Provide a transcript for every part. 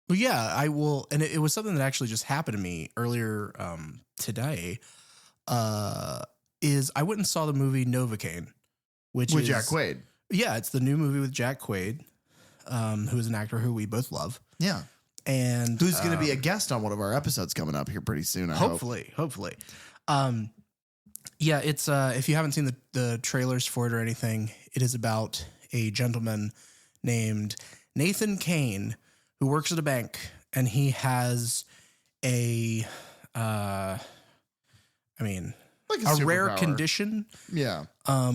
Well, yeah, I will. And it was something that actually just happened to me earlier today. Is I went and saw the movie Novocaine, which With is Jack Quaid. Yeah, it's the new movie with Jack Quaid, who is an actor who we both love. Yeah. And Who's going to be a guest on one of our episodes coming up here pretty soon, I hope. Hopefully. Yeah, it's if you haven't seen the trailers for it or anything, it is about a gentleman named Nathan Kane who works at a bank, and he has a Like a rare superpower. condition. Yeah.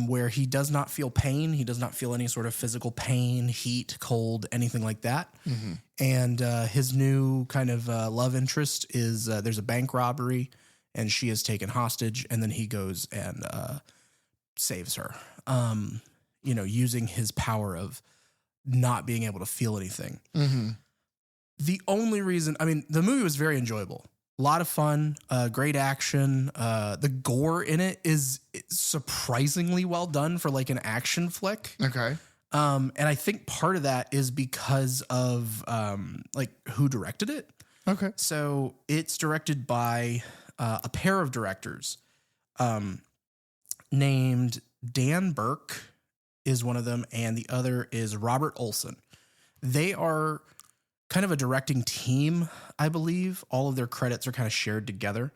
Where he does not feel pain. He does not feel any sort of physical pain, heat, cold, anything like that. Mm-hmm. And his new kind of love interest is there's a bank robbery and she is taken hostage. And then he goes and saves her, using his power of not being able to feel anything. Mm-hmm. The only reason, the movie was very enjoyable. A lot of fun, great action. The gore in it is surprisingly well done for like an action flick. Okay. And I think part of that is because of who directed it. Okay. So it's directed by a pair of directors named Dan Burke is one of them, and the other is Robert Olson. They are kind of a directing team, I believe. All of their credits are kind of shared together.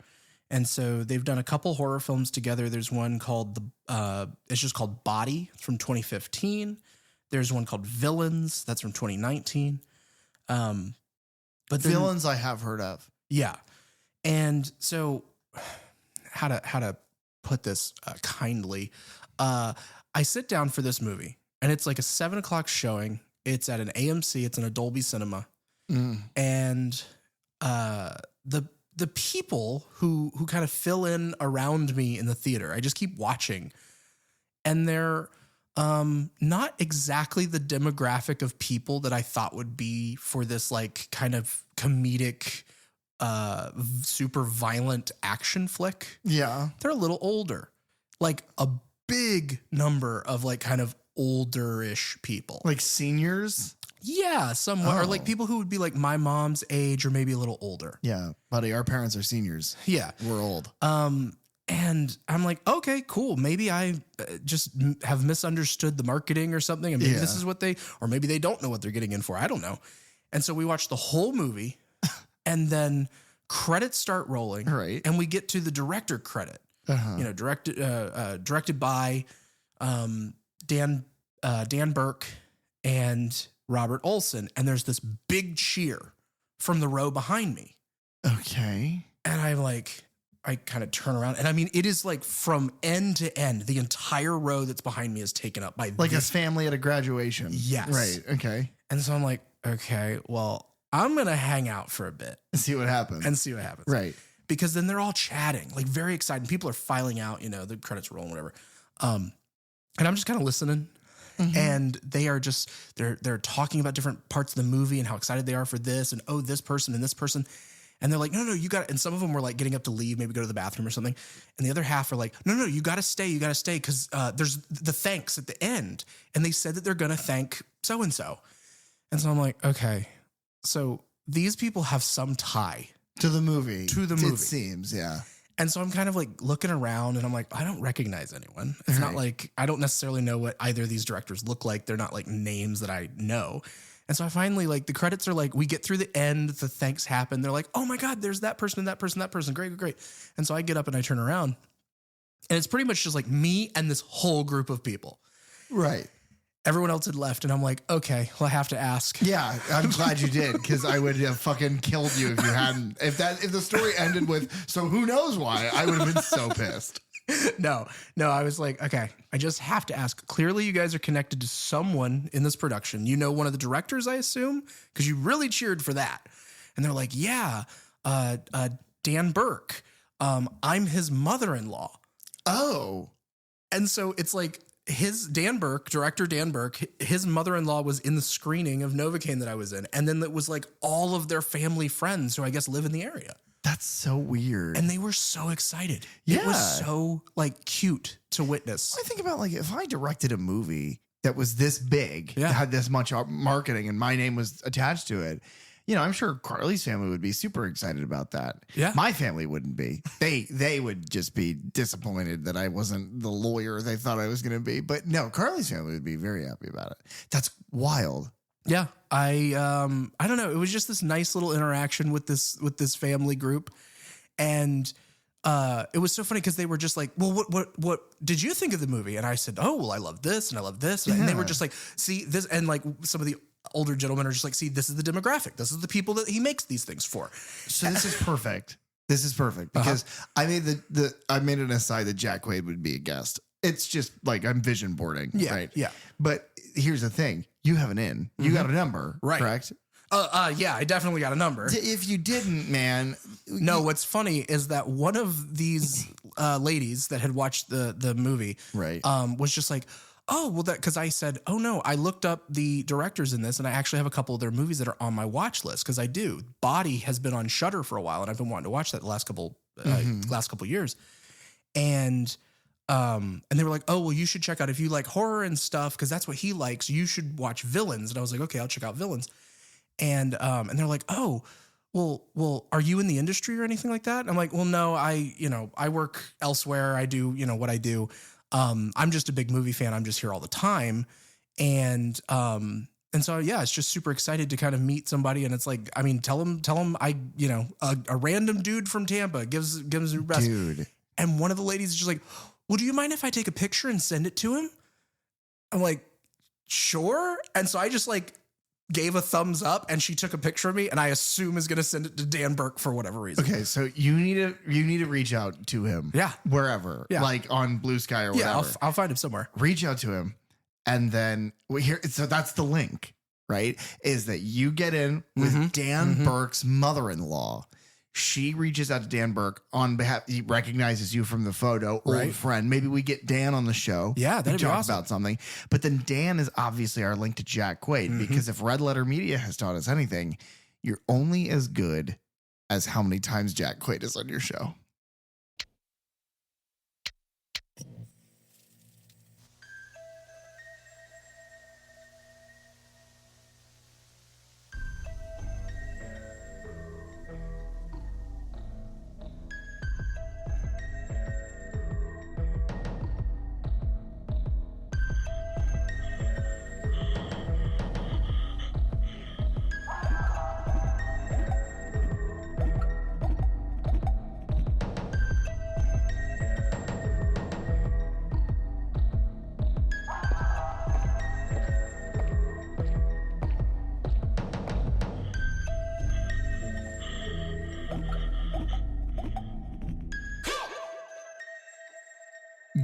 And so they've done a couple horror films together. There's one called it's just called Body. It's from 2015. There's one called Villains. That's from 2019. But then, Villains I have heard of. yeah. And so how to put this kindly, I sit down for this movie and it's like a 7:00 showing. It's at an AMC. It's in a Dolby Cinema. Mm. And the people who kind of fill in around me in the theater, I just keep watching, and they're not exactly the demographic of people that I thought would be for this like kind of comedic, super violent action flick. Yeah. They're a little older, like a big number of like kind of older-ish people. Like seniors? Yeah, somewhat. Or like Oh. people who would be like my mom's age or maybe a little older. Yeah. Buddy, our parents are seniors. Yeah. We're old. And I'm like, okay, cool. Maybe I just have misunderstood the marketing or something. And maybe this is what or maybe they don't know what they're getting in for. I don't know. And so we watched the whole movie and then credits start rolling. Right. And we get to the director credit, Uh-huh. directed by Dan Burke and Robert Olson. And there's this big cheer from the row behind me. Okay. And I kind of turn around, and it is like from end to end, the entire row that's behind me is taken up by Like this. a family at a graduation. Yes. Right. Okay. And so I'm like, okay, well, I'm going to hang out for a bit See what happens. and see what happens. Right. Because then they're all chatting, like very excited. People are filing out, the credits are rolling, whatever. And I'm just kind of listening. Mhm. And they are just, they're talking about different parts of the movie and how excited they are for this and, oh, this person and this person. And they're like, no, you got it. And some of them were like getting up to leave, maybe go to the bathroom or something. And the other half are like, no, you got to stay. Because there's the thanks at the end. And they said that they're going to thank so-and-so. And so I'm like, okay, so these people have some tie To the movie. It seems, yeah. And so I'm kind of like looking around and I'm like, I don't recognize anyone. It's not like, I don't necessarily know what either of these directors look like. They're not like names that I know. And so I finally the credits are like, we get through the end, the thanks happen. They're like, oh my God, there's that person and that person, that person. Great. And so I get up and I turn around and it's pretty much just like me and this whole group of people. Right. Everyone else had left. And I'm like, okay, well, I have to ask. Yeah, I'm glad you did, because I would have fucking killed you if you hadn't. If the story ended with, so who knows why, I would have been so pissed. No, I was like, okay, I just have to ask. Clearly, you guys are connected to someone in this production. You know one of the directors, I assume, because you really cheered for that. And they're like, yeah, Dan Burke. I'm his mother-in-law. Oh. And so it's like director Dan Burke, his mother-in-law was in the screening of Novocaine that I was in. And then it was like all of their family friends who I guess live in the area. That's so weird. And they were so excited. Yeah. It was so cute to witness. I think about if I directed a movie that was this big, Yeah. had this much marketing and my name was attached to it, I'm sure Carly's family would be super excited about that. Yeah. My family wouldn't be. They would just be disappointed that I wasn't the lawyer they thought I was going to be. But no, Carly's family would be very happy about it. That's wild. Yeah. I don't know. It was just this nice little interaction with this family group. And it was so funny because they were just like, well, what did you think of the movie? And I said, oh, well, I love this and I love this. And they were just like, see this. And like some of the older gentlemen are just like, see, this is the demographic. This is the people that he makes these things for. So this is perfect. This is perfect because I made an aside that Jack Quaid would be a guest. It's just like I'm vision boarding. Yeah. Right. Yeah. But here's the thing. You have an in. You got a number. Right. Correct? Yeah, I definitely got a number. If you didn't, man. No, what's funny is that one of these ladies that had watched the movie Right. was just like, oh, well, because I said, oh, no, I looked up the directors in this and I actually have a couple of their movies that are on my watch list because I do. Body has been on Shudder for a while and I've been wanting to watch that the last couple years. And they were like, oh, well, you should check out if you like horror and stuff because that's what he likes. You should watch Villains. And I was like, okay, I'll check out Villains. And they're like, oh, well, are you in the industry or anything like that? And I'm like, well, no, I work elsewhere. I do, what I do. I'm just a big movie fan. I'm just here all the time. And so, yeah, it's just super excited to kind of meet somebody. And it's like, I mean, tell them a random dude from Tampa gives him best. Dude. And one of the ladies is just like, well, do you mind if I take a picture and send it to him? I'm like, sure. And so I just like gave a thumbs up and she took a picture of me and I assume is going to send it to Dan Burke for whatever reason. Okay, so you need to reach out to him. Yeah. Wherever. Yeah. Like on Blue Sky or whatever. Yeah, I'll find him somewhere. Reach out to him. And then so that's the link, right? Is that you get in with Dan Burke's mother-in-law. She reaches out to Dan Burke on behalf. He recognizes you from the photo, old friend. Maybe we get Dan on the show. Yeah, that'd be talk awesome. about something. But then Dan is obviously our link to Jack Quaid because if Red Letter Media has taught us anything, you're only as good as how many times Jack Quaid is on your show.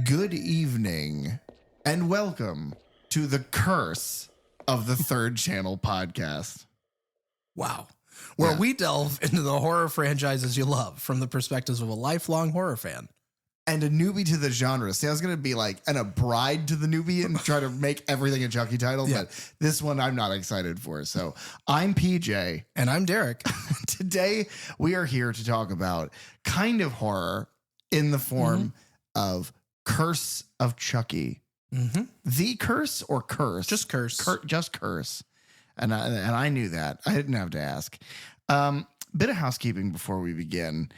Good evening and welcome to the Curse of the Third Channel podcast. Wow. Where we delve into the horror franchises you love from the perspectives of a lifelong horror fan. And a newbie to the genre. See, I was going to be like, and a bride to the newbie and try to make everything a Chucky title, but this one I'm not excited for. So I'm PJ. And I'm Derek. Today, we are here to talk about kind of horror in the form of Curse of Chucky. The Curse or Curse? Just Curse. Just Curse. And I knew that. I didn't have to ask. Bit of housekeeping before we begin.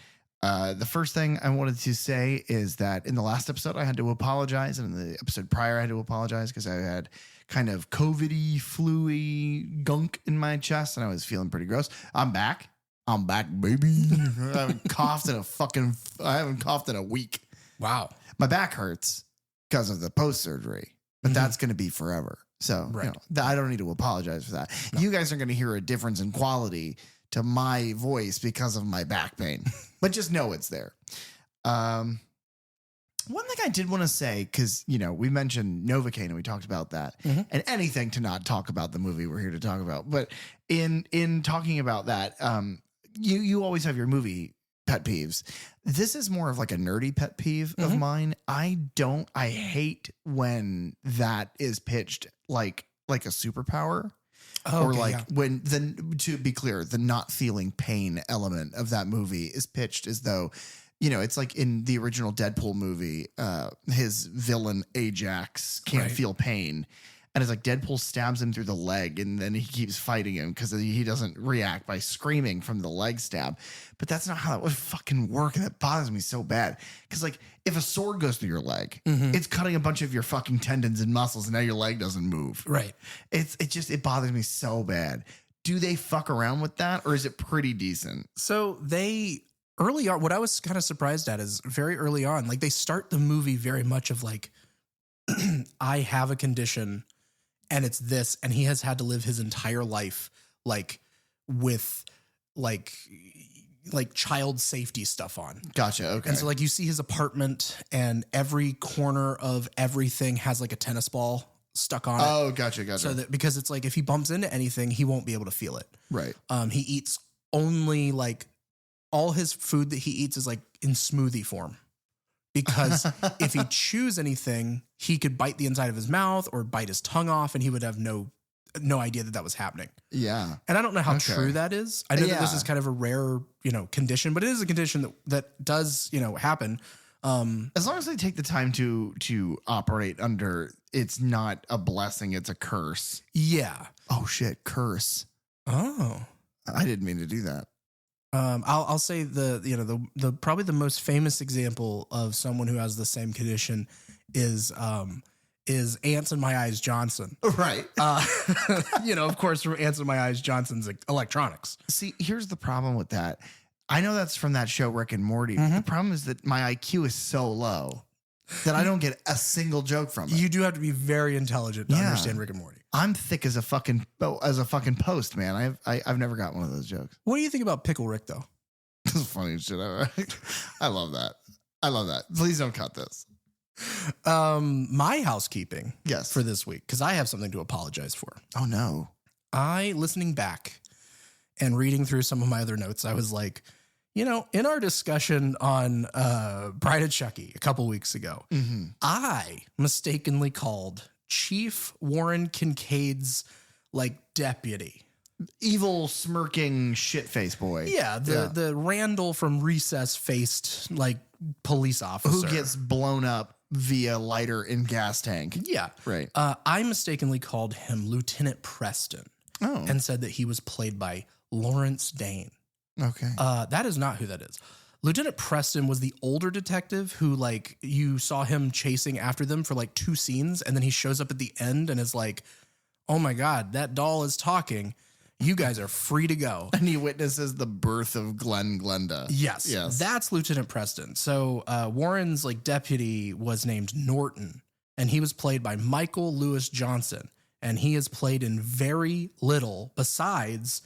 The first thing I wanted to say is that in the last episode, I had to apologize. And in the episode prior, I had to apologize because I had kind of COVID-y, flu-y gunk in my chest and I was feeling pretty gross. I'm back. I'm back, baby. I haven't coughed in a week. Wow. My back hurts because of the post-surgery, but that's going to be forever. So I don't need to apologize for that. No. You guys are going to hear a difference in quality to my voice because of my back pain, but just know it's there. One thing I did want to say, because, we mentioned Novocaine and we talked about that and anything to not talk about the movie we're here to talk about. But in talking about that, you always have your movie pet peeves. This is more of like a nerdy pet peeve of mine. I hate when that is pitched like a superpower. Or when to be clear, the not feeling pain element of that movie is pitched as though, it's like in the original Deadpool movie, his villain Ajax can't feel pain. And it's like Deadpool stabs him through the leg and then he keeps fighting him because he doesn't react by screaming from the leg stab. But that's not how that would fucking work. And that bothers me so bad. Because like if a sword goes through your leg, it's cutting a bunch of your fucking tendons and muscles and now your leg doesn't move. Right. It bothers me so bad. Do they fuck around with that or is it pretty decent? So they early on, what I was kind of surprised at is very early on, like they start the movie very much of like, I have a condition and it's this, and he has had to live his entire life like with like child safety stuff on. Gotcha. Okay. And so like you see his apartment and every corner of everything has like a tennis ball stuck on it. Oh, gotcha. So that because it's like if he bumps into anything, he won't be able to feel it. Right. He eats only like all his food that he eats is like in smoothie form. Because if he chews anything, he could bite the inside of his mouth or bite his tongue off, and he would have no idea that was happening. Yeah. And I don't know how true that is. I know that this is kind of a rare, condition, but it is a condition that does, happen. As long as they take the time to operate under, it's not a blessing, it's a curse. Yeah. Oh shit, curse. Oh. I didn't mean to do that. I'll say the probably the most famous example of someone who has the same condition is Ants in My Eyes Johnson. Right. Of course, from Ants in My Eyes Johnson's electronics. See, here's the problem with that. I know that's from that show Rick and Morty. The problem is that my IQ is so low that I don't get a single joke from it. You do have to be very intelligent to understand Rick and Morty. I'm thick as a fucking post, man. I've never got one of those jokes. What do you think about Pickle Rick though? This is funny as shit. I love that. Please don't cut this. My housekeeping Yes. for this week, because I have something to apologize for. Oh no. Listening back and reading through some of my other notes, I was like, in our discussion on Bride of Chucky a couple weeks ago, I mistakenly called Chief Warren Kincaids deputy. Evil, smirking, shit-faced boy. Yeah, the Randall from Recess faced police officer who gets blown up via lighter and gas tank. Yeah, right. I mistakenly called him Lieutenant Preston. Oh, and said that he was played by Lawrence Dane. Okay. That is not who that is. Lieutenant Preston was the older detective who you saw him chasing after them for 2 scenes, and then he shows up at the end and is like, "Oh my God, that doll is talking. You guys are free to go." And he witnesses the birth of Glenda. Yes. That's Lieutenant Preston. So Warren's deputy was named Norton, and he was played by Michael Lewis Johnson, and he is played in very little besides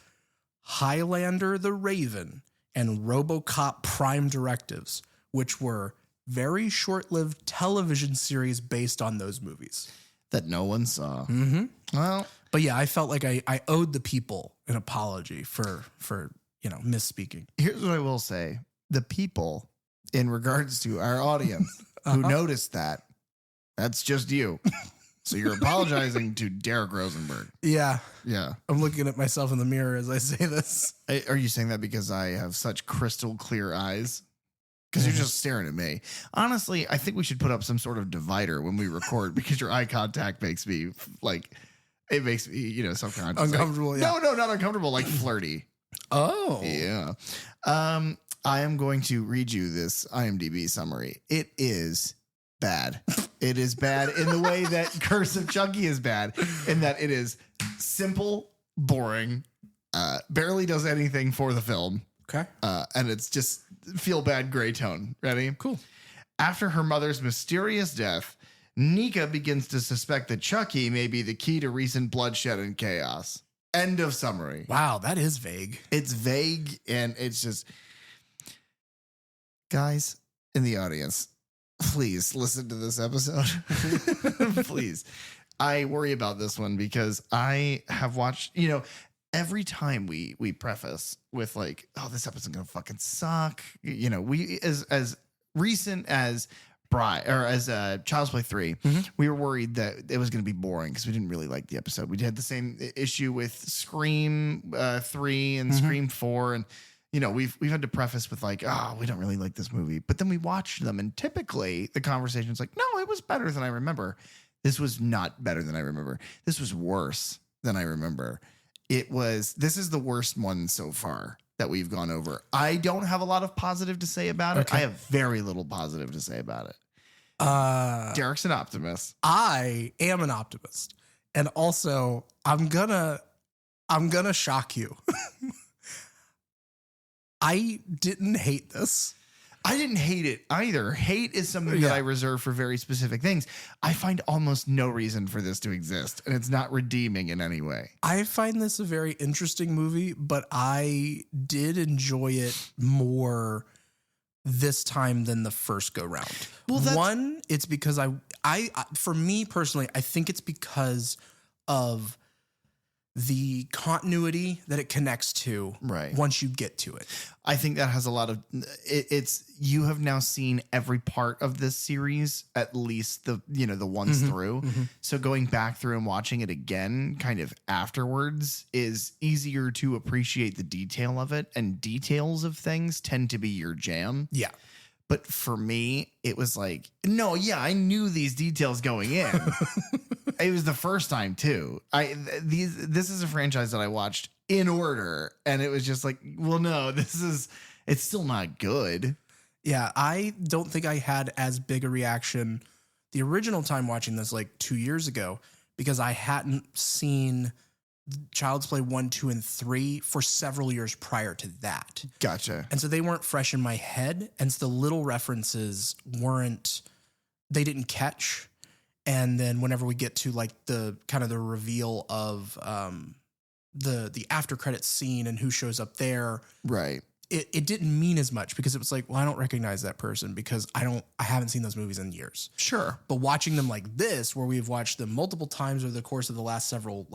Highlander the Raven and RoboCop Prime Directives, which were very short-lived television series based on those movies that no one saw. Mm-hmm. Well, but yeah, I felt like I owed the people an apology for misspeaking. Here's what I will say: the people, in regards to our audience, who noticed that's just you. So you're apologizing to Derek Rosenberg. Yeah. Yeah. I'm looking at myself in the mirror as I say this. Are you saying that because I have such crystal clear eyes? Because you're just staring at me. Honestly, I think we should put up some sort of divider when we record because your eye contact makes me it makes me, subconscious. Uncomfortable. No, not uncomfortable, flirty. Oh. Yeah. I am going to read you this IMDb summary. It is bad. It is bad in the way that Curse of Chucky is bad, in that it is simple, boring, barely does anything for the film. Okay. And it's just feel bad gray tone. Ready? Cool. After her mother's mysterious death, Nica begins to suspect that Chucky may be the key to recent bloodshed and chaos. End of summary. Wow, that is vague. It's vague, and it's just... Guys in the audience, please listen to this episode. Please. I worry about this one because I have watched, every time we preface with this episode's gonna fucking suck. We as recent as Bride or as Child's Play 3, we were worried that it was gonna be boring because we didn't really like the episode. We had the same issue with Scream 3 and Scream 4, and we've had to preface with we don't really like this movie. But then we watched them, and typically the conversation's no, it was better than I remember. This was not better than I remember. This was worse than I remember. This is the worst one so far that we've gone over. I don't have a lot of positive to say about it. I have very little positive to say about it. Derek's an optimist. I am an optimist. And also, I'm gonna shock you. I didn't hate this. I didn't hate it either. Hate is something that I reserve for very specific things. I find almost no reason for this to exist, and it's not redeeming in any way. I find this a very interesting movie, but I did enjoy it more this time than the first go round. Well, one, it's because I for me personally, I think it's because of the continuity that it connects to once you get to it. I think that has a lot of you have now seen every part of this series, at least the ones through. Mm-hmm. So going back through and watching it again kind of afterwards is easier to appreciate the detail of it, and details of things tend to be your jam. Yeah. But for me, it was like, no, yeah, I knew these details going in. It was the first time too. This is a franchise that I watched in order, and it was just like, well, no, it's still not good. Yeah, I don't think I had as big a reaction the original time watching this like 2 years ago, because I hadn't seen Child's Play 1, 2, and 3 for several years prior to that. Gotcha. And so they weren't fresh in my head, and so the little references they didn't catch. And then whenever we get to like the kind of the reveal of the after credits scene and who shows up there, right? It didn't mean as much, because it was like, well, I don't recognize that person because I haven't seen those movies in years. Sure. But watching them like this, where we've watched them multiple times over the course of the last several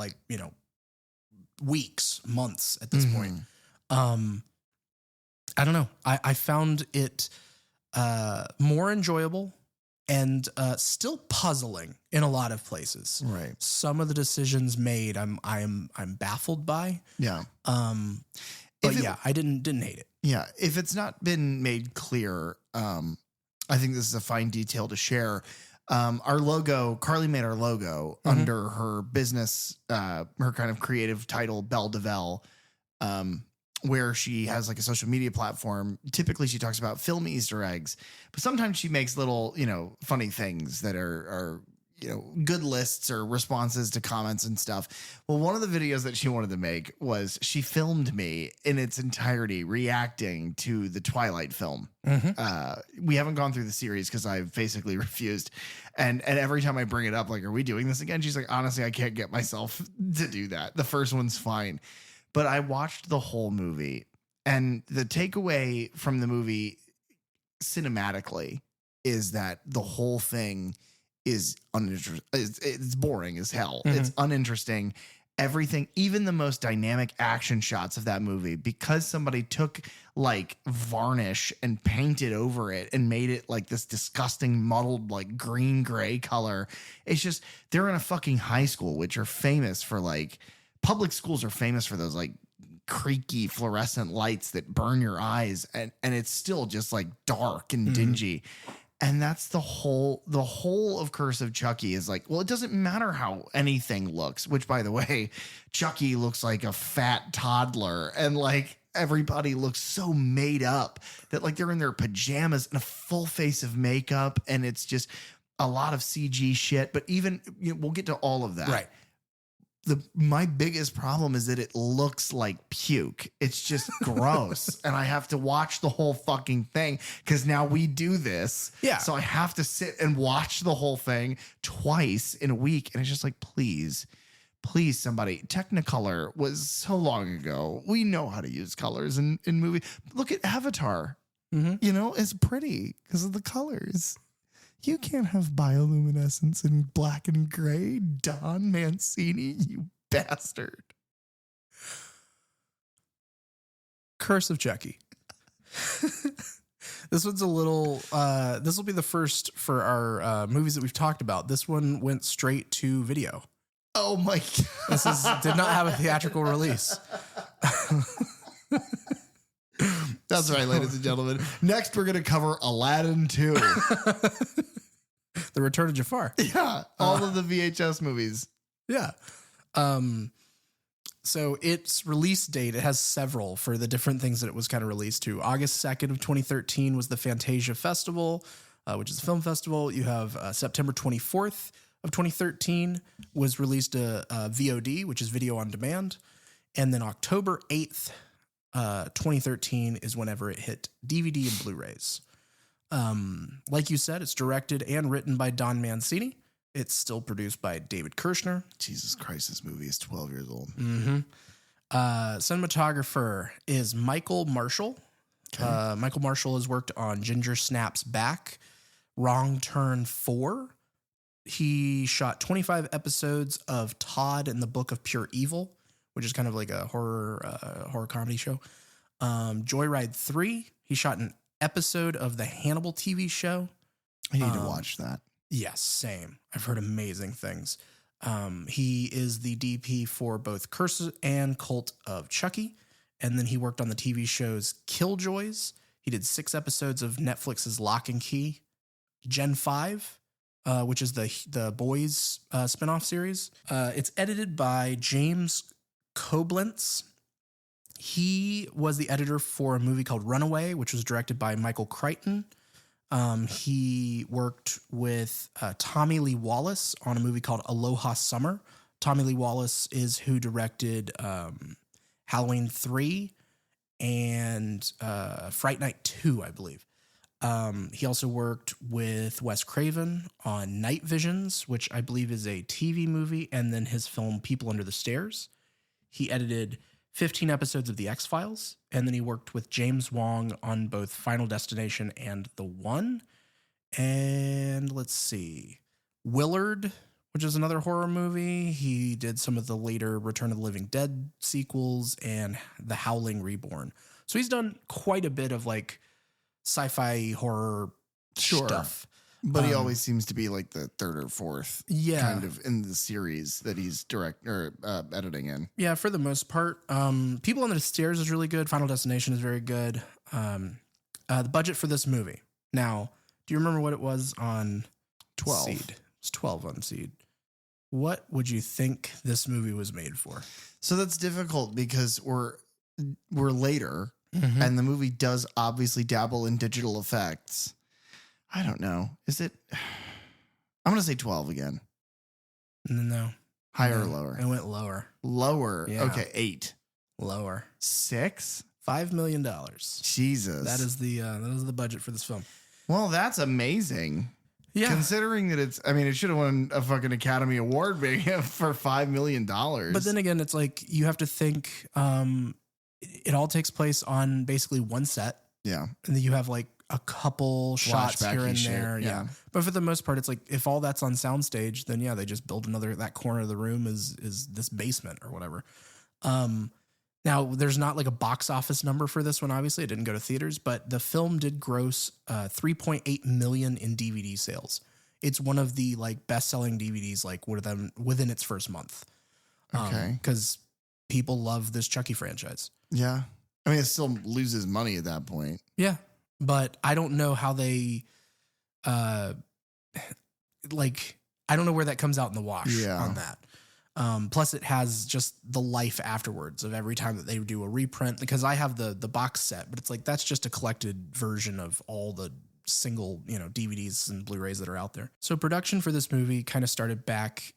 weeks, months at this point, I don't know. I found it more enjoyable and still puzzling in a lot of places. Right. Some of the decisions made, I'm baffled by. Yeah. But I didn't hate it. Yeah. If it's not been made clear, I think this is a fine detail to share. Our logo, Carly made our logo under her business, her kind of creative title, Belle DeVelle, where she has like a social media platform. Typically she talks about film Easter eggs, but sometimes she makes little, funny things that are good lists or responses to comments and stuff. Well, one of the videos that she wanted to make was she filmed me in its entirety reacting to the Twilight film. We haven't gone through the series because I've basically refused. And every time I bring it up, like, are we doing this again? She's like, honestly, I can't get myself to do that. The first one's fine. But I watched the whole movie, and the takeaway from the movie cinematically is that the whole thing is uninteresting. It's boring as hell. It's uninteresting. Everything, even the most dynamic action shots of that movie, because somebody took like varnish and painted over it and made it like this disgusting muddled like green gray color. It's just, they're in a fucking high school, which are famous for like, public schools are famous for those like creaky fluorescent lights that burn your eyes, and it's still just like dark and dingy. And that's the whole of Curse of Chucky is like, well, it doesn't matter how anything looks, which by the way, Chucky looks like a fat toddler, and like everybody looks so made up that like they're in their pajamas and a full face of makeup, and it's just a lot of CG shit. But even we'll get to all of that. Right. My biggest problem is that it looks like puke. It's just gross. And I have to watch the whole fucking thing because now we do this. Yeah. So I have to sit and watch the whole thing twice in a week. And it's just like, please, somebody. Technicolor was so long ago. We know how to use colors in movie. Look at Avatar. It's pretty because of the colors. You can't have bioluminescence in black and gray, Don Mancini, you bastard. Curse of Chucky. This one's a little, this will be the first for our movies that we've talked about. This one went straight to video. Oh my God. Did not have a theatrical release. That's right, ladies and gentlemen. Next, we're going to cover Aladdin 2. The Return of Jafar. Yeah, all of the VHS movies. Yeah. So its release date, it has several for the different things that it was kind of released to. August 2nd of 2013 was the Fantasia Festival, which is a film festival. You have September 24th of 2013 was released a VOD, which is video on demand. And then October 8th, 2013 is whenever it hit DVD and Blu-rays. Like you said, it's directed and written by Don Mancini. It's still produced by David Kirshner. Jesus Christ, this movie is 12 years old. Mm-hmm. Cinematographer is Michael Marshall. Okay. Michael Marshall has worked on Ginger Snaps Back, Wrong Turn 4. He shot 25 episodes of Todd and the Book of Pure Evil, which is kind of like a horror comedy show. Joyride 3. He shot an episode of the Hannibal TV show. I need to watch that. Yes, same. I've heard amazing things. He is the DP for both Curse and Cult of Chucky. And then he worked on the TV shows Killjoys. He did 6 episodes of Netflix's Lock and Key. Gen 5, which is the Boys spinoff series. It's edited by James Koblenz. He was the editor for a movie called Runaway, which was directed by Michael Crichton. He worked with Tommy Lee Wallace on a movie called Aloha Summer. Tommy Lee Wallace is who directed Halloween 3 and Fright Night 2, I believe. He also worked with Wes Craven on Night Visions, which I believe is a TV movie, and then his film People Under the Stairs. He edited 15 episodes of The X-Files, and then he worked with James Wong on both Final Destination and The One. And let's see, Willard, which is another horror movie. He did some of the later Return of the Living Dead sequels and The Howling Reborn. So he's done quite a bit of like sci-fi horror stuff. But he always seems to be like the third or fourth kind of in the series that he's editing in. Yeah, for the most part. People Under the Stairs is really good. Final Destination is very good. The budget for this movie. Now, do you remember what it was on 12? Seed? It was 12 on Seed. What would you think this movie was made for? So that's difficult because we're later, and the movie does obviously dabble in digital effects. I don't know. Is it? I'm going to say 12 again. No. Higher or lower? It went lower. Lower. Yeah. Okay. 8. Lower. 6? $5 million. Jesus. That is the budget for this film. Well, that's amazing. Yeah. Considering that it should have won a fucking Academy Award for $5 million. But then again, it's like you have to think it all takes place on basically one set. Yeah. And then you have like a couple shots here and there. Yeah. But for the most part, it's like if all that's on soundstage, then yeah, they just build that corner of the room is this basement or whatever. Now there's not like a box office number for this one. Obviously it didn't go to theaters, but the film did gross 3.8 million in DVD sales. It's one of the like best selling DVDs, like within its first month. Okay. Cause people love this Chucky franchise. Yeah. I mean, it still loses money at that point. Yeah. But I don't know how they, I don't know where that comes out in the wash on that. Plus it has just the life afterwards of every time that they do a reprint, because I have the box set, but it's like, that's just a collected version of all the single, DVDs and Blu-rays that are out there. So production for this movie kind of started back,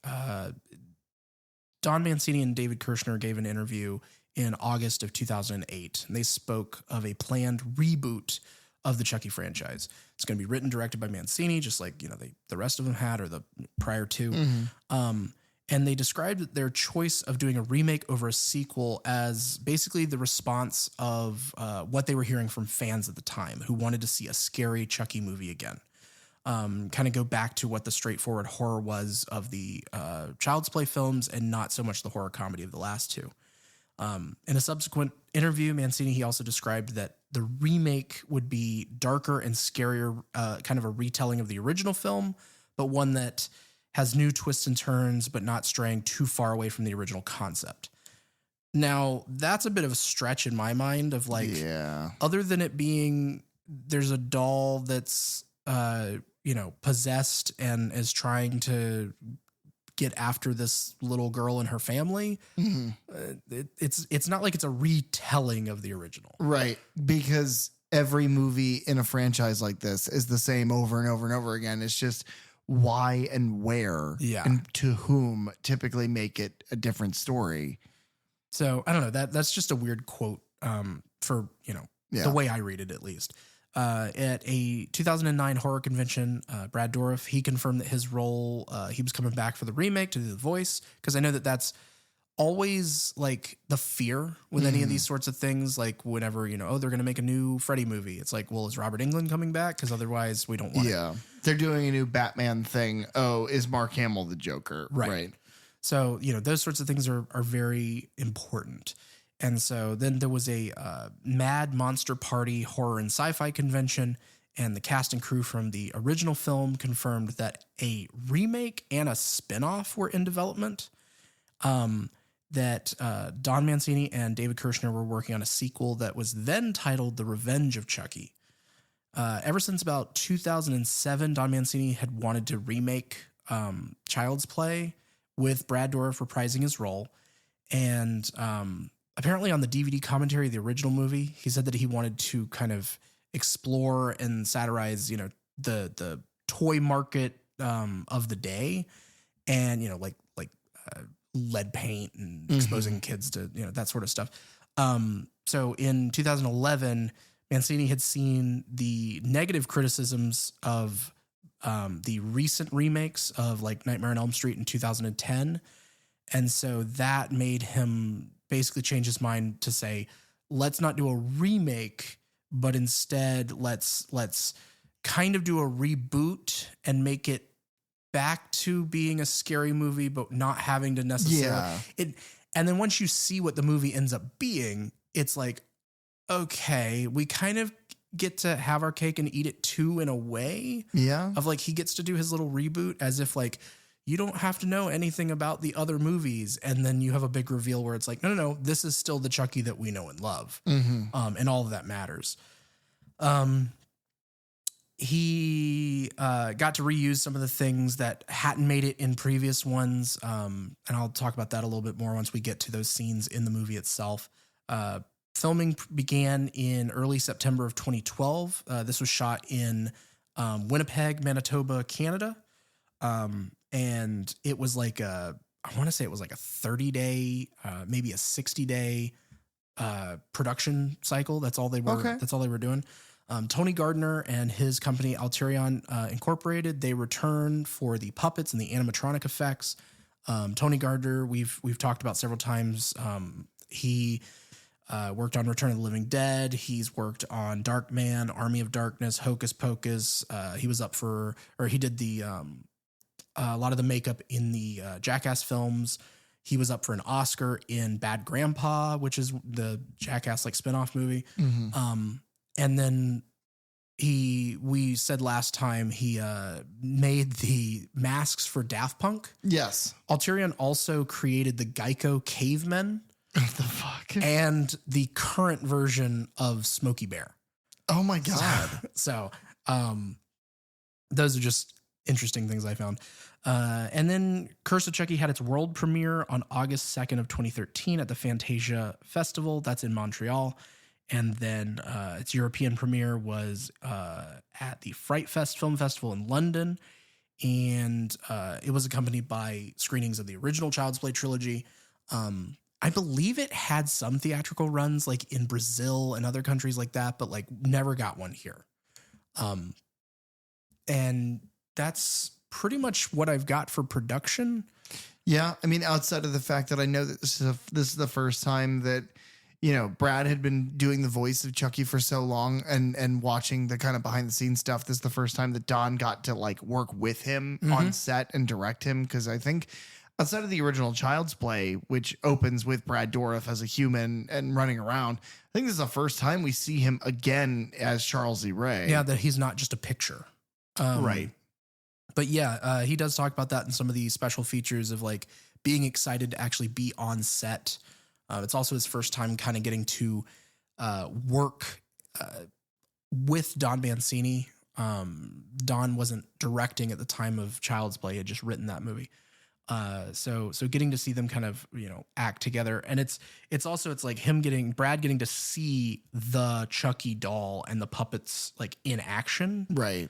Don Mancini and David Kirshner gave an interview in August of 2008, and they spoke of a planned reboot of the Chucky franchise. It's going to be written, directed by Mancini, just like, the rest of them had, or the prior two. And they described their choice of doing a remake over a sequel as basically the response of what they were hearing from fans at the time who wanted to see a scary Chucky movie again. Kind of go back to what the straightforward horror was of the Child's Play films and not so much the horror comedy of the last two. In a subsequent interview, Mancini, he also described that the remake would be darker and scarier, kind of a retelling of the original film, but one that has new twists and turns, but not straying too far away from the original concept. Now, that's a bit of a stretch in my mind of like, other than it being, there's a doll that's possessed and is trying to get after this little girl and her family. It's not like it's a retelling of the original. Right. Because every movie in a franchise like this is the same over and over and over again. It's just why and where and to whom typically make it a different story. So I don't know, that's just a weird quote for, the way I read it, at least. At a 2009 horror convention, Brad Dourif, he confirmed that his role, he was coming back for the remake to do the voice. Cause I know that that's always like the fear with any of these sorts of things. Like whenever, they're going to make a new Freddy movie. It's like, well, is Robert Englund coming back? Cause otherwise we don't want it. They're doing a new Batman thing. Oh, is Mark Hamill the Joker? Right. So, those sorts of things are very important. And so then there was a Mad Monster Party horror and sci-fi convention, and the cast and crew from the original film confirmed that a remake and a spinoff were in development. That Don Mancini and David Kirshner were working on a sequel that was then titled The Revenge of Chucky. Ever since about 2007, Don Mancini had wanted to remake Child's Play with Brad Dourif reprising his role. And apparently on the DVD commentary of the original movie, he said that he wanted to kind of explore and satirize, the toy market of the day, and lead paint and exposing kids to that sort of stuff. So in 2011, Mancini had seen the negative criticisms of the recent remakes of like Nightmare on Elm Street in 2010. And so that made him basically change his mind to say, let's not do a remake, but instead let's kind of do a reboot and make it back to being a scary movie, but not having to necessarily it. And then once you see what the movie ends up being, it's like, okay, we kind of get to have our cake and eat it too, in a way. Of like, he gets to do his little reboot as if like, you don't have to know anything about the other movies. And then you have a big reveal where it's like, no, this is still the Chucky that we know and love. And all of that matters. He got to reuse some of the things that hadn't made it in previous ones. And I'll talk about that a little bit more once we get to those scenes in the movie itself. Filming began in early September of 2012. This was shot in Winnipeg, Manitoba, Canada. And it was like I want to say it was like a 30-day, maybe a 60-day production cycle. That's all they were. That's all they were doing. Tony Gardner and his company Alterion Incorporated, they returned for the puppets and the animatronic effects. Tony Gardner, we've talked about several times. He worked on Return of the Living Dead. He's worked on Darkman, Army of Darkness, Hocus Pocus. He was up for, or he did the a lot of the makeup in the Jackass films. He was up for an Oscar in Bad Grandpa, which is the Jackass like spinoff movie. And then we said last time he made the masks for Daft Punk. Yes. Alterion also created the Geico Cavemen. What the fuck? And the current version of Smokey Bear. Oh my God. So those are just interesting things I found. And then Curse of Chucky had its world premiere on August 2nd of 2013 at the Fantasia Festival. That's in Montreal. And then its European premiere was at the Fright Fest Film Festival in London. And it was accompanied by screenings of the original Child's Play trilogy. I believe it had some theatrical runs like in Brazil and other countries like that, but like never got one here. And that's pretty much what I've got for production. Yeah. I mean, outside of the fact that I know that this is the first time that, Brad had been doing the voice of Chucky for so long and watching the kind of behind the scenes stuff. This is the first time that Don got to like work with him on set and direct him. Cause I think outside of the original Child's Play, which opens with Brad Dourif as a human and running around, I think this is the first time we see him again as Charles E. Ray. Yeah. That he's not just a picture. Right. But yeah, he does talk about that in some of the special features of like being excited to actually be on set. It's also his first time kind of getting to work with Don Mancini Don wasn't directing at the time of Child's Play; he had just written that movie. So getting to see them kind of, act together, and it's like Brad getting to see the Chucky doll and the puppets like in action. Right.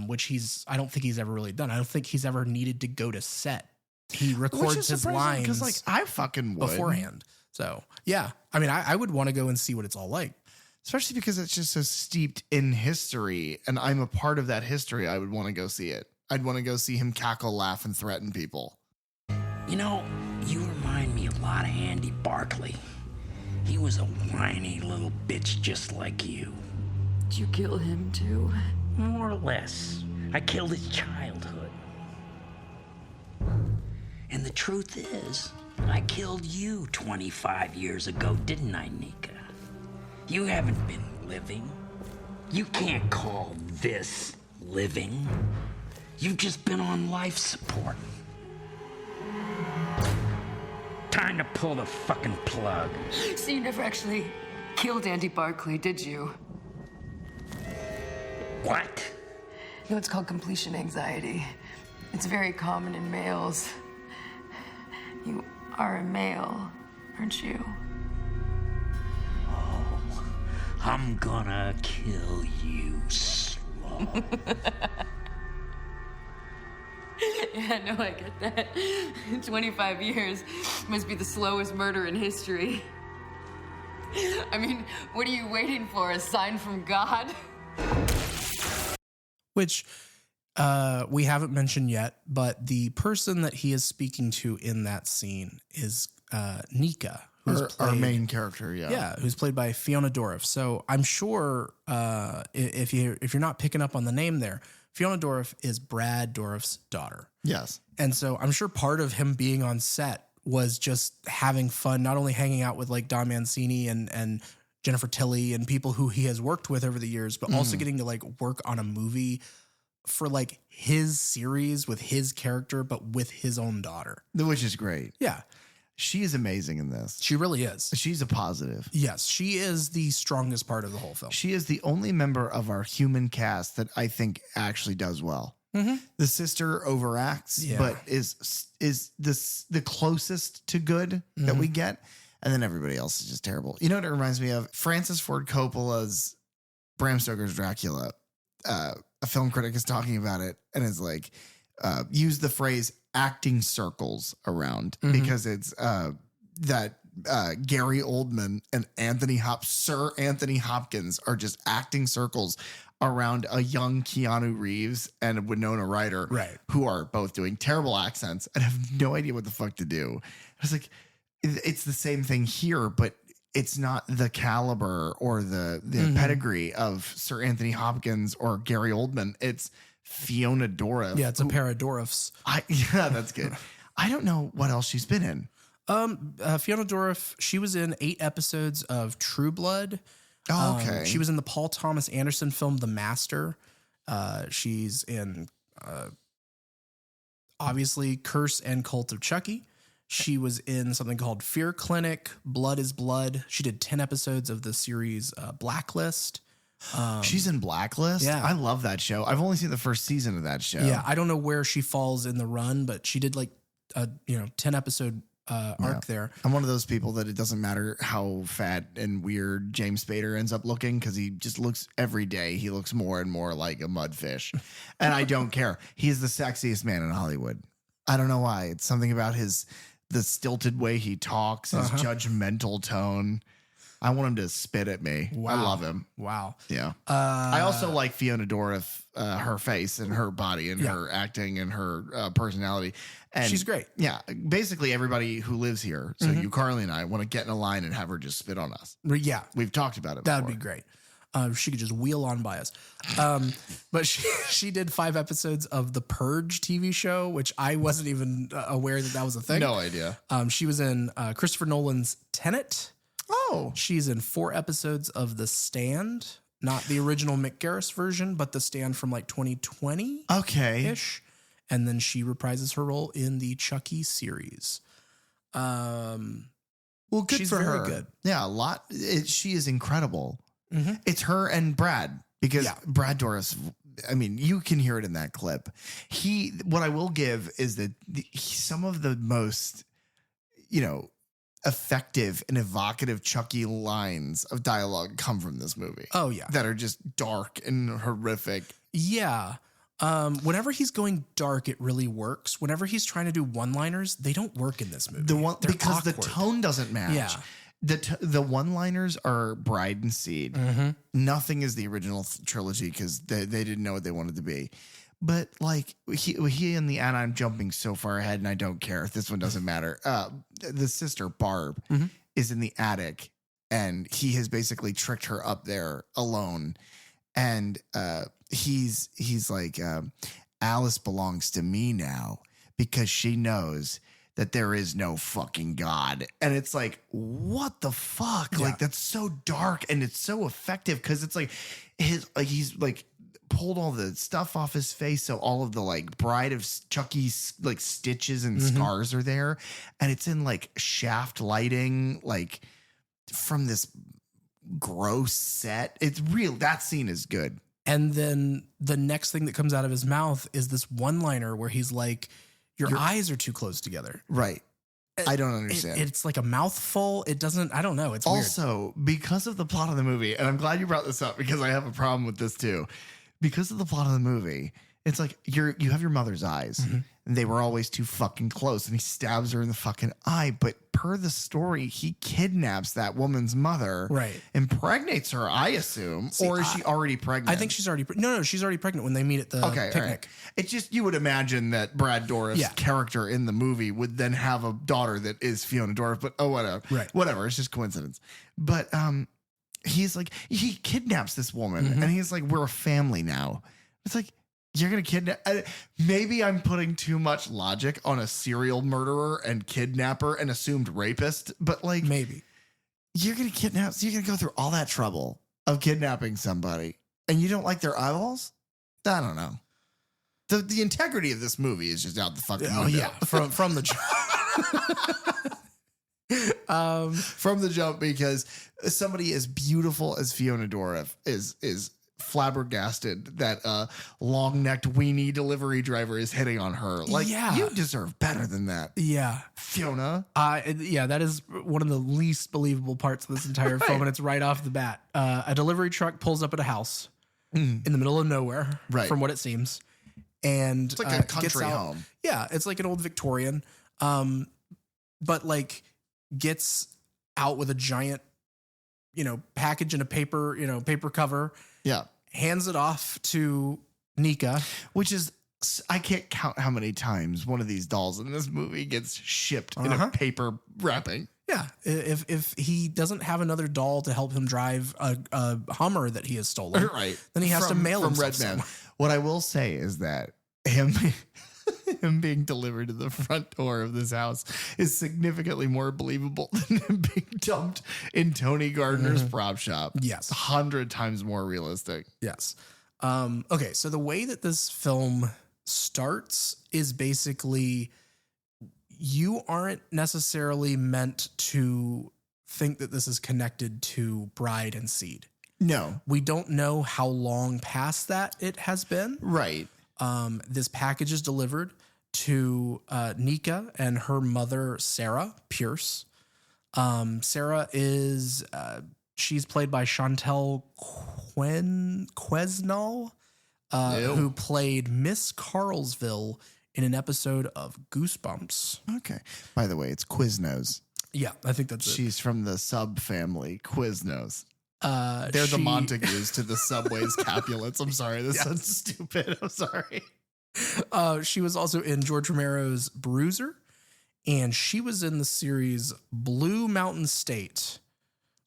Which I don't think he's ever really done. I don't think he's ever needed to go to set. He records his lines because like I fucking would beforehand. So yeah, I mean, I would want to go and see what it's all like. Especially because it's just so steeped in history and I'm a part of that history. I would want to go see it. I'd want to go see him cackle, laugh, and threaten people. You remind me a lot of Andy Barclay. He was a whiny little bitch just like you. Did you kill him too? More or less. I killed his childhood. And the truth is, I killed you 25 years ago, didn't I, Nica? You haven't been living. You can't call this living. You've just been on life support. Time to pull the fucking plug. So you never actually killed Andy Barclay, did you? What? It's called completion anxiety. It's very common in males. You are a male, aren't you? Oh, I'm gonna kill you slow. Yeah, no, I get that. 25 years must be the slowest murder in history. I mean, what are you waiting for? A sign from God? Which we haven't mentioned yet, but the person that he is speaking to in that scene is Nica, our main character. Yeah, who's played by Fiona Dourif. So I'm sure if you're not picking up on the name there, Fiona Dourif is Brad Dourif's daughter. Yes. And so I'm sure part of him being on set was just having fun, not only hanging out with like Don Mancini and Jennifer Tilly and people who he has worked with over the years, but also getting to like work on a movie for like his series with his character, but with his own daughter. Which is great. Yeah. She is amazing in this. She really is. She's a positive. Yes, she is the strongest part of the whole film. She is the only member of our human cast that I think actually does well. Mm-hmm. The sister overacts, but is the closest to good that we get. And then everybody else is just terrible. You know what it reminds me of? Francis Ford Coppola's Bram Stoker's Dracula. A film critic is talking about it and is like, use the phrase acting circles around because it's that Gary Oldman and Sir Anthony Hopkins are just acting circles around a young Keanu Reeves and Winona Ryder, right, who are both doing terrible accents and have no idea what the fuck to do. I was like, it's the same thing here, but it's not the caliber or the pedigree of Sir Anthony Hopkins or Gary Oldman. It's Fiona Dourif. Yeah, it's a pair of Dourifs. Yeah, that's good. I don't know what else she's been in. Fiona Dourif, she was in 8 episodes of True Blood. Oh, okay. She was in the Paul Thomas Anderson film The Master. She's in obviously Curse and Cult of Chucky. She was in something called Fear Clinic, Blood is Blood. She did 10 episodes of the series Blacklist. She's in Blacklist? Yeah. I love that show. I've only seen the first season of that show. Yeah, I don't know where she falls in the run, but she did like a 10 episode arc there. I'm one of those people that it doesn't matter how fat and weird James Spader ends up looking because he just looks every day. He looks more and more like a mudfish. And I don't care. He's the sexiest man in Hollywood. I don't know why. It's something about the stilted way he talks, his judgmental tone. I want him to spit at me. Wow. I love him. Wow. Yeah. I also like Fiona Dourif, her face and her body and her acting and her personality. And she's great. Yeah. Basically everybody who lives here. So you, Carly, and I want to get in a line and have her just spit on us. Yeah. We've talked about it. That would be great. She could just wheel on by us. But she did 5 episodes of the Purge TV show, which I wasn't even aware that was a thing. No idea. She was in Christopher Nolan's Tenet. Oh. She's in 4 episodes of The Stand, not the original Mick Garris version, but The Stand from like 2020. Okay. And then she reprises her role in the Chucky series. Well, good she's for very her. Good. Yeah, a lot. She is incredible. It's her and Brad because Brad Dourif's I mean, you can hear it in that clip. What I will give is that some of the most, effective and evocative Chucky lines of dialogue come from this movie. Oh yeah. That are just dark and horrific. Yeah. Whenever he's going dark, it really works. Whenever he's trying to do one-liners, they don't work in this movie. Because awkward. the tone doesn't match. Yeah. The one-liners are Bride and Seed. Mm-hmm. Nothing is the original trilogy because they didn't know what they wanted to be. But like he and I'm jumping so far ahead and I don't care. This one doesn't matter. The sister Barb is in the attic and he has basically tricked her up there alone. And he's like, Alice belongs to me now because she knows that there is no fucking God. And it's like, what the fuck? Yeah. Like, that's so dark and it's so effective because it's like he's like pulled all the stuff off his face. So all of the like Bride of Chucky's like stitches and scars are there. And it's in like shaft lighting, like from this gross set. It's real. That scene is good. And then the next thing that comes out of his mouth is this one-liner where he's like, your eyes are too close together. Right. I don't understand. It's like a mouthful. It doesn't, I don't know. It's also weird. Because of the plot of the movie, and I'm glad you brought this up because I have a problem with this too. Because of the plot of the movie, it's like you have your mother's eyes and they were always too fucking close and he stabs her in the fucking eye. But per the story, he kidnaps that woman's mother, right? Impregnates her, I assume. Or is she already pregnant? I think she's already, no, she's already pregnant when they meet at the picnic. Right. It's just, you would imagine that Brad Dourif's character in the movie would then have a daughter that is Fiona Dourif, but whatever. Right. Whatever. It's just coincidence. But, he's like, he kidnaps this woman and he's like, we're a family now. It's like, you're going to kidnap. Maybe I'm putting too much logic on a serial murderer and kidnapper and assumed rapist, but like, maybe you're going to kidnap. So you're going to go through all that trouble of kidnapping somebody and you don't like their eyeballs. I don't know. The integrity of this movie is just out the fucking window. Yeah. From the from the jump, because somebody as beautiful as Fiona Dourif is flabbergasted that long-necked weenie delivery driver is hitting on her. Like, you deserve better than that. Yeah. Fiona. That is one of the least believable parts of this entire film, and it's right off the bat. A delivery truck pulls up at a house in the middle of nowhere, from what it seems. And it's like a country home. Yeah, it's like an old Victorian. But like gets out with a giant, package in a paper cover. Yeah. Hands it off to Nica. Which is, I can't count how many times one of these dolls in this movie gets shipped in a paper wrapping. Yeah. If he doesn't have another doll to help him drive a Hummer that he has stolen, then he has to mail him from Redman. What I will say is that him being delivered to the front door of this house is significantly more believable than him being dumped in Tony Gardner's prop shop. Yes. 100 times more realistic. Yes. Okay. So the way that this film starts is basically you aren't necessarily meant to think that this is connected to Bride and Seed. No. We don't know how long past that it has been. Right. This package is delivered to Nica and her mother, Sarah Pierce. Sarah is, she's played by Chantel Quesnel, who played Miss Carlsville in an episode of Goosebumps. Okay. By the way, it's Quiznos. Yeah, I think that's it. She's from the sub family, Quiznos. They're the Montagues to the Subway's Capulets. I'm sorry. This sounds stupid. I'm sorry. She was also in George Romero's Bruiser, and she was in the series Blue Mountain State,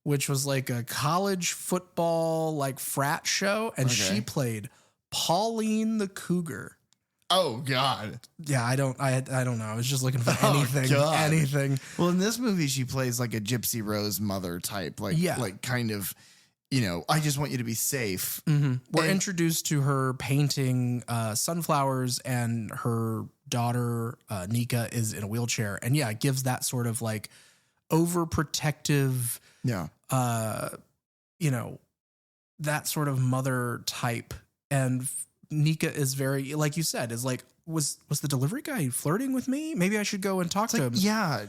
which was like a college football like frat show, and she played Pauline the Cougar. Oh God. Yeah, I don't know. I was just looking for anything. Well, in this movie, she plays like a Gypsy Rose mother type, like kind of, I just want you to be safe. Mm-hmm. We're introduced to her painting sunflowers, and her daughter Nica is in a wheelchair, and it gives that sort of like overprotective, that sort of mother type. And Nica is very, like you said, is like, was the delivery guy flirting with me? Maybe I should go and talk to him. Yeah.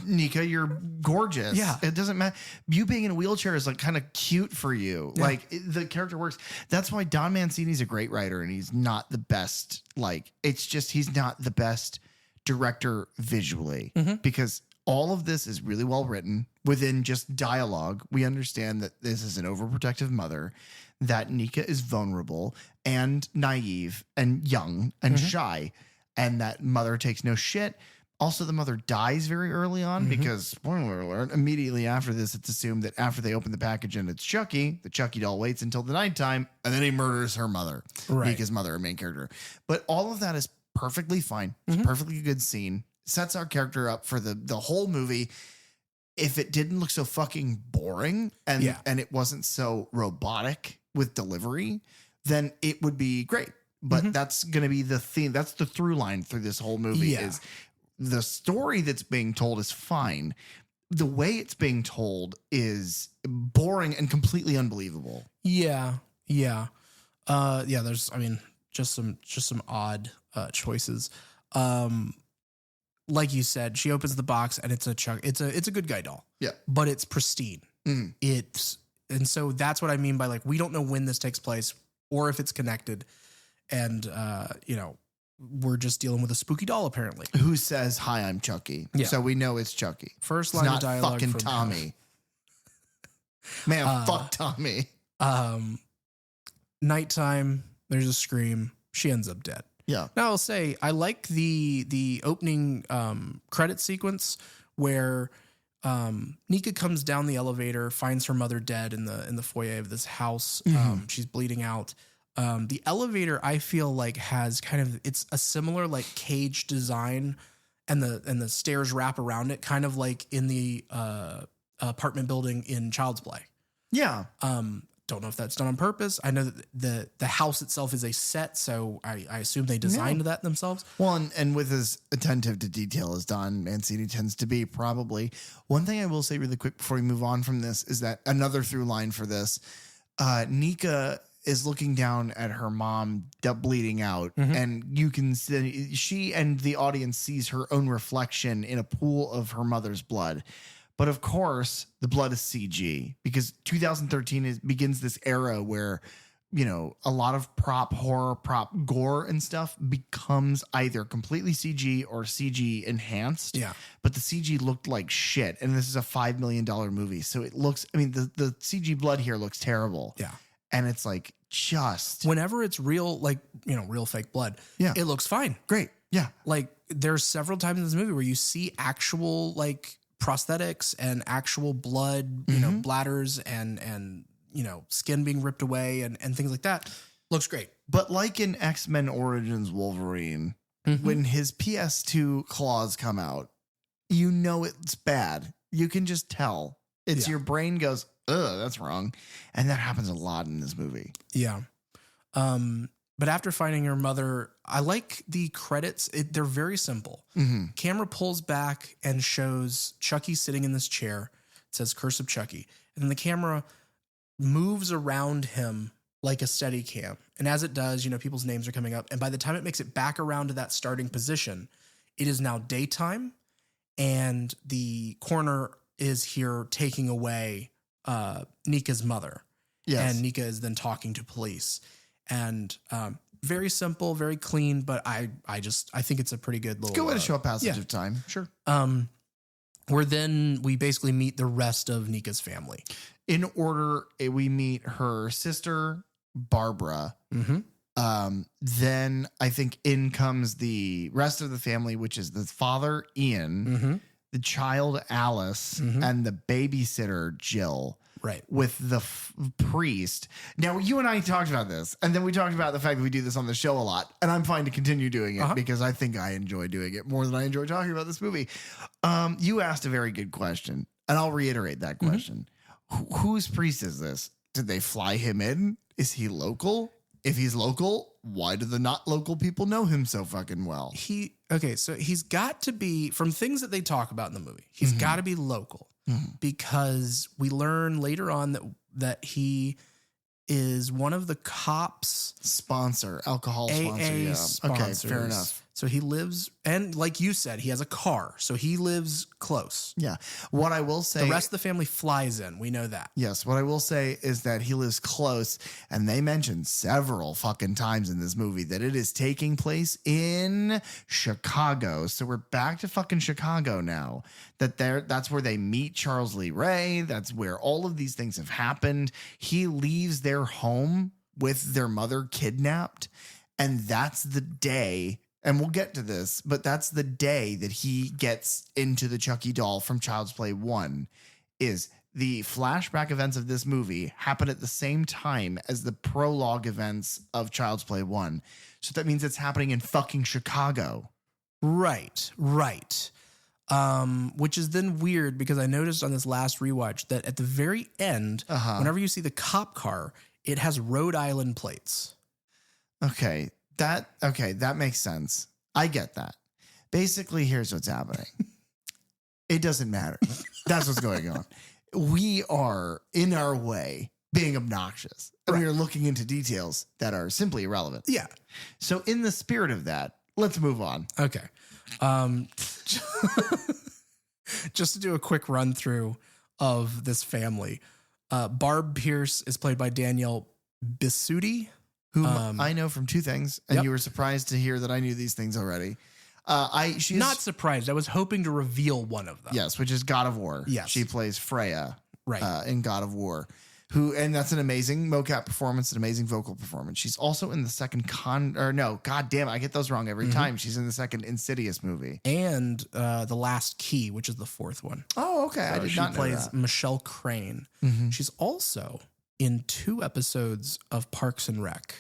Nica, you're gorgeous. Yeah. It doesn't matter. You being in a wheelchair is like kind of cute for you. Yeah. Like the character works. That's why Don Mancini's a great writer and he's not the best. Like it's just, he's not the best director visually because all of this is really well written within just dialogue. We understand that this is an overprotective mother, that Nica is vulnerable and naive and young and shy, and that mother takes no shit. Also, the mother dies very early on because, spoiler alert, immediately after this, it's assumed that after they open the package and it's Chucky, the Chucky doll waits until the nighttime and then he murders her mother, Nica's mother, her main character. But all of that is perfectly fine. It's a perfectly good scene. Sets our character up for the whole movie. If it didn't look so fucking boring and it wasn't so robotic with delivery, then it would be great. But that's going to be the theme. That's the through line through this whole movie is the story that's being told is fine. The way it's being told is boring and completely unbelievable. Yeah. There's, I mean, just some odd choices. Like you said, she opens the box and it's a good guy doll. Yeah. But it's pristine. And so that's what I mean by like, we don't know when this takes place or if it's connected. And, we're just dealing with a spooky doll, apparently. Who says, "Hi, I'm Chucky." Yeah. So we know it's Chucky. First line of dialogue. Fucking Tommy. Man, fuck Tommy. Nighttime, there's a scream. She ends up dead. Yeah. Now I'll say I like the opening credit sequence where Nica comes down the elevator, finds her mother dead in the foyer of this house. She's bleeding out. The elevator, I feel like, has kind of, it's a similar like cage design, and the stairs wrap around it, kind of like in the apartment building in Child's Play. Yeah. Don't know if that's done on purpose. I know that the house itself is a set, so I assume they designed that themselves. Well, and with as attentive to detail as Don Mancini tends to be, probably. One thing I will say really quick before we move on from this is that another through line for this, Nica is looking down at her mom bleeding out, and you can see she and the audience sees her own reflection in a pool of her mother's blood. But of course, the blood is CG because 2013 begins this era where, a lot of prop horror, prop gore and stuff becomes either completely CG or CG enhanced. Yeah. But the CG looked like shit. And this is a $5 million movie. So it looks, the CG blood here looks terrible. Yeah. And it's like just whenever it's real, like, real fake blood. Yeah. It looks fine. Great. Yeah. Like there's several times in this movie where you see actual like prosthetics and actual blood, bladders and skin being ripped away and things like that. Looks great. But like in X-Men Origins Wolverine, when his PS2 claws come out, it's bad. You can just tell. It's your brain goes, ugh, that's wrong. And that happens a lot in this movie. Yeah. But after finding her mother, I like the credits. They're very simple. Camera pulls back and shows Chucky sitting in this chair. It says Curse of Chucky. And then the camera moves around him like a steady cam. And as it does, people's names are coming up. And by the time it makes it back around to that starting position, it is now daytime. And the coroner is here taking away Nica's mother. Yes. And Nica is then talking to police. And very simple, very clean, but I think it's a pretty good little. Go ahead and show a passage of time. Sure. Where then we basically meet the rest of Nica's family. In order, we meet her sister, Barbara. Then I think in comes the rest of the family, which is the father, Ian, the child, Alice, and the babysitter, Jill. Right. With the priest. Now, you and I talked about this, and then we talked about the fact that we do this on the show a lot, and I'm fine to continue doing it because I think I enjoy doing it more than I enjoy talking about this movie. You asked a very good question, and I'll reiterate that question. Whose priest is this? Did they fly him in? Is he local? If he's local, why do the not local people know him so fucking well? So he's got to be, from things that they talk about in the movie, he's got to be local. Because we learn later on that he is one of the cops' alcohol sponsor. Yeah. Sponsors. Okay, fair enough. So he lives, and like you said, he has a car, so he lives close. Yeah. What I will say, the rest of the family flies in. We know that. Yes. What I will say is that he lives close, and they mentioned several fucking times in this movie that it is taking place in Chicago. So we're back to fucking Chicago now. That's where they meet Charles Lee Ray. That's where all of these things have happened. He leaves their home with their mother kidnapped, and that's the day. And we'll get to this, but that's the day that he gets into the Chucky doll from Child's Play 1. Is the flashback events of this movie happen at the same time as the prologue events of Child's Play 1. So that means it's happening in fucking Chicago. Right. Which is then weird because I noticed on this last rewatch that at the very end, whenever you see the cop car, it has Rhode Island plates. Okay. That makes sense. I get that. Basically, here's what's happening. It doesn't matter. That's what's going on. We are, in our way, being obnoxious. And we are looking into details that are simply irrelevant. Yeah. So in the spirit of that, let's move on. Okay. Just to do a quick run through of this family. Barb Pierce is played by Danielle Bisutti. Whom I know from two things, and you were surprised to hear that I knew these things already. She's not surprised. I was hoping to reveal one of them. Yes, which is God of War. Yes. She plays Freya in God of War. And that's an amazing mocap performance, an amazing vocal performance. She's also in the second God damn, I get those wrong every time. She's in the second Insidious movie. And The Last Key, which is the fourth one. Oh, okay. So I did not know She plays that. Michelle Crane. She's also in 2 episodes of Parks and Rec.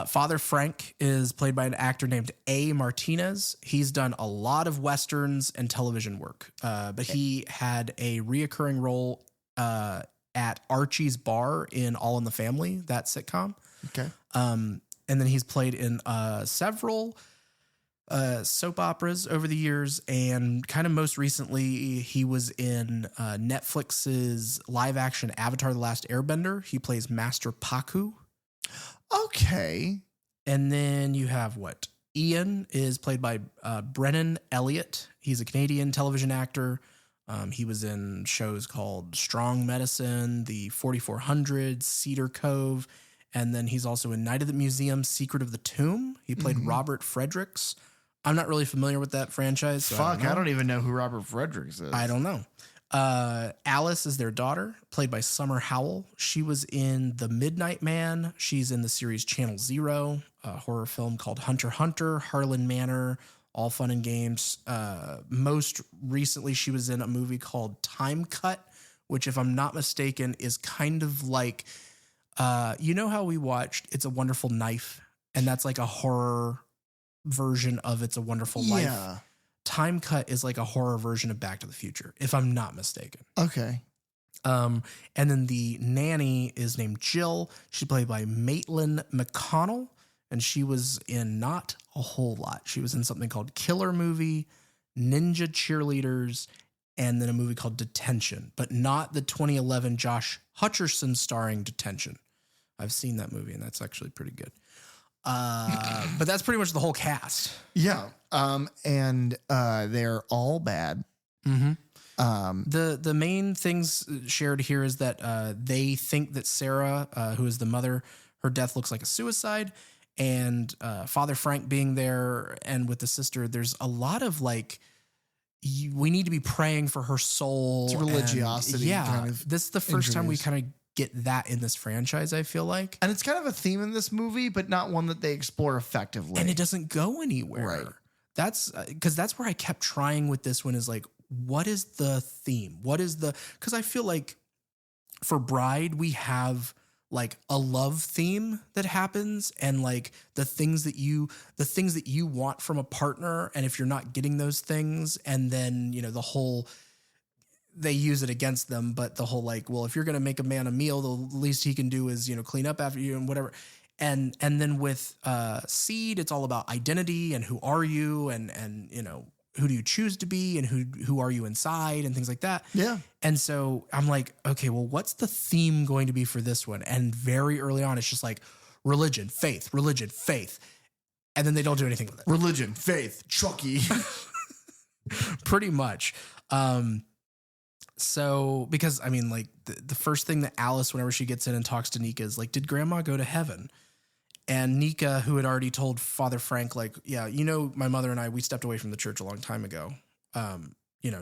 Father Frank is played by an actor named A. Martinez. He's done a lot of Westerns and television work, but he had a reoccurring role at Archie's Bar in All in the Family, that sitcom. Okay. And then he's played in several soap operas over the years, and kind of most recently he was in Netflix's live action Avatar: The Last Airbender. He plays Master Paku. Okay. And then you have Ian is played by Brennan Elliott. He's a Canadian television actor. He was in shows called Strong Medicine, The 4400, Cedar Cove, and then he's also in Night of the Museum, Secret of the Tomb. He played Robert Fredericks. I'm not really familiar with that franchise. So I don't even know who Robert Fredericks is. I don't know. Alice is their daughter, played by Summer Howell. She was in The Midnight Man. She's in the series Channel Zero, a horror film called Hunter x Hunter, Harlan Manor, all fun and games. Most recently, she was in a movie called Time Cut, which, if I'm not mistaken, is kind of like, you know how we watched It's a Wonderful Knife, and that's like a horror version of It's a Wonderful Life. Yeah. Time Cut is like a horror version of Back to the Future, if I'm not mistaken. Okay. And then the nanny is named Jill. She's played by Maitland McConnell, and she was in not a whole lot. She was in something called Killer Movie, Ninja Cheerleaders, and then a movie called Detention, but not the 2011 Josh Hutcherson starring Detention. I've seen that movie, and that's actually pretty good. But that's pretty much the whole cast. Yeah. And they're all bad. The main things shared here is that they think that Sarah, who is the mother, her death looks like a suicide, and Father Frank being there, and with the sister, there's a lot of we need to be praying for her soul. It's religiosity. Kind of this is the first time we kind of get that in this franchise, I feel like. And it's kind of a theme in this movie, but not one that they explore effectively. And it doesn't go anywhere. Right. That's because that's where I kept trying with this one is what is the theme? Because I feel like for Bride, we have a love theme that happens, and the things that you want from a partner. And if you're not getting those things, and then, the whole, they use it against them, but the whole well, if you're going to make a man a meal, the least he can do is, clean up after you and whatever. And then with Seed, it's all about identity and who are you, and who do you choose to be and who are you inside and things like that. Yeah. And so I'm like, okay, well, what's the theme going to be for this one? And very early on, it's just like religion, faith. And then they don't do anything with it. Religion, faith, Chucky. Pretty much. So, because I mean, like the first thing that Alice, whenever she gets in and talks to Nica, is like, did grandma go to heaven? And Nica, who had already told Father Frank, like, yeah, my mother and I, we stepped away from the church a long time ago.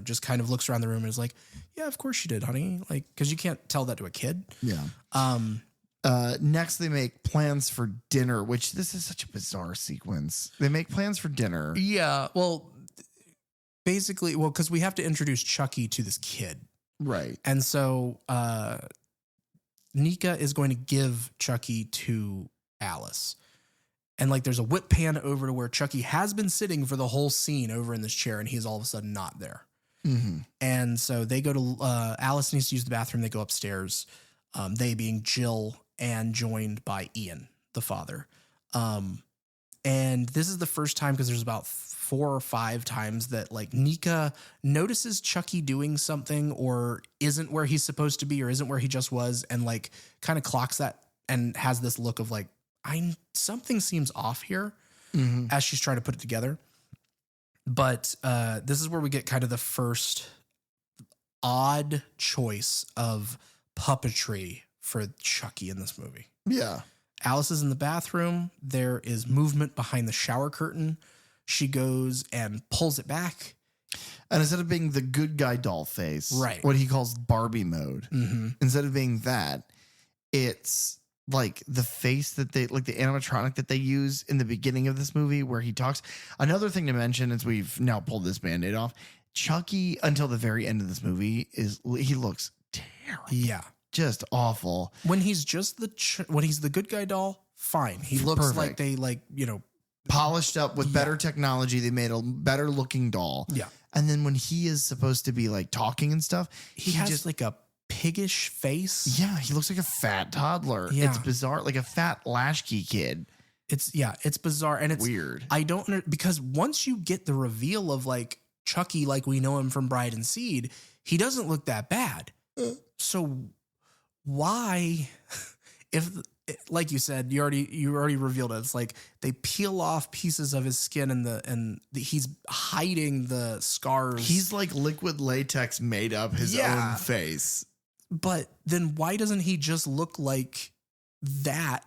Just kind of looks around the room and is like, yeah, of course she did, honey. Like, cause you can't tell that to a kid. Yeah. Next they make plans for dinner, which this is such a bizarre sequence. They make plans for dinner. Yeah. Well, basically, cause we have to introduce Chucky to this kid. Right. And so, Nica is going to give Chucky to Alice. And like there's a whip pan over to where Chucky has been sitting for the whole scene over in this chair, and he's all of a sudden not there. Mm-hmm. And so they go to Alice needs to use the bathroom. They go upstairs, they being Jill and joined by Ian, the father. And this is the first time, because there's about 4 or 5 times that like Nica notices Chucky doing something or isn't where he's supposed to be or isn't where he just was, and like kind of clocks that and has this look of like, something seems off here, as she's trying to put it together. But this is where we get kind of the first odd choice of puppetry for Chucky in this movie. Yeah. Alice is in the bathroom. There is movement behind the shower curtain. She goes and pulls it back. And instead of being the good guy doll face, right, what he calls Barbie mode, instead of being that, it's like the face that they, like the animatronic that they use in the beginning of this movie where he talks. Another thing to mention is we've now pulled this Band-Aid off. Chucky, until the very end of this movie, he looks terrible. Yeah. Just awful. When he's just when he's the good guy doll, fine. He looks perfect. like they polished up with better technology. They made a better looking doll. Yeah. And then when he is supposed to be like talking and stuff, he has just like a piggish face. Yeah, he looks like a fat toddler. Yeah. It's bizarre, like a fat latchkey kid. It's bizarre, and it's weird. I don't because once you get the reveal of like Chucky, like we know him from Bride and Seed, he doesn't look that bad. So why, if like you said, you already revealed it. It's like they peel off pieces of his skin and he's hiding the scars. He's like liquid latex made up his own face. But then why doesn't he just look like that,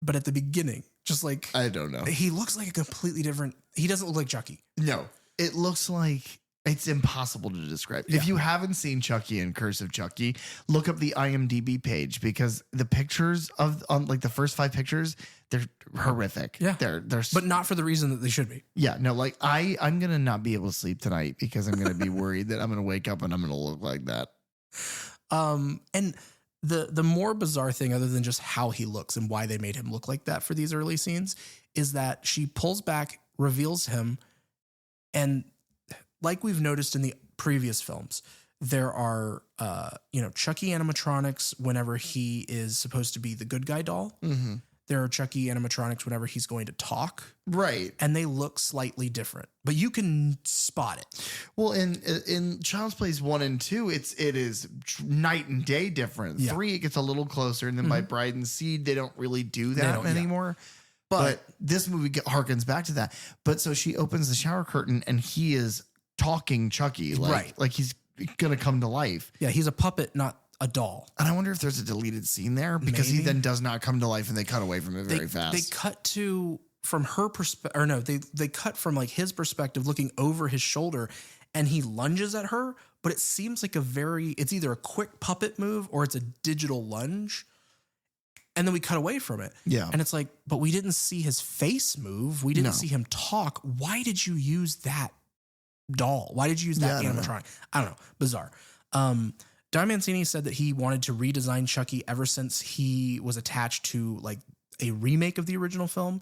but at the beginning? Just like, I don't know. He looks like a completely different, he doesn't look like Chucky. No, it looks like, it's impossible to describe. Yeah. If you haven't seen Chucky and Curse of Chucky, look up the IMDb page, because the pictures on like the first 5 pictures, they're horrific. Yeah. They're but not for the reason that they should be. Yeah. No, like I'm going to not be able to sleep tonight because I'm going to be worried that I'm going to wake up and I'm going to look like that. And the more bizarre thing, other than just how he looks and why they made him look like that for these early scenes, is that she pulls back, reveals him, and like we've noticed in the previous films, there are, Chucky animatronics whenever he is supposed to be the good guy doll. Mm-hmm. There are Chucky animatronics whenever he's going to talk. Right. And they look slightly different, but you can spot it. Well, in Child's Play 1 and 2, it is night and day different. Yeah. 3, it gets a little closer. And then by Bride and Seed, they don't really do that anymore. Yeah. But this movie harkens back to that. But so she opens the shower curtain and he is talking Chucky, like he's gonna come to life. Yeah, he's a puppet, not a doll. And I wonder if there's a deleted scene there, because he then does not come to life and they cut away from it very fast. They cut to from her perspective, or no, they cut from like his perspective looking over his shoulder, and he lunges at her, but it seems like it's either a quick puppet move or it's a digital lunge. And then we cut away from it. Yeah. And it's like, but we didn't see his face move. We didn't see him talk. Why did you use that doll? Why did you use that animatronic? I don't know. Bizarre. Don Mancini said that he wanted to redesign Chucky ever since he was attached to like a remake of the original film.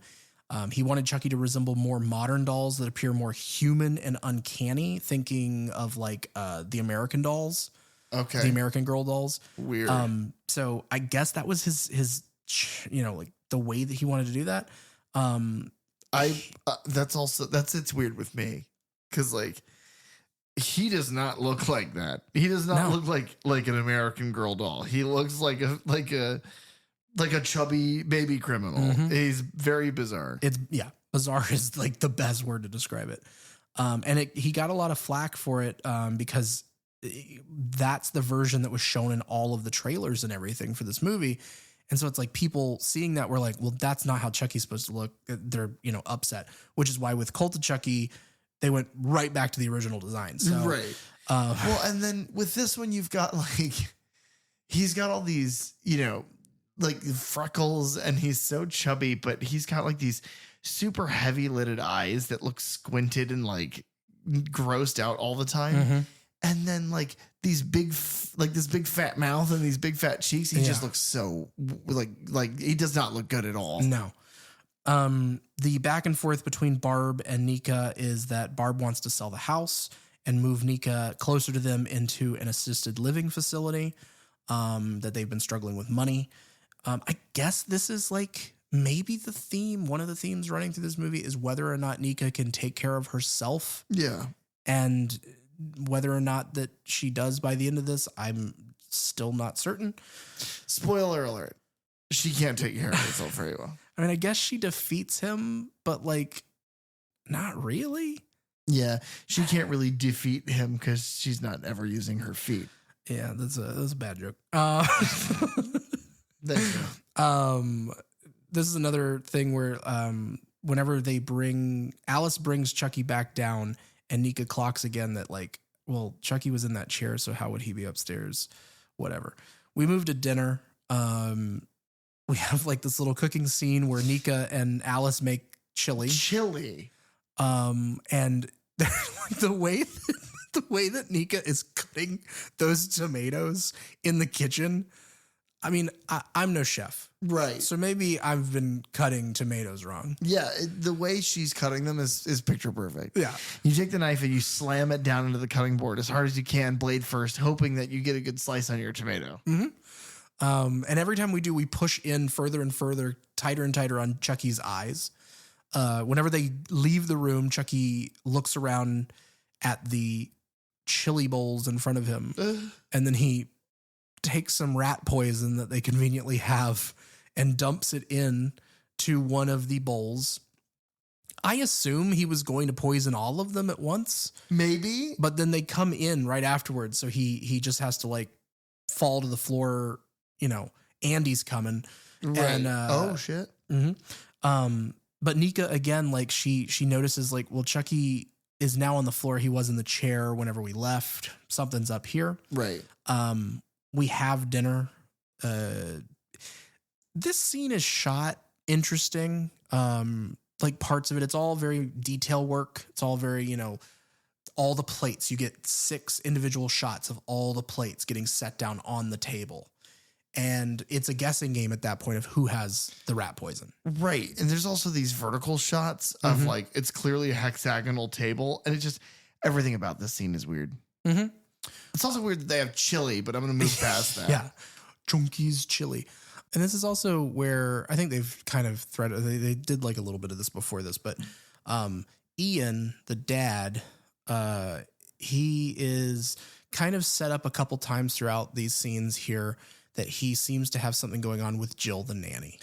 He wanted Chucky to resemble more modern dolls that appear more human and uncanny, thinking of like the American dolls. Okay. The American Girl dolls. Weird. So I guess that was his like the way that he wanted to do that. It's weird with me. because like he does not look like that. He does not look like an American Girl doll. He looks like a chubby baby criminal. He's very bizarre. Bizarre is like the best word to describe it. He got a lot of flack for it because that's the version that was shown in all of the trailers and everything for this movie. And so it's like people seeing that were like, well, that's not how Chucky's supposed to look. They're, upset, which is why with Cult of Chucky, they went right back to the original design. So, right. Well, and then with this one, you've got like, he's got all these, like freckles and he's so chubby, but he's got like these super heavy lidded eyes that look squinted and like grossed out all the time. And then like this big fat mouth and these big fat cheeks. He just looks so like he does not look good at all. No. The back and forth between Barb and Nica is that Barb wants to sell the house and move Nica closer to them into an assisted living facility, that they've been struggling with money. I guess this is like maybe the theme. One of the themes running through this movie is whether or not Nica can take care of herself. Yeah. And whether or not that she does by the end of this, I'm still not certain. Spoiler alert. She can't take care of herself very well. I mean, I guess she defeats him, but like, not really. Yeah. She can't really defeat him because she's not ever using her feet. Yeah, that's a bad joke. This is another thing where whenever Alice brings Chucky back down and Nica clocks again that like, well, Chucky was in that chair, so how would he be upstairs? Whatever. We move to dinner. We have like this little cooking scene where Nica and Alice make chili. And like the way that Nica is cutting those tomatoes in the kitchen. I mean, I'm no chef. Right. So maybe I've been cutting tomatoes wrong. Yeah. The way she's cutting them is picture perfect. Yeah. You take the knife and you slam it down into the cutting board as hard as you can, blade first, hoping that you get a good slice on your tomato. And every time we do, we push in further and further, tighter and tighter on Chucky's eyes. Whenever they leave the room, Chucky looks around at the chili bowls in front of him. And then he takes some rat poison that they conveniently have and dumps it in to one of the bowls. I assume he was going to poison all of them at once. Maybe. But then they come in right afterwards. So he just has to like fall to the floor, Andy's coming. Right. And, oh shit. But Nica again, like she notices like, well, Chucky is now on the floor. He was in the chair whenever we left. Something's up here. Right. We have dinner. This scene is shot interesting. Like parts of it, it's all very detail work. It's all very, all the plates. You get 6 individual shots of all the plates getting set down on the table. And it's a guessing game at that point of who has the rat poison. Right. And there's also these vertical shots of like, it's clearly a hexagonal table. And it just, everything about this scene is weird. It's also weird that they have chili, but I'm going to move past that. Yeah. Chunky's chili. And this is also where I think they've kind of threaded, they did like a little bit of this before this, but Ian, the dad, he is kind of set up a couple times throughout these scenes here that he seems to have something going on with Jill, the nanny.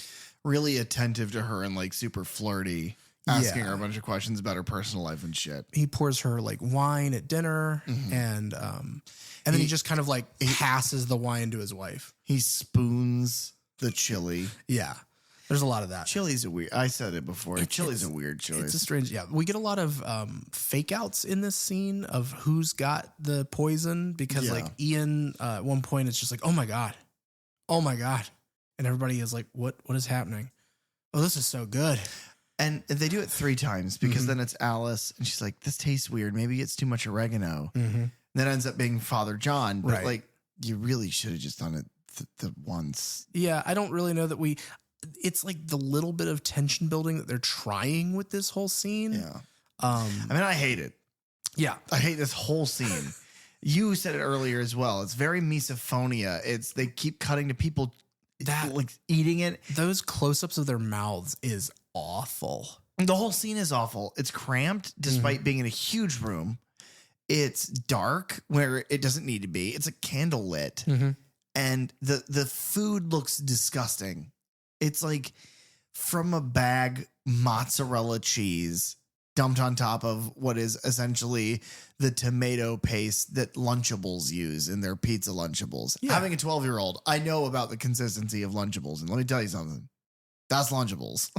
Really attentive to her and like super flirty, asking her a bunch of questions about her personal life and shit. He pours her like wine at dinner and then he just kind of like passes the wine to his wife. He spoons the chili. Yeah. There's a lot of that. Chili's a weird, I said it before. Chili's a weird choice. It's a strange, we get a lot of fake outs in this scene of who's got the poison because like Ian, at one point it's just like, oh my God. And everybody is like, what is happening? Oh, this is so good. And they do it 3 times because then it's Alice and she's like, this tastes weird. Maybe it's too much oregano. Then ends up being Father John. But like, you really should have just done it the once. Yeah. I don't really know that it's like the little bit of tension building that they're trying with this whole scene. Yeah. I mean, I hate it. Yeah. I hate this whole scene. You said it earlier as well. It's very misophonia. They keep cutting to people that like eating it. Those close-ups of their mouths is awful. The whole scene is awful. It's cramped despite being in a huge room. It's dark where it doesn't need to be. It's a candle lit. And the food looks disgusting. It's like from a bag mozzarella cheese dumped on top of what is essentially the tomato paste that Lunchables use in their pizza Lunchables. Yeah. Having a 12-year-old, I know about the consistency of Lunchables. And let me tell you something. That's Lunchables.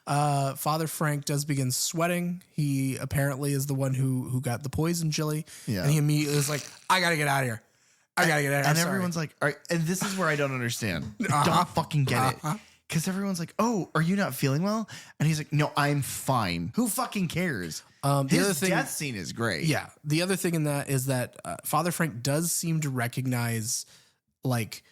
Father Frank does begin sweating. He apparently is the one who got the poison chili. Yeah. And he immediately is like, I got to get out of here. I got to get out of here. And everyone's like, all right. And this is where I don't understand. Don't fucking get it. Because everyone's like, oh, are you not feeling well? And he's like, no, I'm fine. Who fucking cares? His death scene is great. Yeah. The other thing in that is that Father Frank does seem to recognize like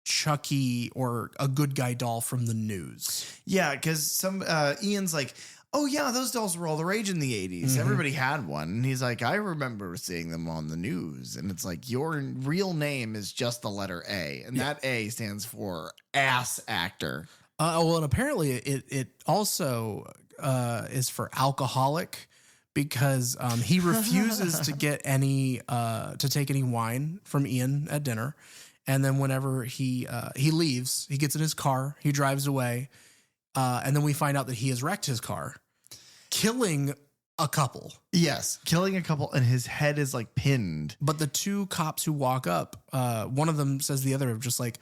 Chucky or a good guy doll from the news. Yeah, because some Ian's like, oh yeah, those dolls were all the rage in the 80s. Everybody had one. And he's like, I remember seeing them on the news. And it's like, your real name is just the letter A. And that A stands for ass actor. Well, and apparently it also is for alcoholic because he refuses to get any to take any wine from Ian at dinner. And then whenever he leaves, he gets in his car, he drives away, and then we find out that he has wrecked his car, killing a couple. Yes, killing a couple, and his head is like pinned. But the two cops who walk up, one of them says the other just like,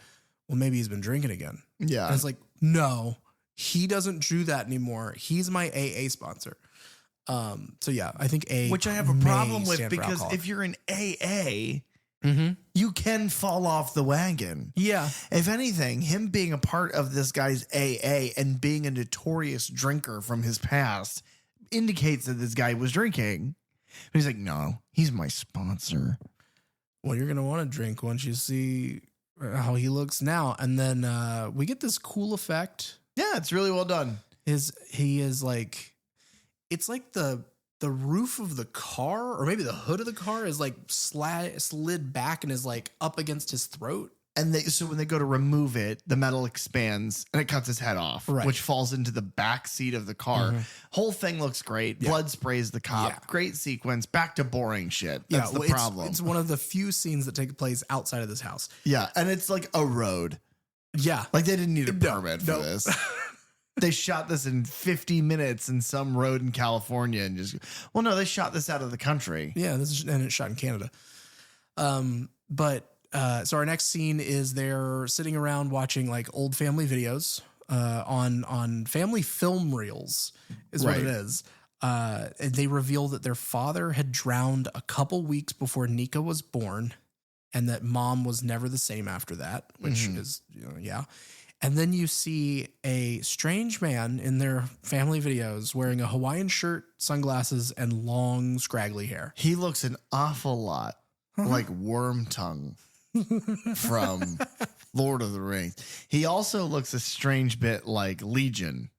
well, maybe he's been drinking again. Yeah. And it's like, no, he doesn't do that anymore. He's my AA sponsor. So yeah, I think A, which I have a problem with because if you're in AA, you can fall off the wagon. Yeah. If anything, him being a part of this guy's AA and being a notorious drinker from his past indicates that this guy was drinking. But he's like, no, he's my sponsor. Well, you're going to want to drink once you see how he looks now. And then we get this cool effect. Yeah, it's really well done. He is like, it's like the roof of the car or maybe the hood of the car is like slid back and is like up against his throat. And so when they go to remove it, the metal expands and it cuts his head off, which falls into the back seat of the car. Whole thing looks great. Yeah. Blood sprays the cop. Yeah. Great sequence. Back to boring shit. That's the problem. It's one of the few scenes that take place outside of this house. Yeah. And it's like a road. Yeah. Like they didn't need a permit for this. They shot this in 50 minutes in some road in California and they shot this out of the country. Yeah, and it's shot in Canada. So our next scene is they're sitting around watching like old family videos on family film reels is what it is. And they reveal that their father had drowned a couple weeks before Nica was born and that mom was never the same after that, which is, yeah. And then you see a strange man in their family videos wearing a Hawaiian shirt, sunglasses, and long, scraggly hair. He looks an awful lot like Wormtongue from Lord of the Rings. He also looks a strange bit like Legion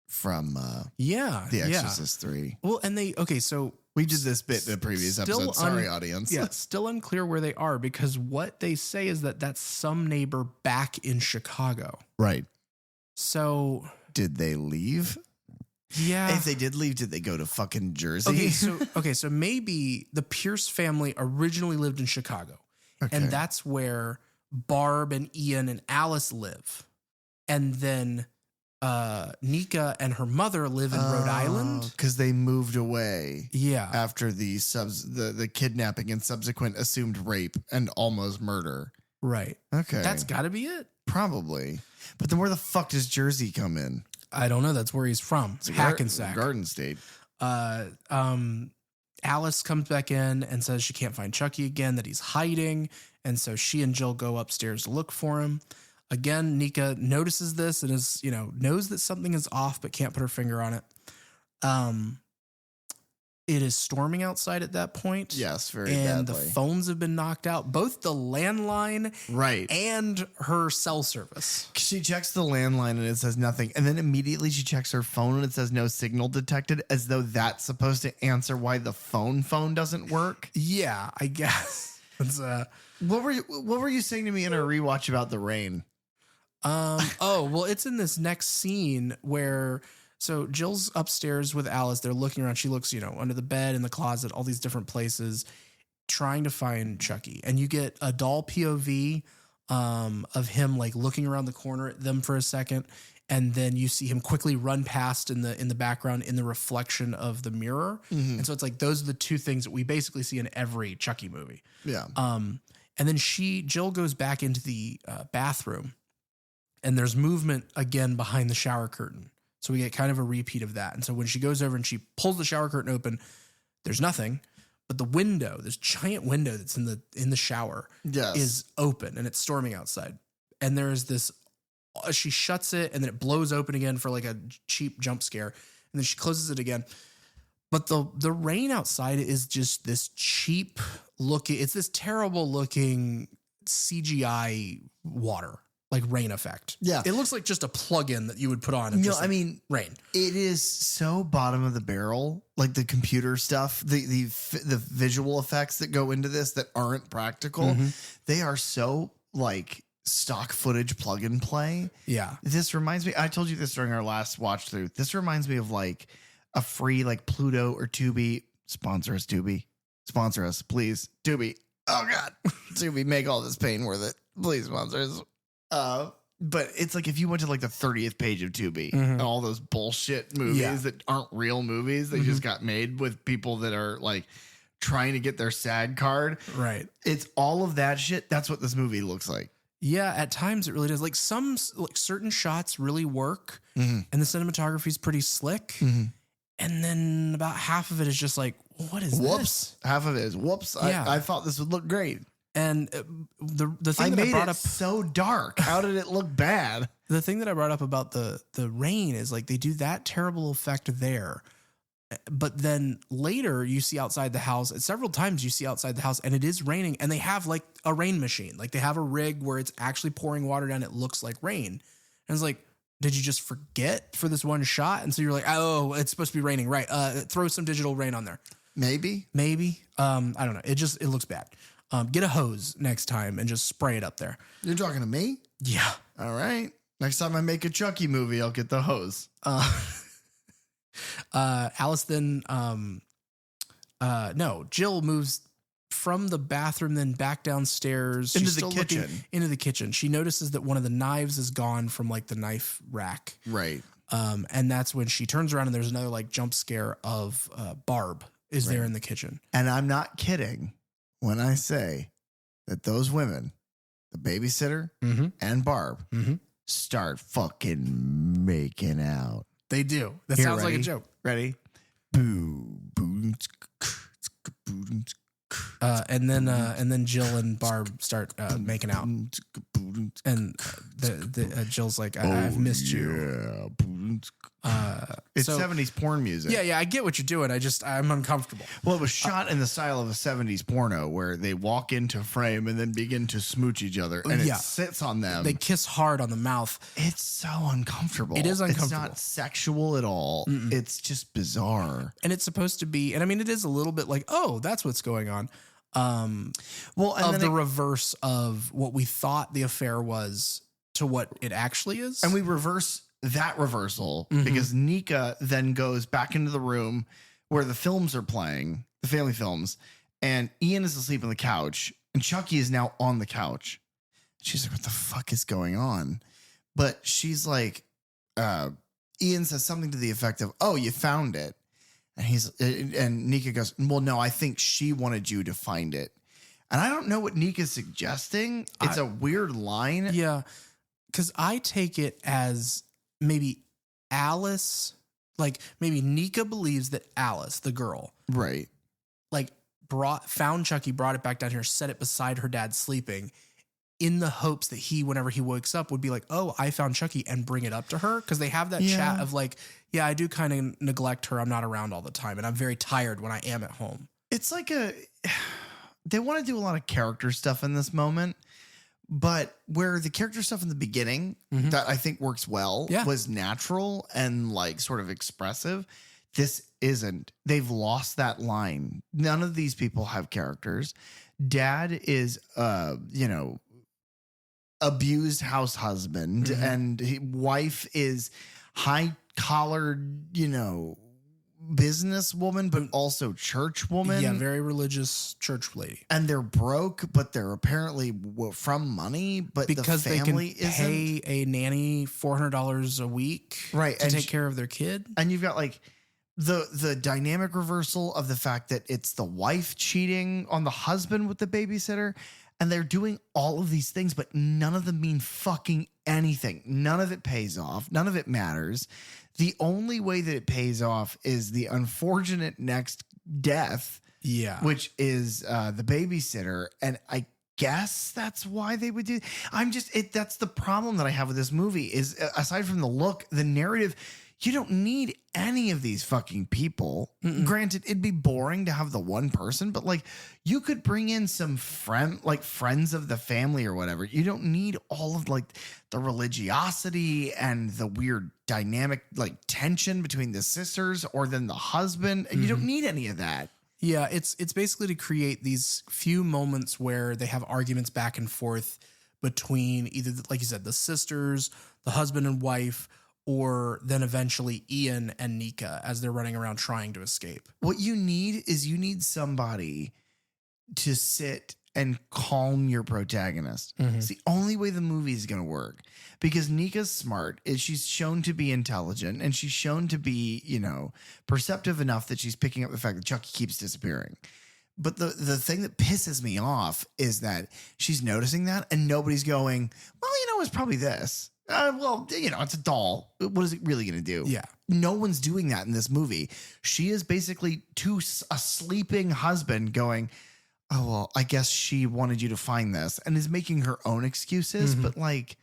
from The Exorcist 3. Well, and so we did this bit in a previous episode. Sorry, audience. Yeah, still unclear where they are because what they say is that that's some neighbor back in Chicago. Right. So did they leave? Yeah. If they did leave, did they go to fucking Jersey? So maybe the Pierce family originally lived in Chicago. Okay. And that's where Barb and Ian and Alice live. And then Nica and her mother live in Rhode Island because they moved away. Yeah, after the kidnapping and subsequent assumed rape and almost murder. Right. Okay, that's got to be it. Probably. But then where the fuck does Jersey come in? I don't know. That's where he's from. It's Hackensack, Garden State. Alice comes back in and says she can't find Chucky again, that he's hiding, and so she and Jill go upstairs to look for him. Again, Nica notices this and is, knows that something is off, but can't put her finger on it. It is storming outside at that point. Yes, very badly. And the phones have been knocked out, both the landline and her cell service. She checks the landline and it says nothing. And then immediately she checks her phone and it says no signal detected, as though that's supposed to answer why the phone doesn't work. Yeah, I guess. It's, what were you saying to me in a rewatch about the rain? Oh, well, it's in this next scene where so Jill's upstairs with Alice. They're looking around. She looks, under the bed, in the closet, all these different places, trying to find Chucky. And you get a doll POV of him like looking around the corner at them for a second. And then you see him quickly run past in the background in the reflection of the mirror. And so it's like those are the two things that we basically see in every Chucky movie. Yeah. And then Jill goes back into the bathroom, and there's movement again behind the shower curtain. So we get kind of a repeat of that. And so when she goes over and she pulls the shower curtain open, there's nothing, but the window, this giant window that's in the shower, is open, and it's storming outside. And there is this. She shuts it, and then it blows open again for like a cheap jump scare, and then she closes it again. But the rain outside is just this cheap looking. It's this terrible looking CGI water, like rain effect. Yeah, it looks like just a plug-in that you would put on. And rain. It is so bottom of the barrel, like the computer stuff, the visual effects that go into this that aren't practical. They are so like stock footage plug and play. Yeah. This reminds me, I told you this during our last watch through. This reminds me of like a free like Pluto or Tubi. Sponsor us, Tubi. Sponsor us, please. Tubi. Oh God. Tubi, make all this pain worth it. Please sponsor us. But it's like if you went to like the 30th page of Tubi and all those bullshit movies that aren't real movies, they just got made with people that are like trying to get their SAG card. Right. It's all of that shit. That's what this movie looks like. Yeah, at times it really does. Like certain shots really work, and the cinematography is pretty slick. And then about half of it is just like, what is this? Half of it is whoops. Yeah. I thought this would look great. And the thing that I brought up so dark. How did it look bad? The thing that I brought up about the rain is like they do that terrible effect there. But then later you see outside the house, several times you see outside the house, and it is raining, and they have like a rain machine. Like they have a rig where it's actually pouring water down. It looks like rain. And it's like, did you just forget for this one shot? And so you're like, oh, it's supposed to be raining. Right. Throw some digital rain on there. Maybe. I don't know. It looks bad. Get a hose next time and just spray it up there. You're talking to me? Yeah. All right. Next time I make a Chucky movie, I'll get the hose. Alice then, Jill moves from the bathroom, then back downstairs. Into the kitchen. Into the kitchen. She notices that one of the knives is gone from like the knife rack. Right. And that's when she turns around and there's another like jump scare of Barb is there in the kitchen. And I'm not kidding when I say that those women, the babysitter and Barb, start fucking making out. They do. That sounds like a joke. Ready? Boo, boo, and then Jill and Barb start making out, and Jill's like, "I've missed you." It's 70s porn music. Yeah, I get what you're doing. I'm uncomfortable. Well, it was shot in the style of a 70s porno where they walk into frame and then begin to smooch each other, and it sits on them. They kiss hard on the mouth. It's so uncomfortable. It is uncomfortable. It's not sexual at all. It's just bizarre. And it's supposed to be, and I mean, it is a little bit like, oh, that's what's going on. Reverse of what we thought the affair was to what it actually is. And we reverse that reversal because Nica then goes back into the room where the films are playing, the family films, and Ian is asleep on the couch and Chucky is now on the couch. She's like, what the fuck is going on? But she's like, Ian says something to the effect of, oh, you found it. And Nica goes, well, no, I think she wanted you to find it. And I don't know what Nika's suggesting. It's a weird line. Yeah. Because I take it as maybe Alice, like maybe Nica believes that Alice, the girl, right, like found Chucky, brought it back down here, set it beside her dad sleeping, in the hopes that he, whenever he wakes up, would be like, oh, I found Chucky, and bring it up to her. Because they have that chat of like, yeah, I do kind of neglect her. I'm not around all the time, and I'm very tired when I am at home. It's like they want to do a lot of character stuff in this moment. But where the character stuff in the beginning that I think works well was natural and like sort of expressive. This isn't. They've lost that line. None of these people have characters. Dad is, abused house husband, and wife is high collared, businesswoman, but also church woman. Yeah, very religious church lady. And they're broke, but they're apparently from money, but because the family they can pay isn't. a nanny $400 a week to take care of their kid. And you've got like the dynamic reversal of the fact that it's the wife cheating on the husband with the babysitter. And they're doing all of these things, but none of them mean fucking anything. None of it pays off. None of it matters. The only way that it pays off is the unfortunate next death. Yeah. Which is the babysitter. And I guess that's why they would do. That's the problem that I have with this movie is, aside from the look, the narrative, you don't need any of these fucking people. Granted, it'd be boring to have the one person, but like you could bring in some friends of the family or whatever. You don't need all of like the religiosity and the weird dynamic like tension between the sisters or then the husband. And you don't need any of that. Yeah, it's basically to create these few moments where they have arguments back and forth between either, like you said, the sisters, the husband and wife, or then eventually Ian and Nica as they're running around trying to escape. What you need is somebody to sit and calm your protagonist. It's the only way the movie is going to work, because Nica's smart. She's shown to be intelligent, and she's shown to be, perceptive enough that she's picking up the fact that Chucky keeps disappearing. But the thing that pisses me off is that she's noticing that and nobody's going, well, it's probably this. It's a doll. What is it really going to do? Yeah. No one's doing that in this movie. She is basically to a sleeping husband going, oh, well, I guess she wanted you to find this, and is making her own excuses. But like,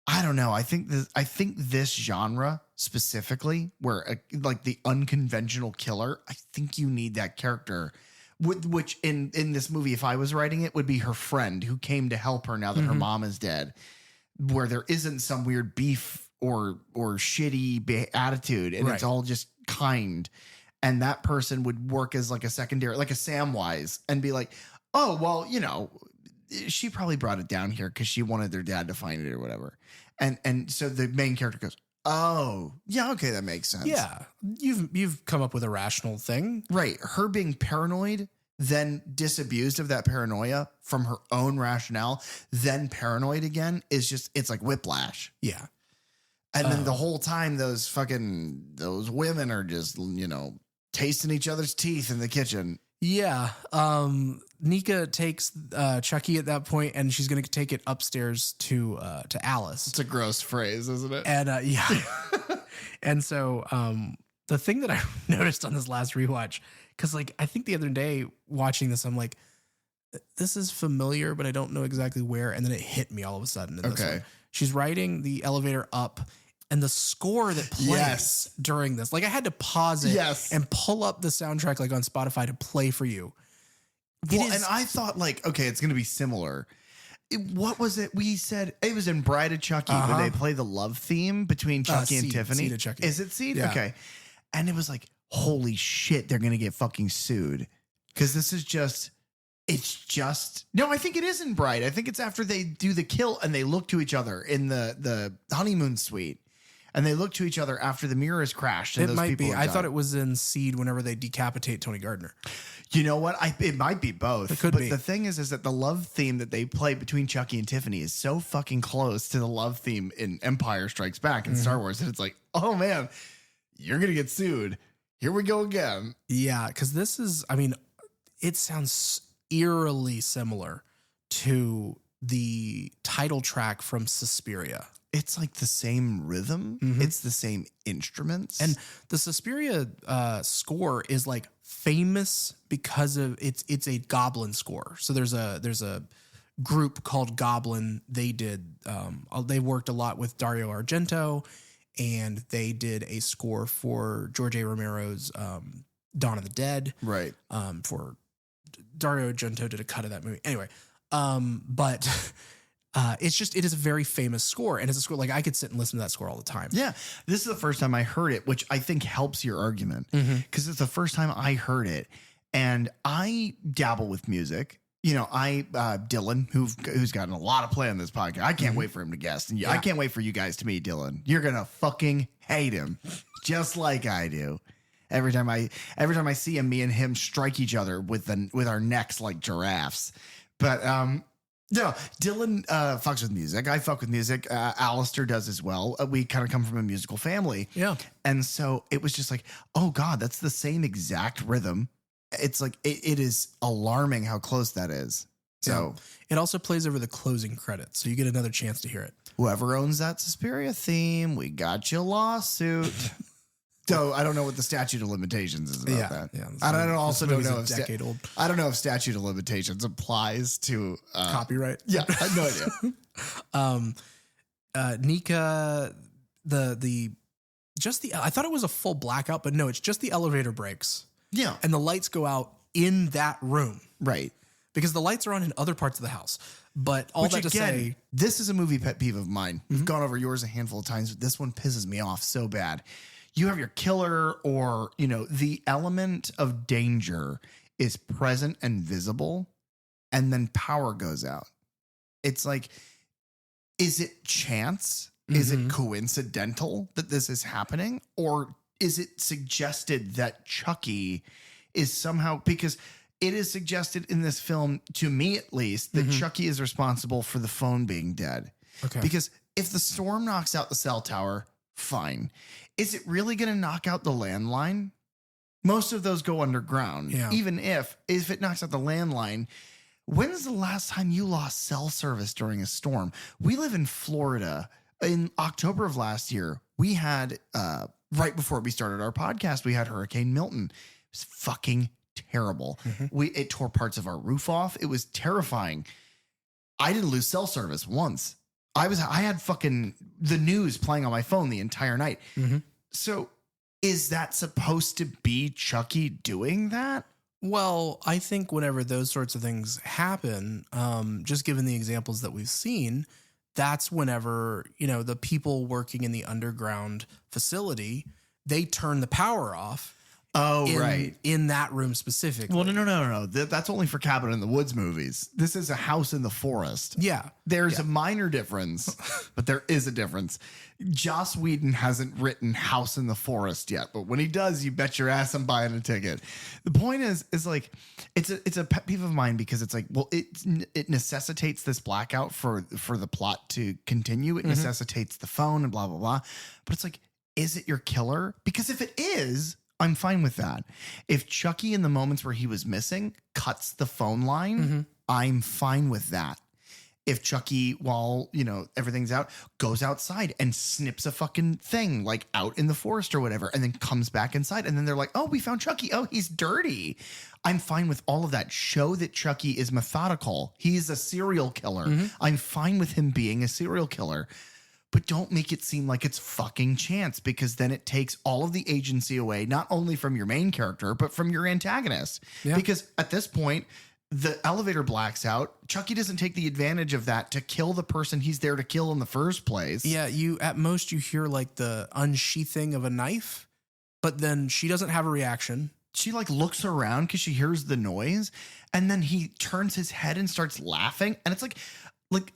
I don't know. I think this genre specifically, where like the unconventional killer, I think you need that character. Which in this movie, if I was writing it, would be her friend who came to help her now that her mom is dead. Where there isn't some weird beef or shitty attitude, and it's all just kind. And that person would work as like a secondary, like a Samwise, and be like, oh, well, she probably brought it down here because she wanted their dad to find it or whatever. And so the main character goes, oh, yeah, okay, that makes sense. Yeah, you've come up with a rational thing. Right. Her being paranoid, then disabused of that paranoia from her own rationale, then paranoid again, it's like whiplash. Yeah. And then the whole time those women are just, tasting each other's teeth in the kitchen. Yeah. Nica takes Chucky at that point, and she's going to take it upstairs to Alice. It's a gross phrase, isn't it? And yeah. And so the thing that I noticed on this last rewatch, because like I think the other day watching this, I'm like, this is familiar, but I don't know exactly where. And then it hit me all of a sudden. In this one. She's riding the elevator up, and the score that plays during this, like I had to pause it and pull up the soundtrack like on Spotify to play for you. And I thought like, okay, it's going to be similar. What was it? We said it was in Bride of Chucky where they play the love theme between Chucky and Tiffany. Seed of Chucky. Is it Seed? Yeah. Okay. And it was like, holy shit, they're going to get fucking sued. Because this is no, I think it is in Bride. I think it's after they do the kill and they look to each other in the honeymoon suite. And they look to each other after the mirror has crashed. And it might be. I died. thought it was in Seed whenever they decapitate Tony Gardner. You know what? It might be both. It could be. The thing is that the love theme that they play between Chucky and Tiffany is so fucking close to the love theme in Empire Strikes Back in Star Wars that it's like, oh man, you're going to get sued. Here we go again. Yeah, because this is, it sounds eerily similar to the title track from Suspiria. It's like the same rhythm. It's the same instruments. And the Suspiria score is like famous because of it's a Goblin score. So there's a group called Goblin. They worked a lot with Dario Argento, and they did a score for George A. Romero's Dawn of the Dead. Right. For Dario Argento did a cut of that movie. Anyway, but it is a very famous score, and it's a score like I could sit and listen to that score all the time. Yeah. This is the first time I heard it, which I think helps your argument because it's the first time I heard it, and I dabble with music. Dylan, who's gotten a lot of play on this podcast. I can't wait for him to guest. And I can't wait for you guys to meet Dylan. You're going to fucking hate him just like I do. Every time I see him, me and him strike each other with our necks like giraffes. But, no, Dylan fucks with music. I fuck with music. Alistair does as well. We kind of come from a musical family. Yeah. And so it was just like, oh God, that's the same exact rhythm. It's like, it is alarming how close that is. So it also plays over the closing credits. So you get another chance to hear it. Whoever owns that Suspiria theme, we got you a lawsuit. So I don't know what the statute of limitations is about that. Yeah, I don't know if statute of limitations applies to copyright. Yeah, I have no idea. Nica, I thought it was a full blackout, but no, it's just the elevator breaks. Yeah, and the lights go out in that room, right? Because the lights are on in other parts of the house. But say, this is a movie pet peeve of mine. We've gone over yours a handful of times, but this one pisses me off so bad. You have your killer or, the element of danger is present and visible, and then power goes out. It's like, is it chance? Is it coincidental that this is happening? Or is it suggested that Chucky is somehow, because it is suggested in this film, to me at least, that Chucky is responsible for the phone being dead. Okay. Because if the storm knocks out the cell tower, fine. Is it really going to knock out the landline? Most of those go underground. Yeah. Even if it knocks out the landline, when's the last time you lost cell service during a storm? We live in Florida. In October of last year, we had, right before we started our podcast, we had Hurricane Milton. It was fucking terrible. It tore parts of our roof off. It was terrifying. I didn't lose cell service once. I had fucking the news playing on my phone the entire night. So is that supposed to be Chucky doing that? Well, I think whenever those sorts of things happen, just given the examples that we've seen, that's whenever, the people working in the underground facility, they turn the power off. Oh, right. In that room specifically. Well, no. That's only for Cabin in the Woods movies. This is a house in the forest. Yeah. There's a minor difference, but there is a difference. Joss Whedon hasn't written House in the Forest yet, but when he does, you bet your ass I'm buying a ticket. The point is like, it's a pet peeve of mine because it's like, well, it necessitates this blackout for the plot to continue. It necessitates the phone and blah, blah, blah. But it's like, is it your killer? Because if it is, I'm fine with that. If Chucky, in the moments where he was missing, cuts the phone line, I'm fine with that. If Chucky, while, everything's out, goes outside and snips a fucking thing, like out in the forest or whatever, and then comes back inside, and then they're like, oh, we found Chucky. Oh, he's dirty. I'm fine with all of that. Show that Chucky is methodical. He's a serial killer. I'm fine with him being a serial killer. But don't make it seem like it's fucking chance, because then it takes all of the agency away, not only from your main character, but from your antagonist. Yeah. Because at this point, the elevator blacks out. Chucky doesn't take the advantage of that to kill the person he's there to kill in the first place. Yeah, at most you hear like the unsheathing of a knife, but then she doesn't have a reaction. She like looks around because she hears the noise, and then he turns his head and starts laughing, and it's like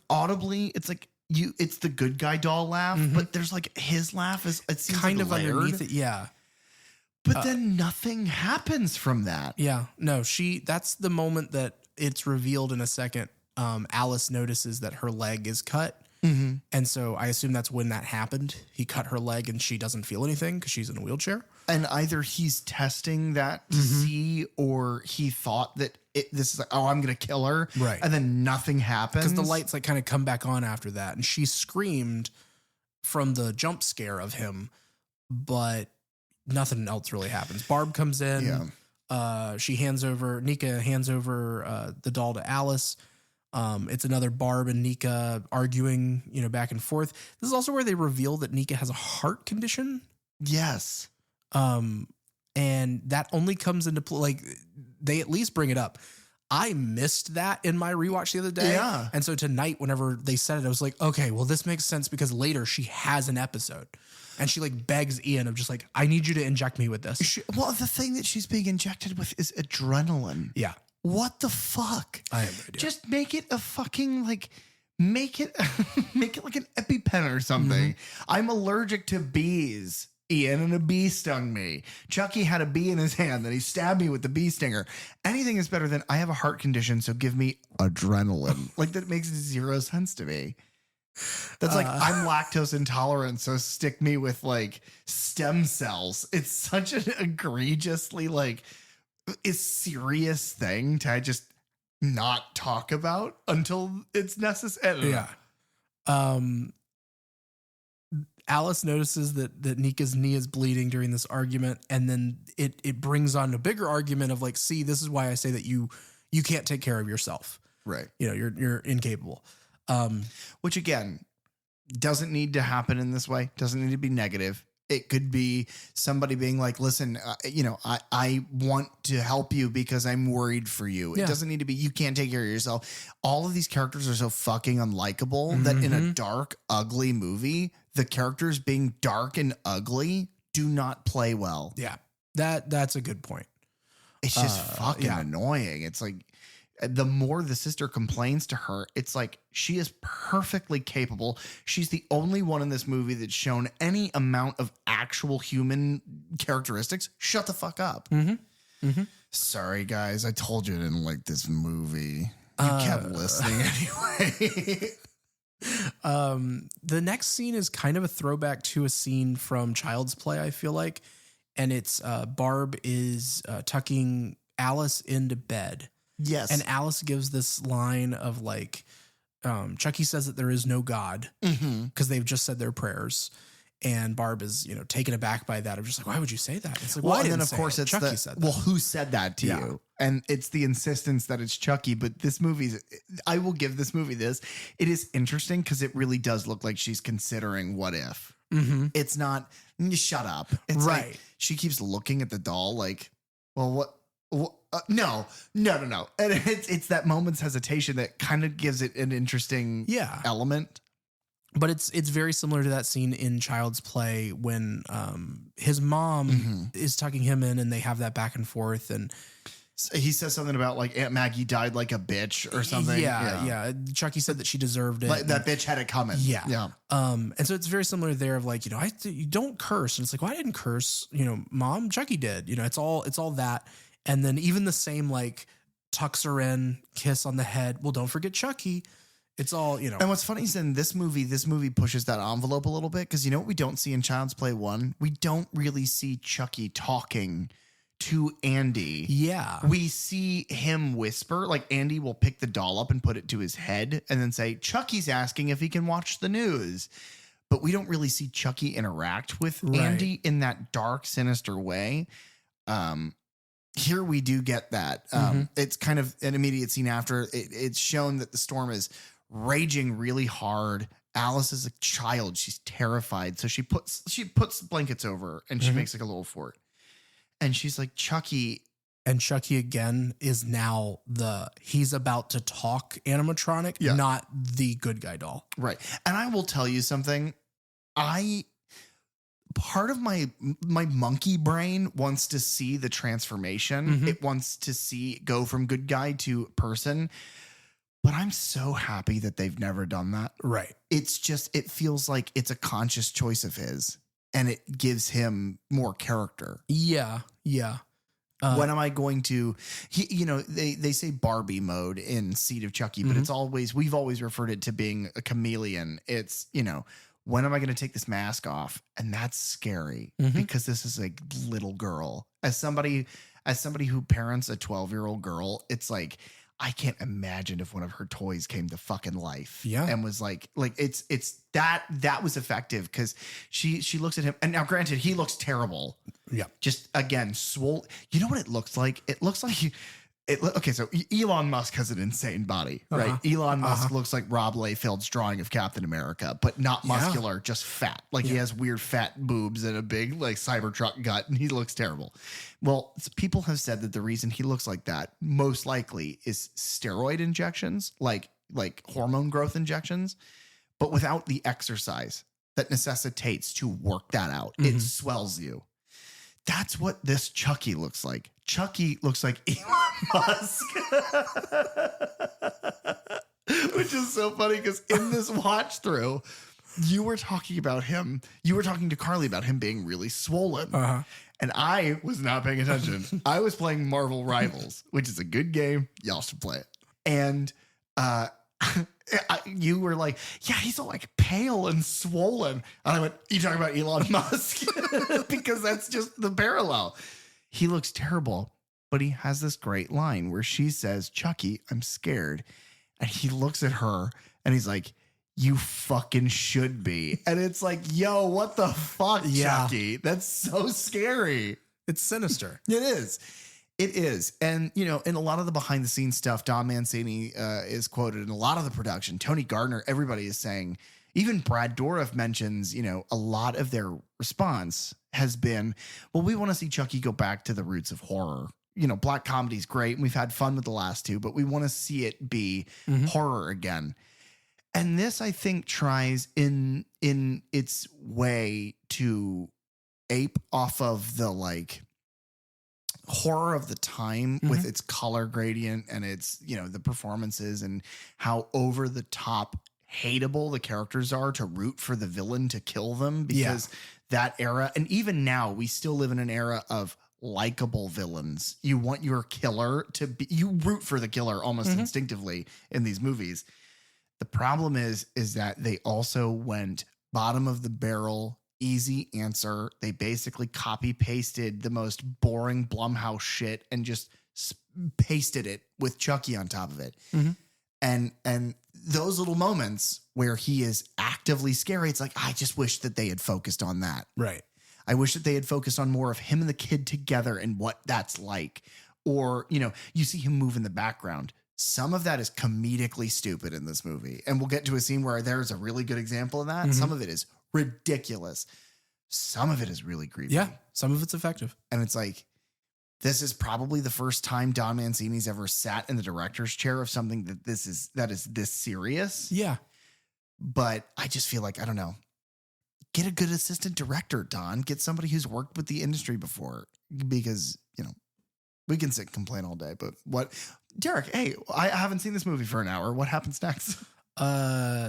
audibly, it's like, it's the good guy doll laugh, but there's like his laugh is, it seems kind of layered underneath it. Yeah. But then nothing happens from that. Yeah. No, that's the moment that it's revealed in a second. Alice notices that her leg is cut. And so I assume that's when that happened. He cut her leg and she doesn't feel anything because she's in a wheelchair. And either he's testing that to see, or he thought that this is like, oh, I'm going to kill her. Right. And then nothing happens. Because the lights like kind of come back on after that. And she screamed from the jump scare of him, but nothing else really happens. Barb comes in. Yeah. Nica hands over the doll to Alice. It's another Barb and Nica arguing, back and forth. This is also where they reveal that Nica has a heart condition. Yes. And that only comes into play, like, they at least bring it up. I missed that in my rewatch the other day. Yeah. And so tonight, whenever they said it, I was like, okay, well, this makes sense because later she has an episode. And she like begs Ian of just like, I need you to inject me with this. Well, the thing that she's being injected with is adrenaline. Yeah. What the fuck? I have no idea. Just make it a fucking like, make it like an EpiPen or something. I'm allergic to bees, Ian, and a bee stung me. Chucky had a bee in his hand, then he stabbed me with the bee stinger. Anything is better than I have a heart condition, so give me adrenaline. Like, that makes zero sense to me. That's like, I'm lactose intolerant, so stick me with like stem cells. It's such an egregiously like, it's serious thing to just not talk about until it's necessary. Yeah. Alice notices that Nica's knee is bleeding during this argument, and then it brings on a bigger argument of like, see, this is why I say that you can't take care of yourself. Right. You know, you're incapable. Which again, doesn't need to happen in this way. Doesn't need to be negative. It could be somebody being like, listen, I want to help you because I'm worried for you. It doesn't need to be, you can't take care of yourself. All of these characters are so fucking unlikable that in a dark, ugly movie, the characters being dark and ugly do not play well. Yeah, that's a good point. It's just fucking annoying. It's like, the more the sister complains to her, it's like she is perfectly capable. She's the only one in this movie that's shown any amount of actual human characteristics. Shut the fuck up. Sorry, guys. I told you I didn't like this movie. You kept listening anyway. The next scene is kind of a throwback to a scene from Child's Play, I feel like. And it's Barb is tucking Alice into bed. Yes. And Alice gives this line of like, Chucky says that there is no God because they've just said their prayers. And Barb is, taken aback by that. I'm just like, why would you say that? It's like, well, and then of course it's Chucky said that. Well, who said that to you? And it's the insistence that it's Chucky. But this movie's, I will give this movie this. It is interesting because it really does look like she's considering what if. It's not, shut up. It's like she keeps looking at the doll like, well, what? No. And it's that moment's hesitation that kind of gives it an interesting element. But it's very similar to that scene in Child's Play when his mom is tucking him in and they have that back and forth. And he says something about like Aunt Maggie died like a bitch or something. Yeah. Chucky said that she deserved it. Like, that bitch had it coming. Yeah. And so it's very similar there of like, you don't curse. And it's like, well, I didn't curse, Mom, Chucky did. It's all that. And then even the same, like, tucks her in, kiss on the head. Well, don't forget Chucky. It's all, And what's funny is in this movie pushes that envelope a little bit because you know what we don't see in Child's Play 1? We don't really see Chucky talking to Andy. Yeah. We see him whisper, like Andy will pick the doll up and put it to his head and then say, Chucky's asking if he can watch the news. But we don't really see Chucky interact with Andy in that dark, sinister way. Here we do get that. It's kind of an immediate scene after. It's shown that the storm is raging really hard. Alice is a child. She's terrified. So she puts blankets over her and she makes like a little fort. And she's like, Chucky. And Chucky again is now he's about to talk animatronic, not the good guy doll. Right. And I will tell you something. Part of my monkey brain wants to see the transformation. It wants to go from good guy to person. But I'm so happy that they've never done that. Right. It's just, it feels like it's a conscious choice of his and it gives him more character. Yeah. When am I going to, they say Barbie mode in Seed of Chucky, but we've always referred it to being a chameleon. It's, when am I going to take this mask off? And that's scary because this is a little girl. As somebody who parents a 12-year-old girl, it's like, I can't imagine if one of her toys came to fucking life. Yeah. And was like it's that was effective because she looks at him. And now granted, he looks terrible. Yeah. Just again, swole. You know what it looks like? It looks like okay, so Elon Musk has an insane body, right? Elon Musk looks like Rob Liefeld's drawing of Captain America, but not muscular, just fat. Like he has weird fat boobs and a big like Cybertruck gut, and he looks terrible. Well, people have said that the reason he looks like that most likely is steroid injections, like hormone growth injections, but without the exercise that necessitates to work that out. It swells you. That's what this Chucky looks like. Chucky looks like Elon Musk. Which is so funny because in this watch through, you were talking about him. You were talking to Carly about him being really swollen. Uh-huh. And I was not paying attention. I was playing Marvel Rivals, which is a good game. Y'all should play it. And you were like, yeah, he's all like pale and swollen. And I went, you talking about Elon Musk? Because that's just the parallel. He looks terrible, but he has this great line where she says, Chucky, I'm scared. And he looks at her and he's like, you fucking should be. And it's like, yo, what the fuck, Chucky? That's so scary. It's sinister. It is. It is. And, you know, in a lot of the behind the scenes stuff, Don Mancini is quoted in a lot of the production. Tony Gardner, everybody is saying, even Brad Dourif mentions, you know, a lot of their response has been, well, we want to see Chucky go back to the roots of horror. You know, black comedy is great and we've had fun with the last two, but we want to see it be horror again. And this, I think, tries in its way to ape off of the like horror of the time with its color gradient and its, you know, the performances and how over the top hateable the characters are to root for the villain to kill them, because that era, and even now we still live in an era of likable villains. You want your killer to be, you root for the killer almost instinctively in these movies. The problem is that they also went bottom of the barrel, easy answer. They basically copy pasted the most boring Blumhouse shit and just pasted it with Chucky on top of it. And those little moments where he is actively scary, it's like, I just wish that they had focused on that. Right. I wish that they had focused on more of him and the kid together and what that's like. Or, you know, you see him move in the background. Some of that is comedically stupid in this movie. And we'll get to a scene where there's a really good example of that. Some of it is ridiculous. Some of it is really creepy. Yeah, some of it's effective. And it's like, this is probably the first time Don Mancini's ever sat in the director's chair of something that is this serious. Yeah. But I just feel like, I don't know, get a good assistant director, Don. Get somebody who's worked with the industry before, because, you know, we can sit and complain all day, but what, Derek, hey, I haven't seen this movie for an hour. What happens next?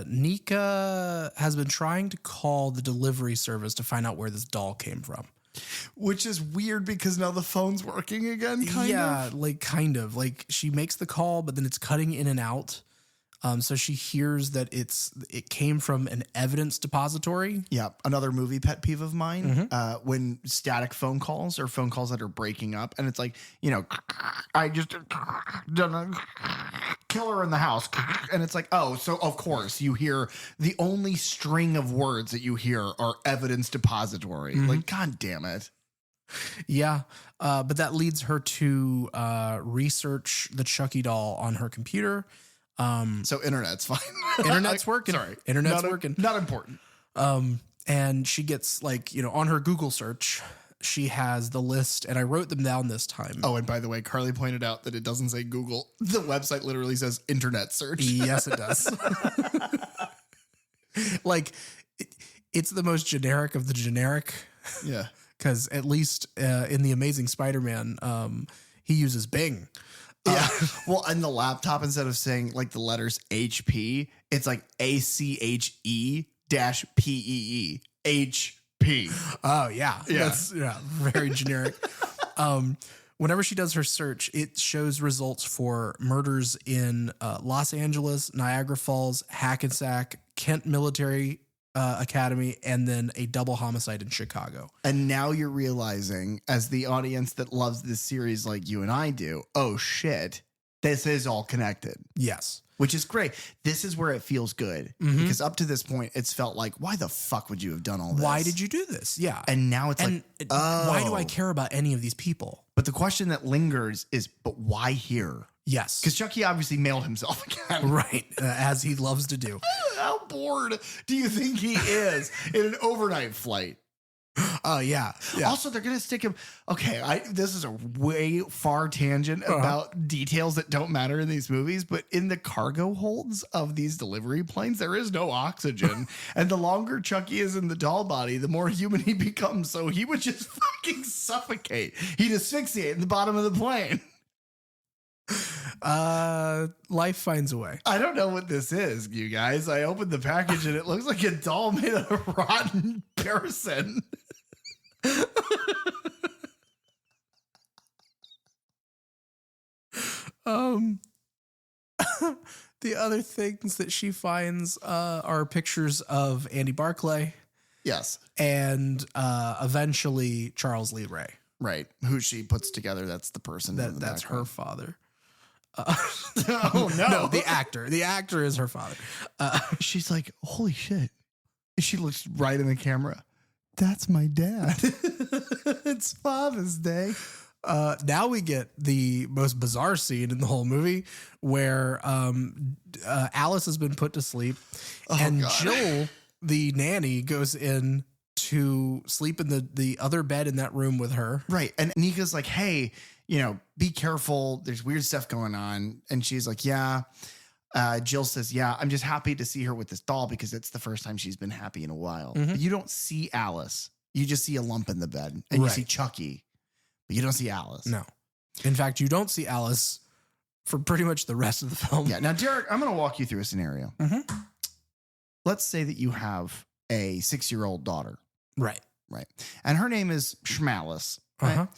Nica has been trying to call the delivery service to find out where this doll came from. Which is weird because now the phone's working again, kind of. Like she makes the call, but then it's cutting in and out. So she hears that it came from an evidence depository. Yeah. Another movie pet peeve of mine, when static phone calls or phone calls that are breaking up. And it's like, you know, I just done a killer in the house. And it's like, oh, so of course you hear the only string of words that you hear are evidence depository. Like, God damn it. Yeah. But that leads her to research the Chucky doll on her computer. So internet's fine. Internet's working. Sorry. Internet's working. Not important. And she gets, like, you know, on her Google search, she has the list, and I wrote them down this time. Oh, and by the way, Carly pointed out that it doesn't say Google. The website literally says internet search. Yes, it does. Like, it's the most generic of the generic. Yeah. Because at least in The Amazing Spider-Man, he uses Bing. Yeah. Well, and the laptop, instead of saying like the letters HP, it's like ACHE-PEE. HP. Oh, yeah. That's very generic. Whenever she does her search, it shows results for murders in Los Angeles, Niagara Falls, Hackensack, Kent Military Academy, and then a double homicide in Chicago. And now you're realizing, as the audience that loves this series like you and I do, oh shit, this is all connected. Yes. Which is great. This is where it feels good. Because up to this point, it's felt like, why the fuck would you have done all this? Why did you do this? Yeah. And now it's why do I care about any of these people? But the question that lingers is, but why here? Yes. Because Chucky obviously mailed himself again. Right. As he loves to do. How bored do you think he is in an overnight flight? Oh yeah. Also, they're gonna stick him. Okay, this is a way far tangent about details that don't matter in these movies, but in the cargo holds of these delivery planes, there is no oxygen, and the longer Chucky is in the doll body, the more human he becomes. So he would just fucking suffocate. He'd asphyxiate in the bottom of the plane. Life finds a way. I don't know what this is, you guys. I opened the package and it looks like a doll made out of rotten person. The other things that she finds are pictures of Andy Barclay. Yes. And eventually Charles Lee Ray. Right. Who she puts together. That's the person. That's her father. Oh, no. No, the actor. The actor is her father. She's like, holy shit. She looks right in the camera. That's my dad. It's Father's Day. Now we get the most bizarre scene in the whole movie where Alice has been put to sleep and God. Jill, the nanny, goes in to sleep in the other bed in that room with her. Right. And Nica's like, hey, be careful. There's weird stuff going on. And she's like, yeah. Jill says, yeah, I'm just happy to see her with this doll because it's the first time she's been happy in a while. Mm-hmm. But you don't see Alice. You just see a lump in the bed and you see Chucky, but you don't see Alice. No. In fact, you don't see Alice for pretty much the rest of the film. Yeah. Now, Derek, I'm going to walk you through a scenario. Mm-hmm. Let's say that you have a 6-year-old daughter. Right. Right. And her name is Schmalice. Right?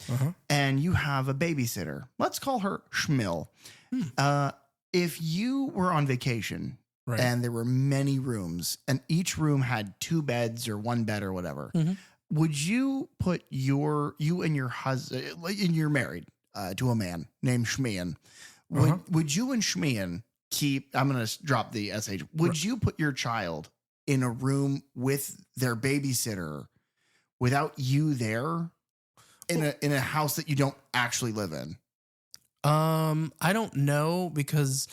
And you have a babysitter. Let's call her Schmill. If you were on vacation and there were many rooms and each room had 2 beds or 1 bed or whatever, would you put you and your husband, and you're married to a man named Schmian, would you and Schmian keep, I'm going to drop the SH, would you put your child in a room with their babysitter without you there? In a house that you don't actually live in? I don't know because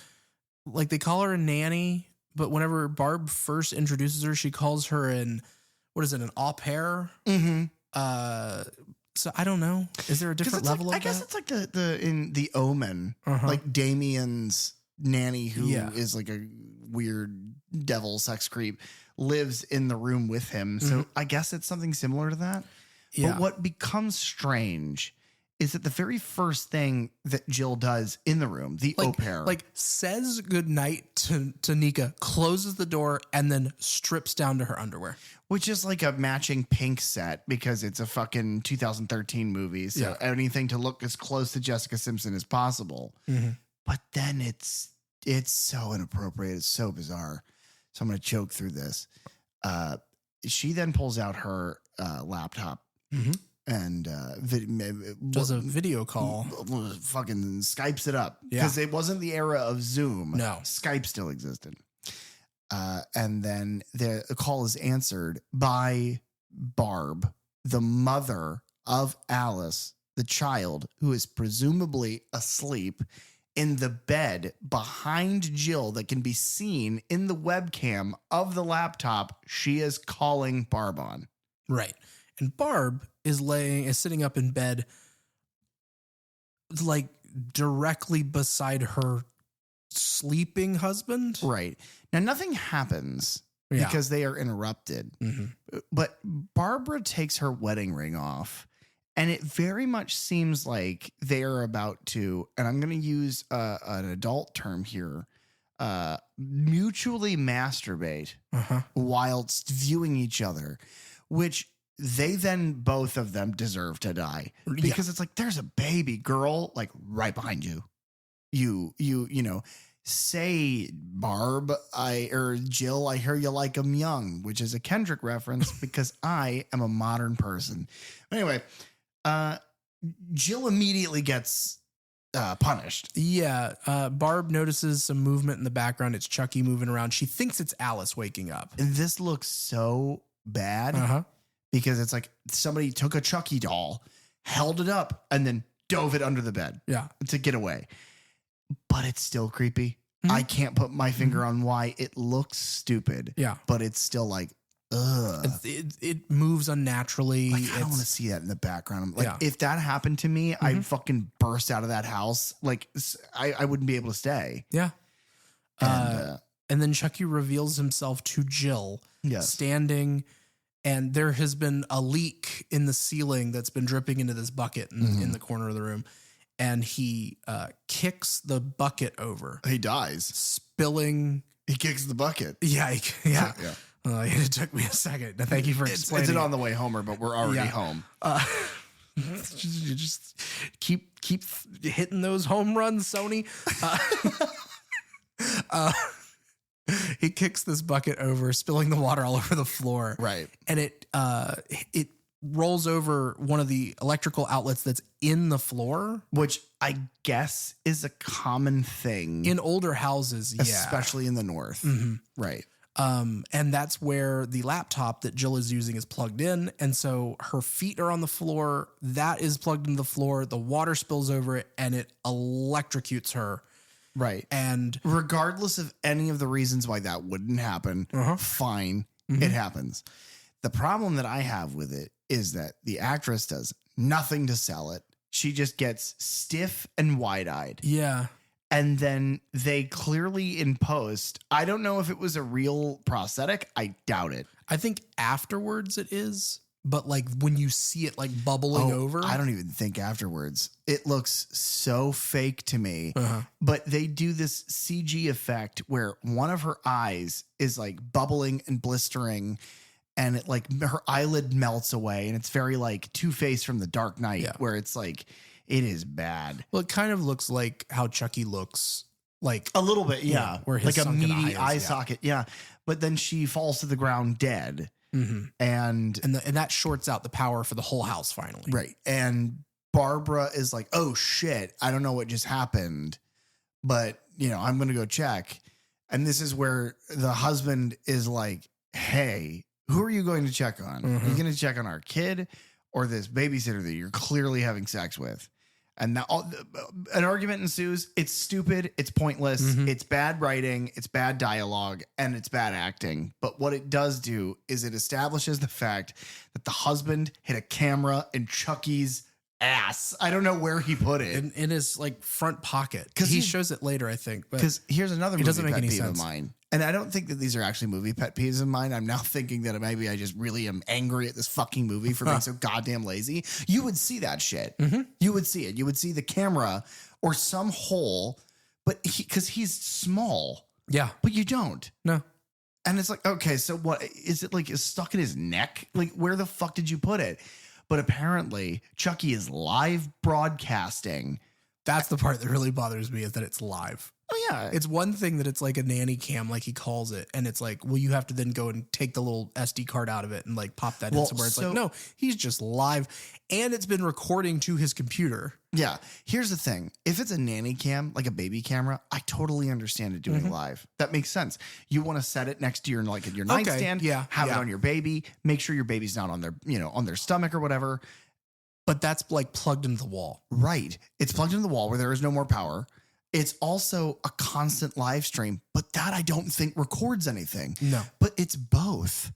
like they call her a nanny, but whenever Barb first introduces her, she calls her an au pair? Mm-hmm. So I don't know. Is there a different level of that? I guess it's like the in The Omen, like Damien's nanny who is like a weird devil sex creep lives in the room with him. So I guess it's something similar to that. Yeah. But what becomes strange is that the very first thing that Jill does in the room, the au pair, says goodnight to Nica, closes the door, and then strips down to her underwear. Which is like a matching pink set because it's a fucking 2013 movie. So anything to look as close to Jessica Simpson as possible. Mm-hmm. But then it's so inappropriate. It's so bizarre. So I'm going to choke through this. She then pulls out her laptop. Mm-hmm. And does a video call, fucking Skypes it up because it wasn't the era of Zoom. No, Skype still existed. And then the call is answered by Barb, the mother of Alice, the child who is presumably asleep in the bed behind Jill that can be seen in the webcam of the laptop she is calling Barb on. Right. And Barb is sitting up in bed, like directly beside her sleeping husband. Right. Now, nothing happens because they are interrupted. Mm-hmm. But Barbara takes her wedding ring off, and it very much seems like they are about to, and I'm going to use an adult term here, mutually masturbate whilst viewing each other, which they then both of them deserve to die because it's like, there's a baby girl, like right behind you. You know, say Barb, or Jill, I hear you like 'em young, which is a Kendrick reference because I am a modern person. Anyway, Jill immediately gets punished. Yeah. Barb notices some movement in the background. It's Chucky moving around. She thinks it's Alice waking up. And this looks so bad because it's like somebody took a Chucky doll, held it up, and then dove it under the bed to get away. But it's still creepy. Mm-hmm. I can't put my finger on why it looks stupid. Yeah. But it's still like, It moves unnaturally. Like, I don't want to see that in the background. Like, if that happened to me, I'd fucking burst out of that house. Like, I wouldn't be able to stay. Yeah. And then Chucky reveals himself to Jill, standing, and there has been a leak in the ceiling that's been dripping into this bucket in the corner of the room. And he kicks the bucket over. He dies. Spilling. He kicks the bucket. Yeah. It took me a second. Thank you for explaining. It's on the way homer, but we're already home. You just keep hitting those home runs, Sony. He kicks this bucket over, spilling the water all over the floor. Right. And it rolls over one of the electrical outlets that's in the floor. Which I guess is a common thing. In older houses, especially in the north. Mm-hmm. Right. And that's where the laptop that Jill is using is plugged in. And so her feet are on the floor. That is plugged into the floor. The water spills over it and it electrocutes her. Right. And regardless of any of the reasons why that wouldn't happen, fine, it happens. The problem that I have with it is that the actress does nothing to sell it. She just gets stiff and wide-eyed. Yeah. And then they clearly in post, I don't know if it was a real prosthetic. I doubt it. I think afterwards it is. But like when you see it like bubbling over. I don't even think afterwards. It looks so fake to me. But they do this CG effect where one of her eyes is like bubbling and blistering and it like her eyelid melts away. And it's very like Two-Face from The Dark Knight where it's like, it is bad. Well, it kind of looks like how Chucky looks. Like a little bit. Yeah. Where his like a meaty eye is, socket. Yeah. But then she falls to the ground dead. And that shorts out the power for the whole house finally. Right. And Barbara is like, oh shit, I don't know what just happened, but I'm going to go check. And this is where the husband is like, hey, who are you going to check on? Are you going to check on our kid or this babysitter that you're clearly having sex with? And now an argument ensues. It's stupid. It's pointless. It's bad writing. It's bad dialogue and it's bad acting. But what it does do is it establishes the fact that the husband hit a camera in Chucky's ass. I don't know where he put it. In his like front pocket. Because he shows it later, I think. Because here's another movie pet peeve of mine. And I don't think that these are actually movie pet peeves of mine. I'm now thinking that maybe I just really am angry at this fucking movie for being so goddamn lazy. You would see that shit. You would see it. You would see the camera or some hole, but because he's small. Yeah. But you don't. No. And it's like, okay, so what is it like? Is stuck in his neck? Like, where the fuck did you put it? But apparently, Chucky is live broadcasting. That's the part that really bothers me is that it's live. Oh, yeah. It's one thing that it's like a nanny cam, like he calls it. And it's like, well, you have to then go and take the little SD card out of it and like pop that in somewhere. It's like, no, he's just live. And it's been recording to his computer. Yeah. Here's the thing. If it's a nanny cam, like a baby camera, I totally understand it doing live. That makes sense. You want to set it next to your nightstand, have it on your baby, make sure your baby's not on their, on their stomach or whatever. But that's like plugged into the wall. Right. It's plugged into the wall where there is no more power. It's also a constant live stream, but that I don't think records anything. No. But it's both.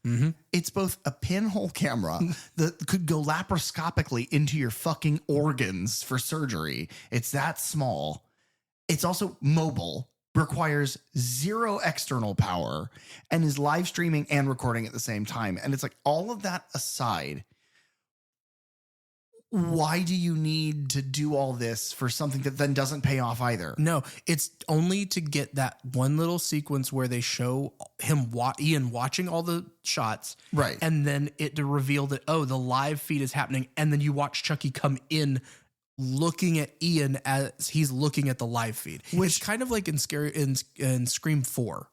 It's both a pinhole camera that could go laparoscopically into your fucking organs for surgery. It's that small. It's also mobile, requires zero external power, and is live streaming and recording at the same time. And it's like all of that aside, why do you need to do all this for something that then doesn't pay off either? No, it's only to get that one little sequence where they show him, Ian watching all the shots. Right. And then it to reveal that, the live feed is happening. And then you watch Chucky come in looking at Ian as he's looking at the live feed. Which is kind of like in Scream 4,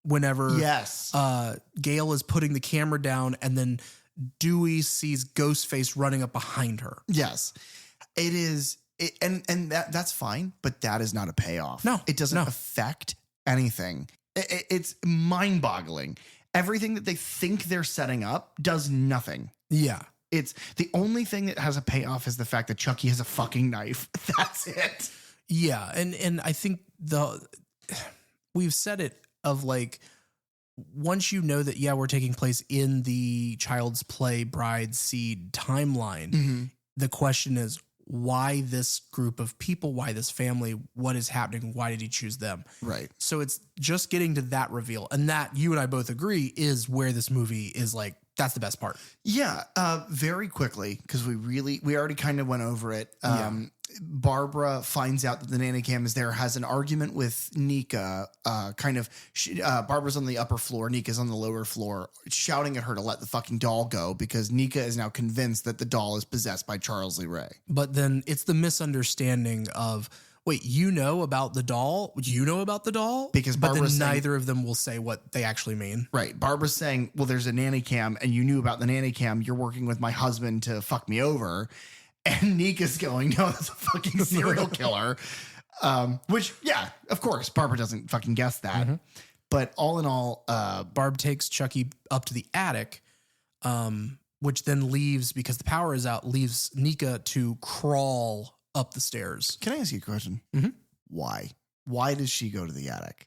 whenever Gail is putting the camera down and then Dewey sees Ghostface running up behind her. Yes, it is. And that's fine, but that is not a payoff. No, it doesn't affect anything. It's mind boggling. Everything that they think they're setting up does nothing. Yeah. It's the only thing that has a payoff is the fact that Chucky has a fucking knife. That's it. Yeah. And I think we've said it of like, once you know that, yeah, we're taking place in the Child's Play Bride Seed timeline, the question is, why this group of people? Why this family? What is happening? Why did he choose them? Right. So it's just getting to that reveal. And that, you and I both agree, is where this movie is like, that's the best part. Yeah. Very quickly, because we already kind of went over it. Barbara finds out that the nanny cam is there, has an argument with Nica. Barbara's on the upper floor, Nika's on the lower floor, shouting at her to let the fucking doll go because Nica is now convinced that the doll is possessed by Charles Lee Ray. But then it's the misunderstanding of, wait, you know about the doll? You know about the doll? Because but Barbara's then neither of them will say what they actually mean. Right. Barbara's saying, well, there's a nanny cam and you knew about the nanny cam. You're working with my husband to fuck me over. And Nika's going, no, that's a fucking serial killer. Which, yeah, of course, Barbara doesn't fucking guess that. But all in all, Barb takes Chucky up to the attic, which then leaves, because the power is out, leaves Nica to crawl up the stairs. Can I ask you a question? Why? Why does she go to the attic?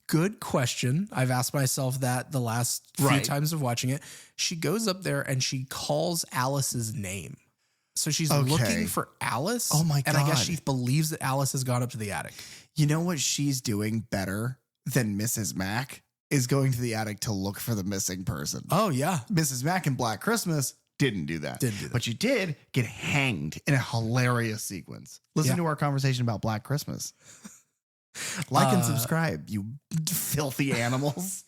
Good question. I've asked myself that the last few times of watching it. She goes up there and she calls Alice's name. So she's looking for Alice. Oh my God. And I guess she believes that Alice has gone up to the attic. You know what she's doing better than Mrs. Mack is going to the attic to look for the missing person. Oh, yeah. Mrs. Mack in Black Christmas didn't do that. But she did get hanged in a hilarious sequence. Listen to our conversation about Black Christmas. Like and subscribe, you filthy animals.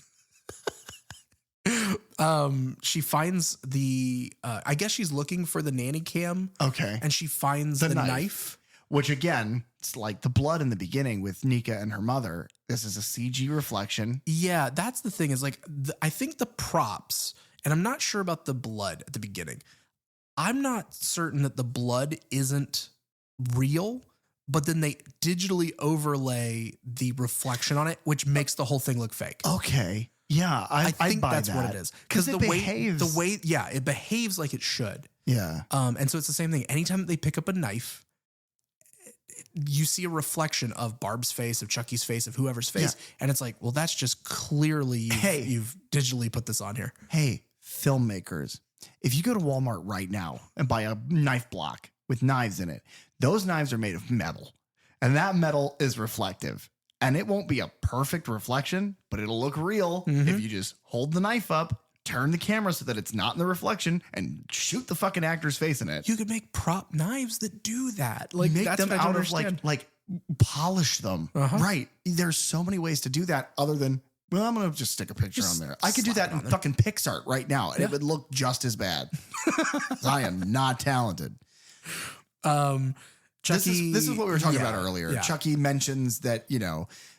She finds the, I guess she's looking for the nanny cam. Okay. And she finds the knife. Which again, it's like the blood in the beginning with Nica and her mother. This is a CG reflection. Yeah, that's the thing is like, I think the props, and I'm not sure about the blood at the beginning. I'm not certain that the blood isn't real, but then they digitally overlay the reflection on it, which makes the whole thing look fake. Okay. Yeah, I think that's that. what it is. Because it behaves. It behaves like it should. Yeah. And so it's the same thing. Anytime they pick up a knife, you see a reflection of Barb's face, of Chucky's face, of whoever's face. Yeah. And it's like, well, that's just clearly you've digitally put this on here. Hey, filmmakers, if you go to Walmart right now and buy a knife block with knives in it, those knives are made of metal. And that metal is reflective. And it won't be a perfect reflection, but it'll look real if you just hold the knife up, turn the camera so that it's not in the reflection, and shoot the fucking actor's face in it. You could make prop knives that do that. Like, make that's them what I out don't of like polish them. Right. There's so many ways to do that other than, well, I'm going to just stick a picture on there. I could do that in fucking PixArt right now, and it would look just as bad. I am not talented. Chucky, this is what we were talking about earlier. Yeah. Chucky mentions that,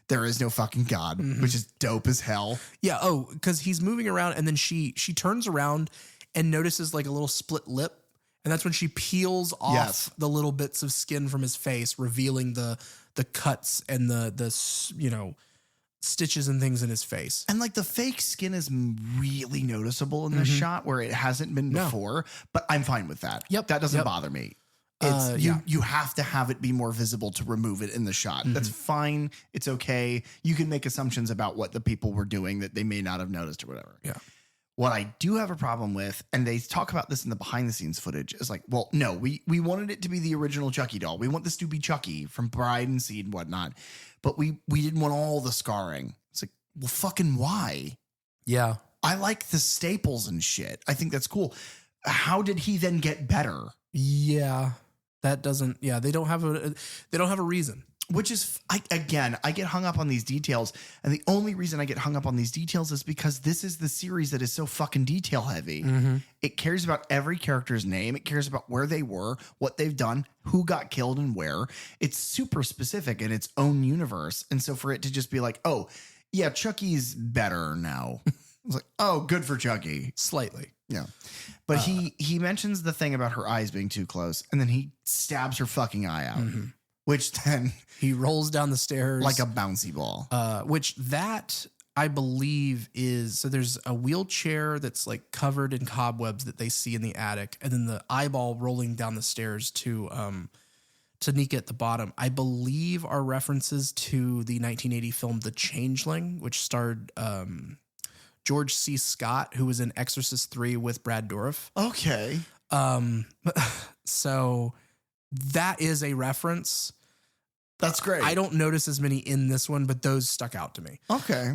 there is no fucking God, which is dope as hell. Yeah. Oh, because he's moving around and then she turns around and notices like a little split lip. And that's when she peels off the little bits of skin from his face, revealing the cuts and the stitches and things in his face. And like the fake skin is really noticeable in this shot where it hasn't been before, but I'm fine with that. Yep. That doesn't bother me. You have to have it be more visible to remove it in the shot. That's fine. It's okay. You can make assumptions about what the people were doing that they may not have noticed or whatever. Yeah. What I do have a problem with, and they talk about this in the behind the scenes footage, is like, well, no, we wanted it to be the original Chucky doll. We want this to be Chucky from Bride and Seed and whatnot, but we didn't want all the scarring. It's like, well, fucking why? Yeah. I like the staples and shit. I think that's cool. How did he then get better? Yeah. That doesn't, they don't have a reason. Which is, I get hung up on these details. And the only reason I get hung up on these details is because this is the series that is so fucking detail heavy. It cares about every character's name. It cares about where they were, what they've done, who got killed and where. It's super specific in its own universe. And so for it to just be like, oh, yeah, Chucky's better now. It's like, oh, good for Chucky. Slightly. Yeah. But he mentions the thing about her eyes being too close, and then he stabs her fucking eye out, which then he rolls down the stairs like a bouncy ball. Which that I believe is, so there's a wheelchair that's like covered in cobwebs that they see in the attic, and then the eyeball rolling down the stairs to to Nica at the bottom, I believe are references to the 1980 film The Changeling, which starred George C. Scott, who was in Exorcist 3 with Brad Dourif. Okay. So that is a reference. That's great. I don't notice as many in this one, but those stuck out to me. Okay.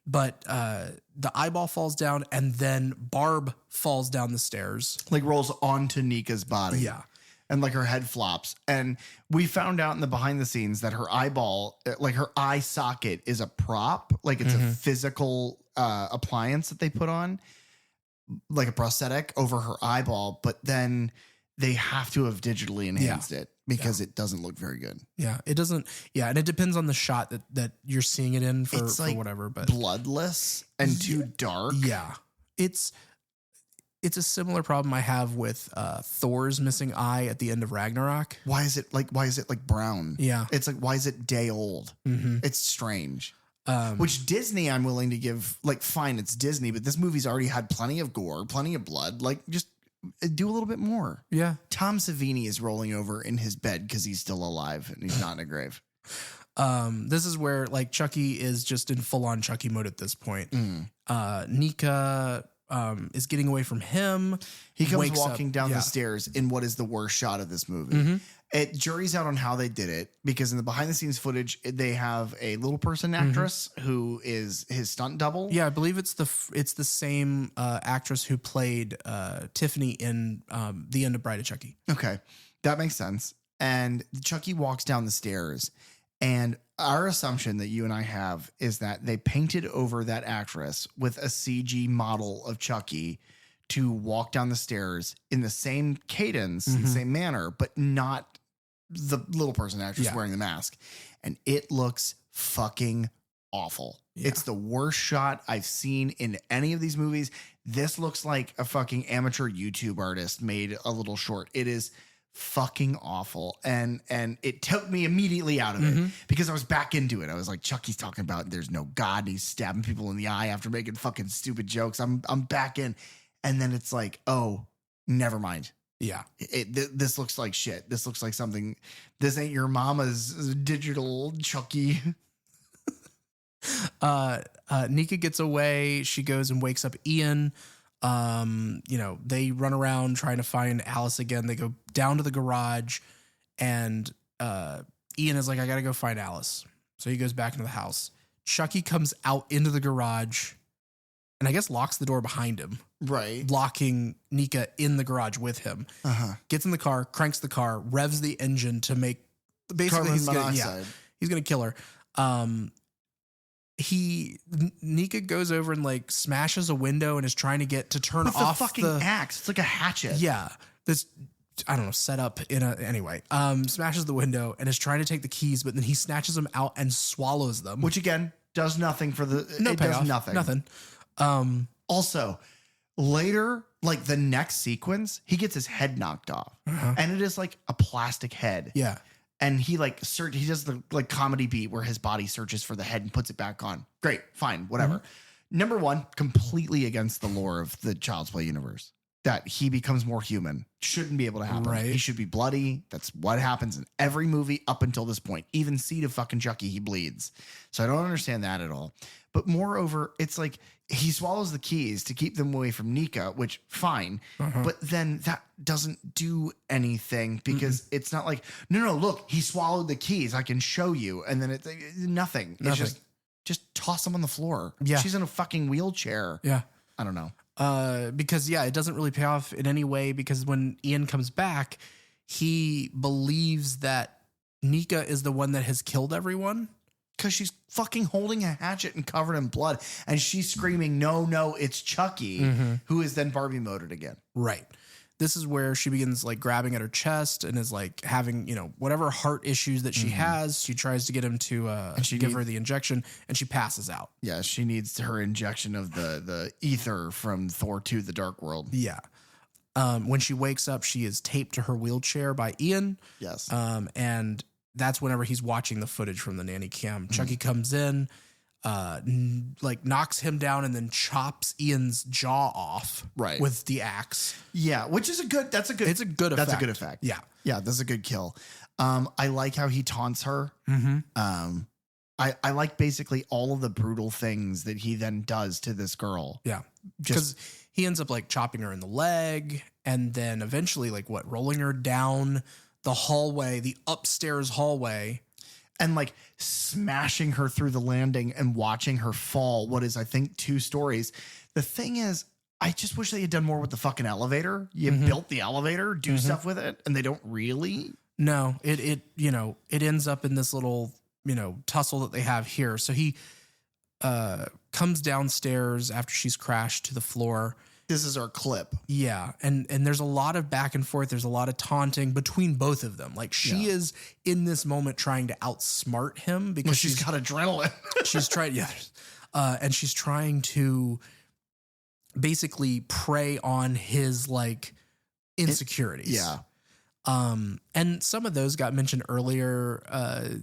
But the eyeball falls down and then Barb falls down the stairs. Like rolls onto Nica's body. Yeah. And like her head flops. And we found out in the behind the scenes that her eyeball, like her eye socket is a prop. Like it's a physical appliance that they put on, like a prosthetic over her eyeball. But then they have to have digitally enhanced it because it doesn't look very good. Yeah, it doesn't. Yeah, and it depends on the shot that you're seeing it in for whatever. But bloodless and too dark. Yeah, it's a similar problem I have with Thor's missing eye at the end of Ragnarok. Why is it like brown? Yeah, it's like, why is it day old? It's strange. Which Disney, I'm willing to give, like, fine, it's Disney, but this movie's already had plenty of gore, plenty of blood. Like, just do a little bit more. Yeah. Tom Savini is rolling over in his bed because he's still alive and he's not in a grave. This is where, like, Chucky is just in full on Chucky mode at this point. Nica is getting away from him. He comes walking down the stairs in what is the worst shot of this movie. It jury's out on how they did it, because in the behind the scenes footage, they have a little person actress who is his stunt double. Yeah, I believe it's the same actress who played Tiffany in The End of Bride of Chucky. Okay, that makes sense. And Chucky walks down the stairs, and our assumption that you and I have is that they painted over that actress with a CG model of Chucky to walk down the stairs in the same cadence, the same manner, but not the little person actress wearing the mask. And it looks fucking awful. Yeah. It's the worst shot I've seen in any of these movies. This looks like a fucking amateur YouTube artist made a little short. It is fucking awful. And it took me immediately out of it because I was back into it. I was like, Chucky's talking about there's no God, and he's stabbing people in the eye after making fucking stupid jokes. I'm back in. And then it's like, oh, never mind. Yeah. This looks like shit. This looks like something. This ain't your mama's digital Chucky. Nica gets away. She goes and wakes up Ian. They run around trying to find Alice again. They go down to the garage, and Ian is like, I got to go find Alice. So he goes back into the house. Chucky comes out into the garage and I guess locks the door behind him. Right. Locking Nica in the garage with him. Gets in the car, cranks the car, revs the engine to make basically carbon monoxide. He's going to kill her. Nica goes over and like smashes a window and is trying to get to turn with off the fucking axe. It's like a hatchet. Yeah. This, I don't know, set up in anyway, smashes the window and is trying to take the keys, but then he snatches them out and swallows them. Which again, does nothing for the, no it payoff, does nothing. Also, later, like the next sequence, he gets his head knocked off and it is like a plastic head. Yeah. And he like he does the like comedy beat where his body searches for the head and puts it back on. Great, fine, whatever. Number one, completely against the lore of the Child's Play universe. That he becomes more human. Shouldn't be able to happen. Right. He should be bloody. That's what happens in every movie up until this point. Even Seed of fucking Chucky, he bleeds. So I don't understand that at all. But moreover, it's like he swallows the keys to keep them away from Nica, which fine. But then that doesn't do anything because it's not like, no, look, he swallowed the keys. I can show you. And then it's nothing. It's just toss them on the floor. Yeah. She's in a fucking wheelchair. Yeah. I don't know. Because it doesn't really pay off in any way because when Ian comes back, he believes that Nica is the one that has killed everyone. Because she's fucking holding a hatchet and covered in blood. And she's screaming, no, it's Chucky, who is then Barbie moded again. Right. This is where she begins like grabbing at her chest and is like having, whatever heart issues that she has. She tries to get him to give her the injection and she passes out. Yeah, she needs her injection of the ether from Thor 2, The Dark World. Yeah. When she wakes up, she is taped to her wheelchair by Ian. Yes. And that's whenever he's watching the footage from the nanny cam. Chucky comes in, knocks him down and then chops Ian's jaw off with the axe. Yeah, which is a good effect. That's a good effect. Yeah, that's a good kill. I like how he taunts her. I like basically all of the brutal things that he then does to this girl. Yeah. Because he ends up like chopping her in the leg and then eventually like rolling her down the hallway, the upstairs hallway. And like smashing her through the landing and watching her fall. What is, I think, 2 stories. The thing is, I just wish they had done more with the fucking elevator. You built the elevator, do stuff with it, and they don't really. No, it ends up in this little, tussle that they have here. So he comes downstairs after she's crashed to the floor. This is our clip. Yeah. And there's a lot of back and forth. There's a lot of taunting between both of them. Like she is in this moment trying to outsmart him because she's got adrenaline. She's trying. Yeah. And she's trying to basically prey on his like insecurities. And some of those got mentioned earlier.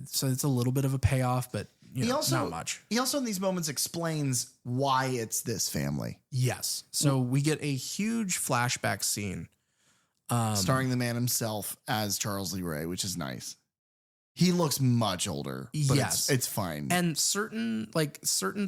So it's a little bit of a payoff, but not much. He also in these moments explains why it's this family. Yes. So we get a huge flashback scene. Starring the man himself as Charles Lee Ray, which is nice. He looks much older, but it's fine. And certain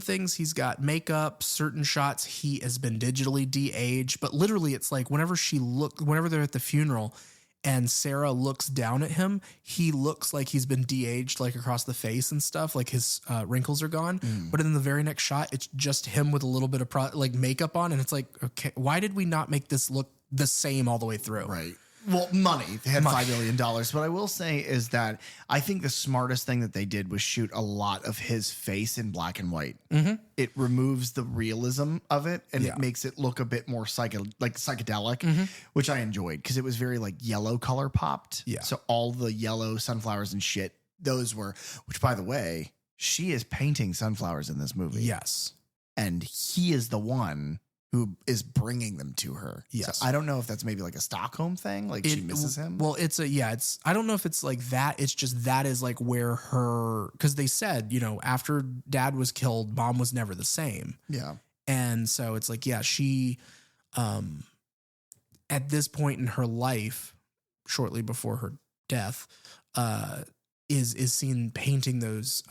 things, he's got makeup, certain shots, he has been digitally de-aged, but literally it's like whenever they're at the funeral and Sarah looks down at him, he looks like he's been de-aged, like across the face and stuff, like his wrinkles are gone. But in the very next shot, it's just him with a little bit of makeup on. And it's like, okay, why did we not make this look the same all the way through? Right. Well, money. They had $5 million. What I will say is that I think the smartest thing that they did was shoot a lot of his face in black and white. It removes the realism of it, and it makes it look a bit more psychedelic, which I enjoyed because it was very like yellow color popped. Yeah. So all the yellow sunflowers and shit, those were, which by the way, she is painting sunflowers in this movie. Yes. And he is the one who is bringing them to her. Yes. So I don't know if that's maybe like a Stockholm thing. Like she misses him. Well, I don't know if it's like that. It's just that is like where because they said, after dad was killed, mom was never the same. Yeah. And so it's like, she, at this point in her life, shortly before her death, is seen painting those,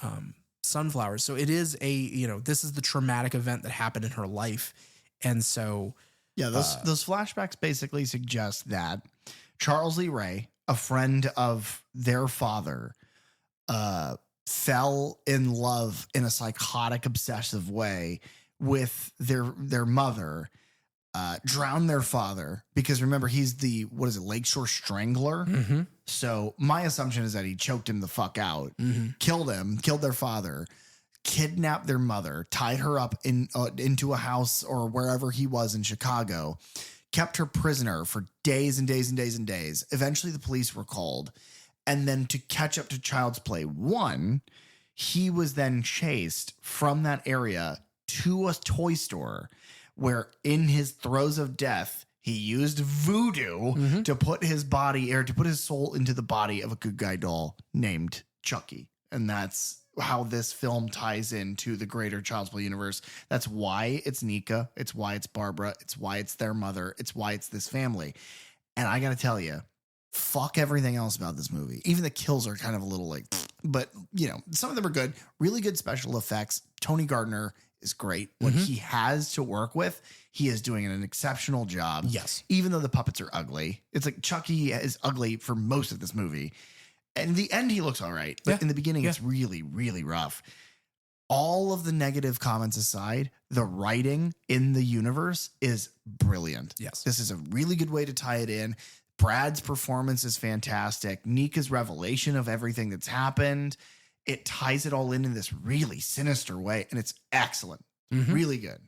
sunflowers. So it is this is the traumatic event that happened in her life. And so, those flashbacks basically suggest that Charles Lee Ray, a friend of their father, fell in love in a psychotic, obsessive way with their mother, drowned their father because remember he's the Lakeshore Strangler. So my assumption is that he choked him the fuck out, killed him, killed their father, kidnapped their mother, tied her up into a house or wherever he was in Chicago, kept her prisoner for days and days and days and days. Eventually the police were called. And then to catch up to Child's Play 1, he was then chased from that area to a toy store where in his throes of death, he used voodoo to put his body or to put his soul into the body of a good guy doll named Chucky. And that's how this film ties into the greater Child's Play universe. That's why it's Nica. It's why it's Barbara. It's why it's their mother. It's why it's this family. And I got to tell you, fuck everything else about this movie. Even the kills are kind of a little like, but some of them are good. Really good special effects. Tony Gardner is great. What he has to work with, he is doing an exceptional job. Yes. Even though the puppets are ugly. It's like Chucky is ugly for most of this movie. And in the end, he looks all right. But in the beginning, it's really, really rough. All of the negative comments aside, the writing in the universe is brilliant. Yes. This is a really good way to tie it in. Brad's performance is fantastic. Nica's revelation of everything that's happened. It ties it all in this really sinister way. And it's excellent. Really good.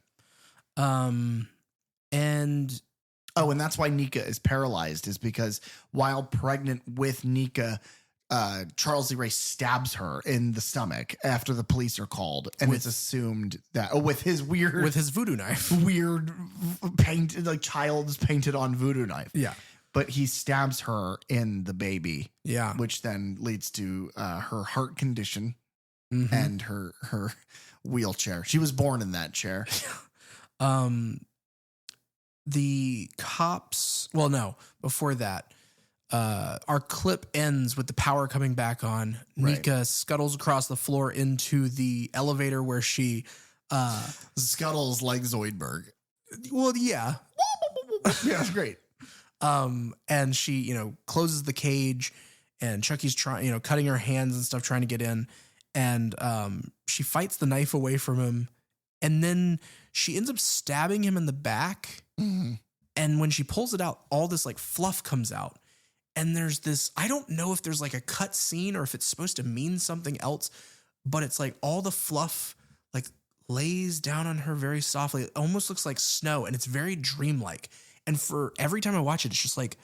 And that's why Nica is paralyzed, is because while pregnant with Nica, Charles Lee Ray stabs her in the stomach after the police are called, and it's assumed that with his voodoo knife, weird painted like child's painted on voodoo knife. Yeah, but he stabs her in the baby. Yeah, which then leads to her heart condition and her wheelchair. She was born in that chair. The cops. Well, no, before that. our clip ends with the power coming back on. Right. Nica scuttles across the floor into the elevator where she scuttles like Zoidberg. Well, yeah. Yeah, that's great. And she, closes the cage, and Chucky's trying, cutting her hands and stuff, trying to get in. And she fights the knife away from him. And then she ends up stabbing him in the back. Mm-hmm. And when she pulls it out, all this like fluff comes out. And there's this, I don't know if there's like a cut scene or if it's supposed to mean something else, but it's like all the fluff like lays down on her very softly. It almost looks like snow, and it's very dreamlike. And for every time I watch it, it's just like,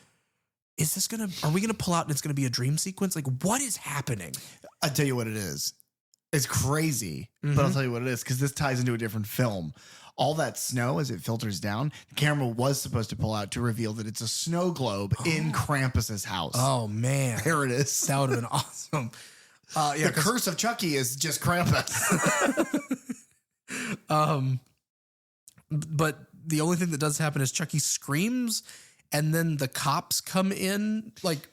are we going to pull out and it's going to be a dream sequence? Like, what is happening? I'll tell you what it is. It's crazy, but I'll tell you what it is, because this ties into a different film. All that snow, as it filters down, the camera was supposed to pull out to reveal that it's a snow globe in Krampus's house. Oh, man. There it is. That would have been awesome. The Curse of Chucky is just Krampus. But the only thing that does happen is Chucky screams, and then the cops come in, like,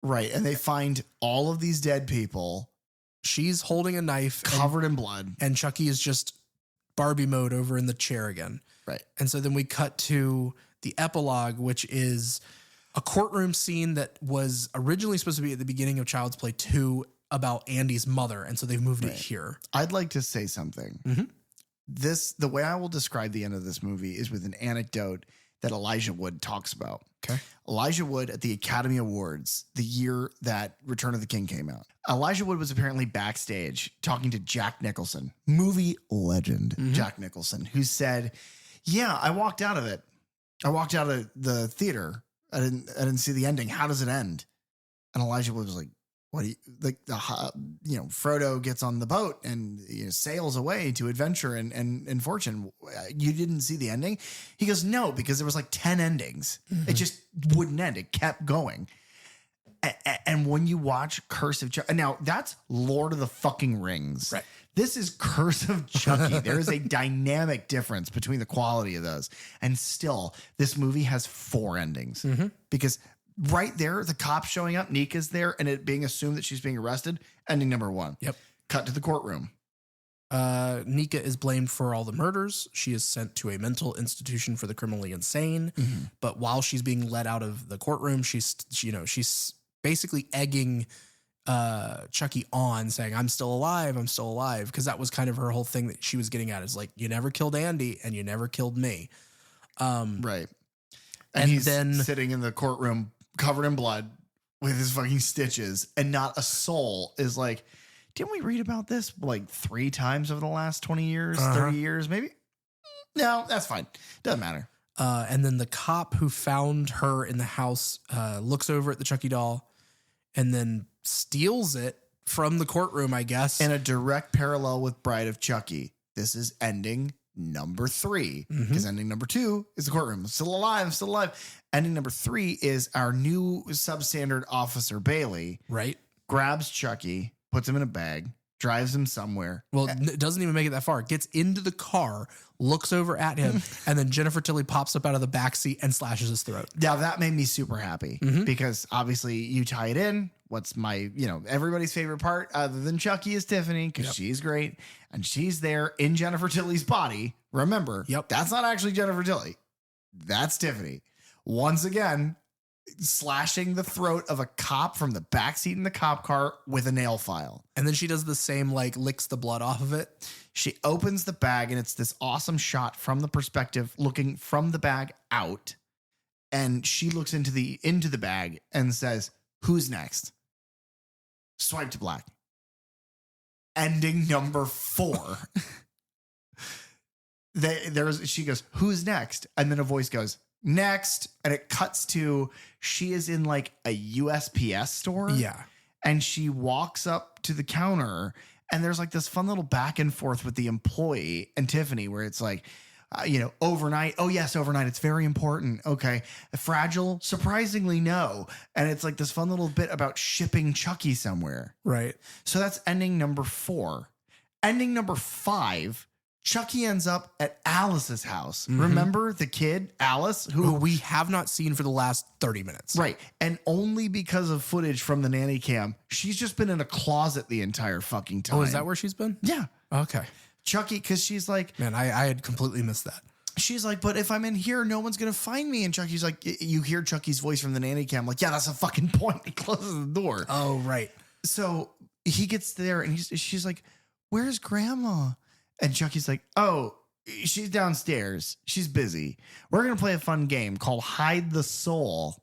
right, and they find all of these dead people. She's holding a knife covered in blood, and Chucky is just Barbie mode over in the chair again. Right. And so then we cut to the epilogue, which is a courtroom scene that was originally supposed to be at the beginning of Child's Play 2 about Andy's mother. And so they've moved it here. I'd like to say something. Mm-hmm. The way I will describe the end of this movie is with an anecdote that Elijah Wood talks about. Okay. Elijah Wood at the Academy Awards, the year that Return of the King came out. Elijah Wood was apparently backstage talking to Jack Nicholson, movie legend Jack Nicholson, who said, "Yeah, I walked out of it. I walked out of the theater. I didn't see the ending. How does it end?" And Elijah Wood was like, "What do you like? Frodo gets on the boat and sails away to adventure and fortune. You didn't see the ending?" He goes, "No, because there was like 10 endings. It just wouldn't end. It kept going." And when you watch Curse of Chucky, now that's Lord of the fucking Rings. Right. This is Curse of Chucky. There is a dynamic difference between the quality of those. And still, this movie has 4 endings because right there, the cops showing up, Nica's there, and it being assumed that she's being arrested. Ending number 1. Yep. Cut to the courtroom. Nica is blamed for all the murders. She is sent to a mental institution for the criminally insane. But while she's being let out of the courtroom, she's basically egging Chucky on, saying, I'm still alive. Because that was kind of her whole thing that she was getting at, is like, you never killed Andy and you never killed me. Right. And he's then sitting in the courtroom covered in blood with his fucking stitches, and not a soul is like, didn't we read about this like 3 times over the last 20 years, 30 years, maybe? No, that's fine. Doesn't matter. And then the cop who found her in the house looks over at the Chucky doll and then steals it from the courtroom, I guess. In a direct parallel with Bride of Chucky. This is ending number 3, because ending number 2 is the courtroom. Still alive. Ending number 3 is our new substandard officer, Bailey. Right. Grabs Chucky, puts him in a bag, drives him somewhere. Well, it doesn't even make it that far. Gets into the car, looks over at him, and then Jennifer Tilly pops up out of the backseat and slashes his throat. Now, that made me super happy because obviously you tie it in. What's my, everybody's favorite part other than Chucky is Tiffany, because she's great. And she's there in Jennifer Tilly's body. Remember, that's not actually Jennifer Tilly. That's Tiffany. Once again, slashing the throat of a cop from the backseat in the cop car with a nail file. And then she does the same, like, licks the blood off of it. She opens the bag, and it's this awesome shot from the perspective looking from the bag out. And she looks into the bag and says, "Who's next?" Swipe to black. Ending number 4. She goes, "Who's next?" And then a voice goes, "Next." And it cuts to, she is in like a USPS store. Yeah. And she walks up to the counter, and there's like this fun little back and forth with the employee and Tiffany, where it's like, overnight. Oh yes, overnight. It's very important. Okay. Fragile. Surprisingly, no. And it's like this fun little bit about shipping Chucky somewhere. Right. So that's ending number 4. Ending number 5 Chucky ends up at Alice's house. Remember the kid, Alice, who we have not seen for the last 30 minutes. Right. And only because of footage from the nanny cam, she's just been in a closet the entire fucking time. Oh, is that where she's been? Yeah. Okay. Chucky, because she's like... Man, I had completely missed that. She's like, but if I'm in here, no one's going to find me. And Chucky's like, you hear Chucky's voice from the nanny cam. Like, yeah, that's a fucking point. He closes the door. Oh, right. So he gets there and she's like, where's grandma? And Chucky's like, oh, she's downstairs. She's busy. We're going to play a fun game called Hide the Soul.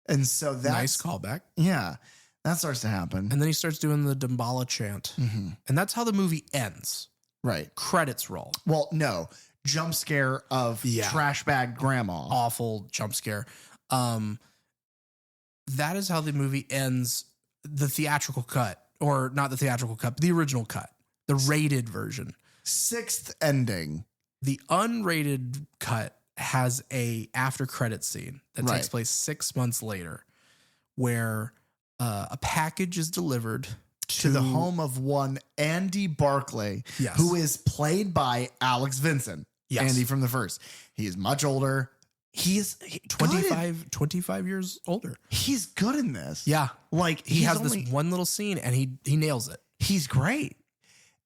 And so that's... Nice callback. Yeah. That starts to happen. And then he starts doing the Damballa chant. And that's how the movie ends. Right. Credits roll. Well, no. Jump scare of trash bag grandma. Awful jump scare. That is how the movie ends, the theatrical cut. Or not the theatrical cut, but the original cut. The rated version. Sixth ending. The unrated cut has a after credit scene that takes place 6 months later, where a package is delivered to the home of one Andy Barclay, who is played by Alex Vincent. Yes. Andy from the first. He is much older. He is 25 years older. He's good in this. Yeah. Like he has this one little scene and he nails it. He's great.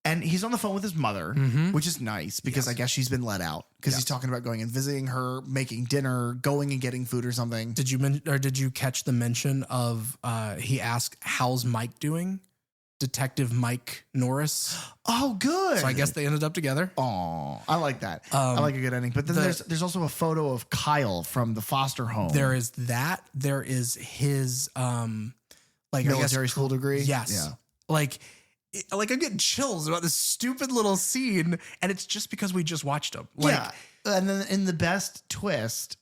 And he's on the phone with his mother, which is nice because I guess she's been let out because he's talking about going and visiting her, making dinner, going and getting food or something. Did you catch the mention of he asked, how's Mike doing? Detective Mike Norris. Oh, good. So I guess they ended up together. Oh, I like that. I like a good ending. But then there's also a photo of Kyle from the foster home. There is that. There is his military school degree. Yes. Yeah. Like I'm getting chills about this stupid little scene, and it's just because we just watched him. And then in the best twist,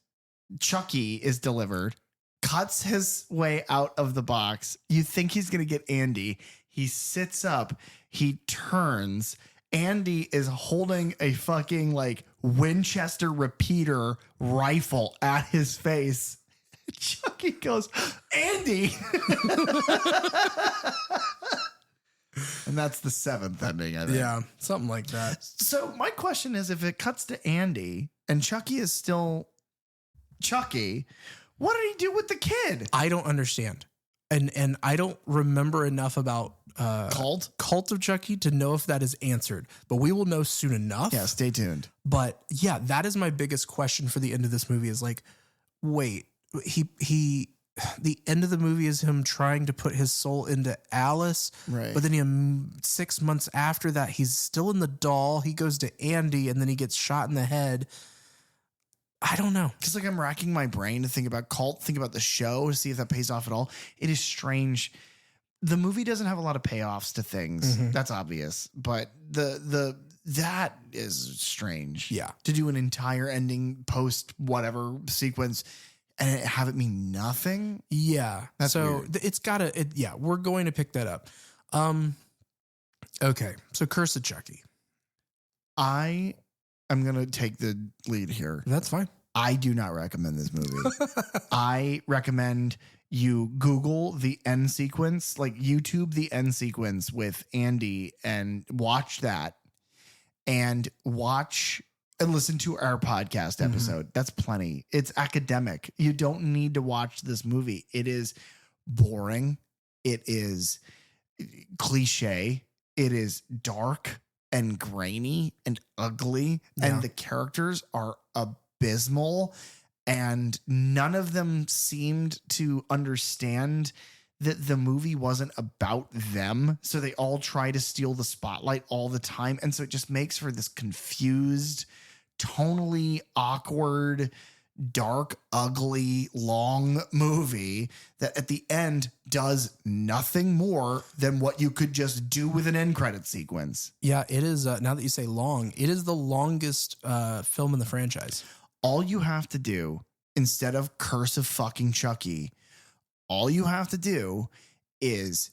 Chucky is delivered, cuts his way out of the box. You think he's gonna get Andy. He sits up, he turns. Andy is holding a fucking Winchester repeater rifle at his face. Chucky goes, Andy. And that's the seventh ending, I think. Yeah, something like that. So my question is, if it cuts to Andy and Chucky is still Chucky, what did he do with the kid? I don't understand. And I don't remember enough about Cult of Chucky to know if that is answered, but we will know soon enough. Yeah, stay tuned. But yeah, that is my biggest question for the end of this movie is wait, the end of the movie is him trying to put his soul into Alice. Right. But then 6 months after that, he's still in the doll. He goes to Andy and then he gets shot in the head. I don't know. Because I'm racking my brain to think about Cult, think about the show to see if that pays off at all. It is strange. The movie doesn't have a lot of payoffs to things. That's obvious. But that is strange. Yeah. To do an entire ending post whatever sequence and have it mean nothing. Yeah. That's so weird. It's gotta, we're going to pick that up. Okay. So Curse of Chucky. I'm going to take the lead here. That's fine. I do not recommend this movie. I recommend you Google the end sequence, YouTube the end sequence with Andy and watch that and listen to our podcast episode. That's plenty. It's academic. You don't need to watch this movie. It is boring. It is cliche. It is dark and grainy and ugly, and the characters are abysmal, and none of them seemed to understand that the movie wasn't about them, so they all try to steal the spotlight all the time, and so it just makes for this confused, tonally awkward, dark, ugly, long movie that at the end does nothing more than what you could just do with an end credit sequence. Yeah, it is. Now that you say long, it is the longest film in the franchise. All you have to do, instead of Curse of fucking Chucky, all you have to do is,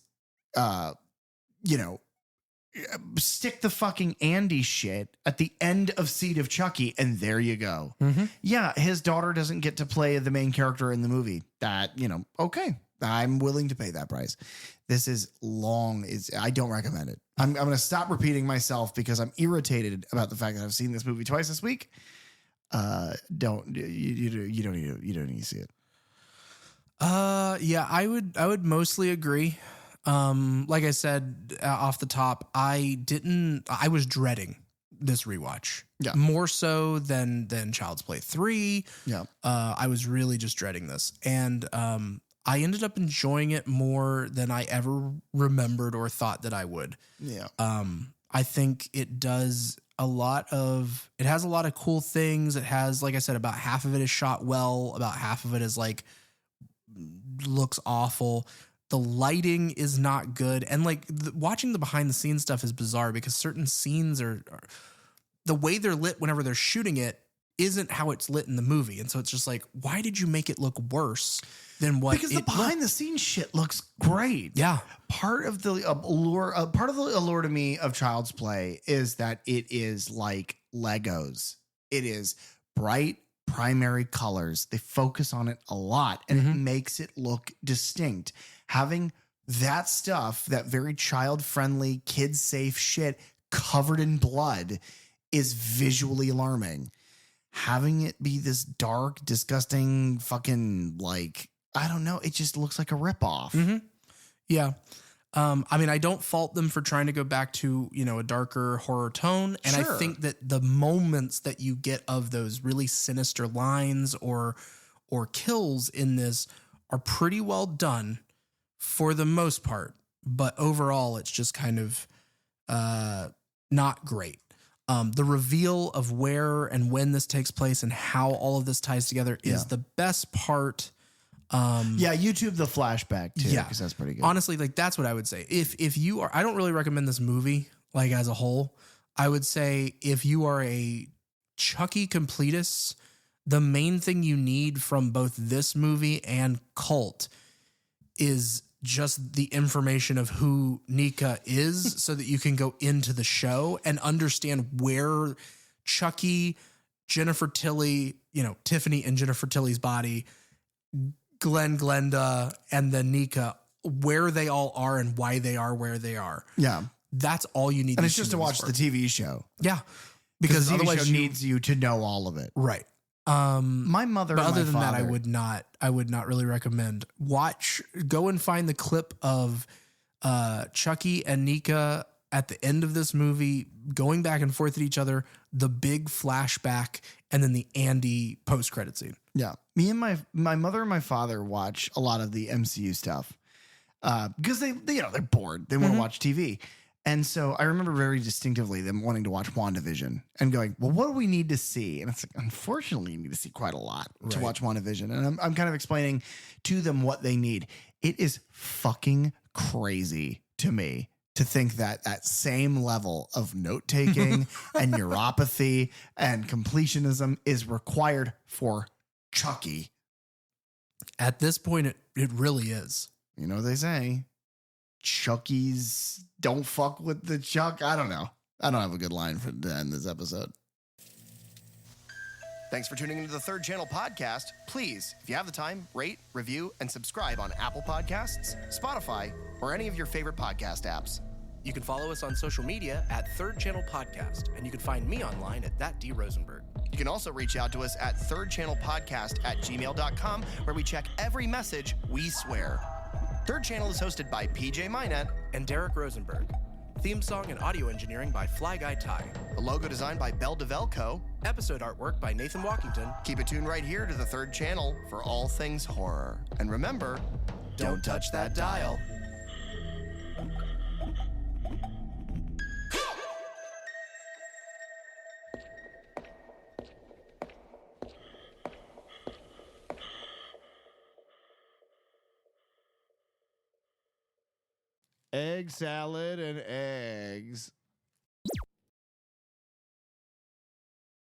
stick the fucking Andy shit at the end of Seed of Chucky, and there you go. Yeah, his daughter doesn't get to play the main character in the movie. That, okay, I'm willing to pay that price. This is long. I don't recommend it. I'm going to stop repeating myself because I'm irritated about the fact that I've seen this movie twice this week. You don't need to see it. Yeah, I would mostly agree. Like I said off the top, I was dreading this rewatch. Yeah. More so than Child's Play 3. Yeah. I was really just dreading this. And I ended up enjoying it more than I ever remembered or thought that I would. Yeah. I think it has a lot of cool things. It has, like I said, about half of it is shot well, about half of it is like looks awful. The lighting is not good. And like watching the behind the scenes stuff is bizarre because certain scenes are the way they're lit whenever they're shooting it isn't how it's lit in the movie. And so it's just like, why did you make it look worse than what? Because the behind the scenes shit looks great. Yeah. Part of the allure to me of Child's Play is that it is like Legos. It is bright primary colors. They focus on it a lot and it makes it look distinct. Having that stuff, that very child-friendly, kid-safe shit covered in blood is visually alarming. Having it be this dark, disgusting, fucking like, I don't know, it just looks like a ripoff. Mm-hmm. Yeah. I mean, I don't fault them for trying to go back to, a darker horror tone. And Sure. I think that the moments that you get of those really sinister lines or kills in this are pretty well done for the most part. But overall, it's just kind of not great. The reveal of where and when this takes place and how all of this ties together is the best part. YouTube the flashback too, Yeah. because that's pretty good. Honestly, like that's what I would say. If you are, I don't really recommend this movie like as a whole. I would say if you are a Chucky completist, the main thing you need from both this movie and Cult is just the information of who Nica is so that you can go into the show and understand where Chucky, Jennifer Tilly, Tiffany and Jennifer Tilly's body, Glenda, and then Nica, where they all are and why they are where they are. Yeah. That's all you need. And it's just to watch the TV show. Yeah. Because the TV otherwise show needs you to know all of it. Right. My mother But and other my than father, that, I would not really recommend. Go and find the clip of Chucky and Nica at the end of this movie going back and forth at each other, the big flashback, and then the Andy post-credit scene. Yeah. Me and my mother and my father watch a lot of the MCU stuff because they're bored. They want to watch TV. And so I remember very distinctively them wanting to watch WandaVision and going, well, what do we need to see? And it's like, unfortunately, you need to see quite a lot to watch WandaVision. And I'm kind of explaining to them what they need. It is fucking crazy to me to think that same level of note-taking and neuropathy and completionism is required for Chucky. At this point, it really is. You know what they say? Chucky's don't fuck with the Chuck. I don't know. I don't have a good line to end this episode. Thanks for tuning into the Third Channel podcast. Please, if you have the time, rate, review, and subscribe on Apple Podcasts, Spotify, or any of your favorite podcast apps. You can follow us on social media at Third Channel Podcast, and you can find me online at thatdrosenberg. You can also reach out to us at thirdchannelpodcast@gmail.com, where we check every message we swear. Third Channel is hosted by PJ Minette and Derek Rosenberg. Theme song and audio engineering by Fly Guy Ty. The logo designed by Bell DeVelco. Episode artwork by Nathan Walkington. Keep it tuned right here to the Third Channel for all things horror. And remember, don't touch that dial. Egg salad and eggs.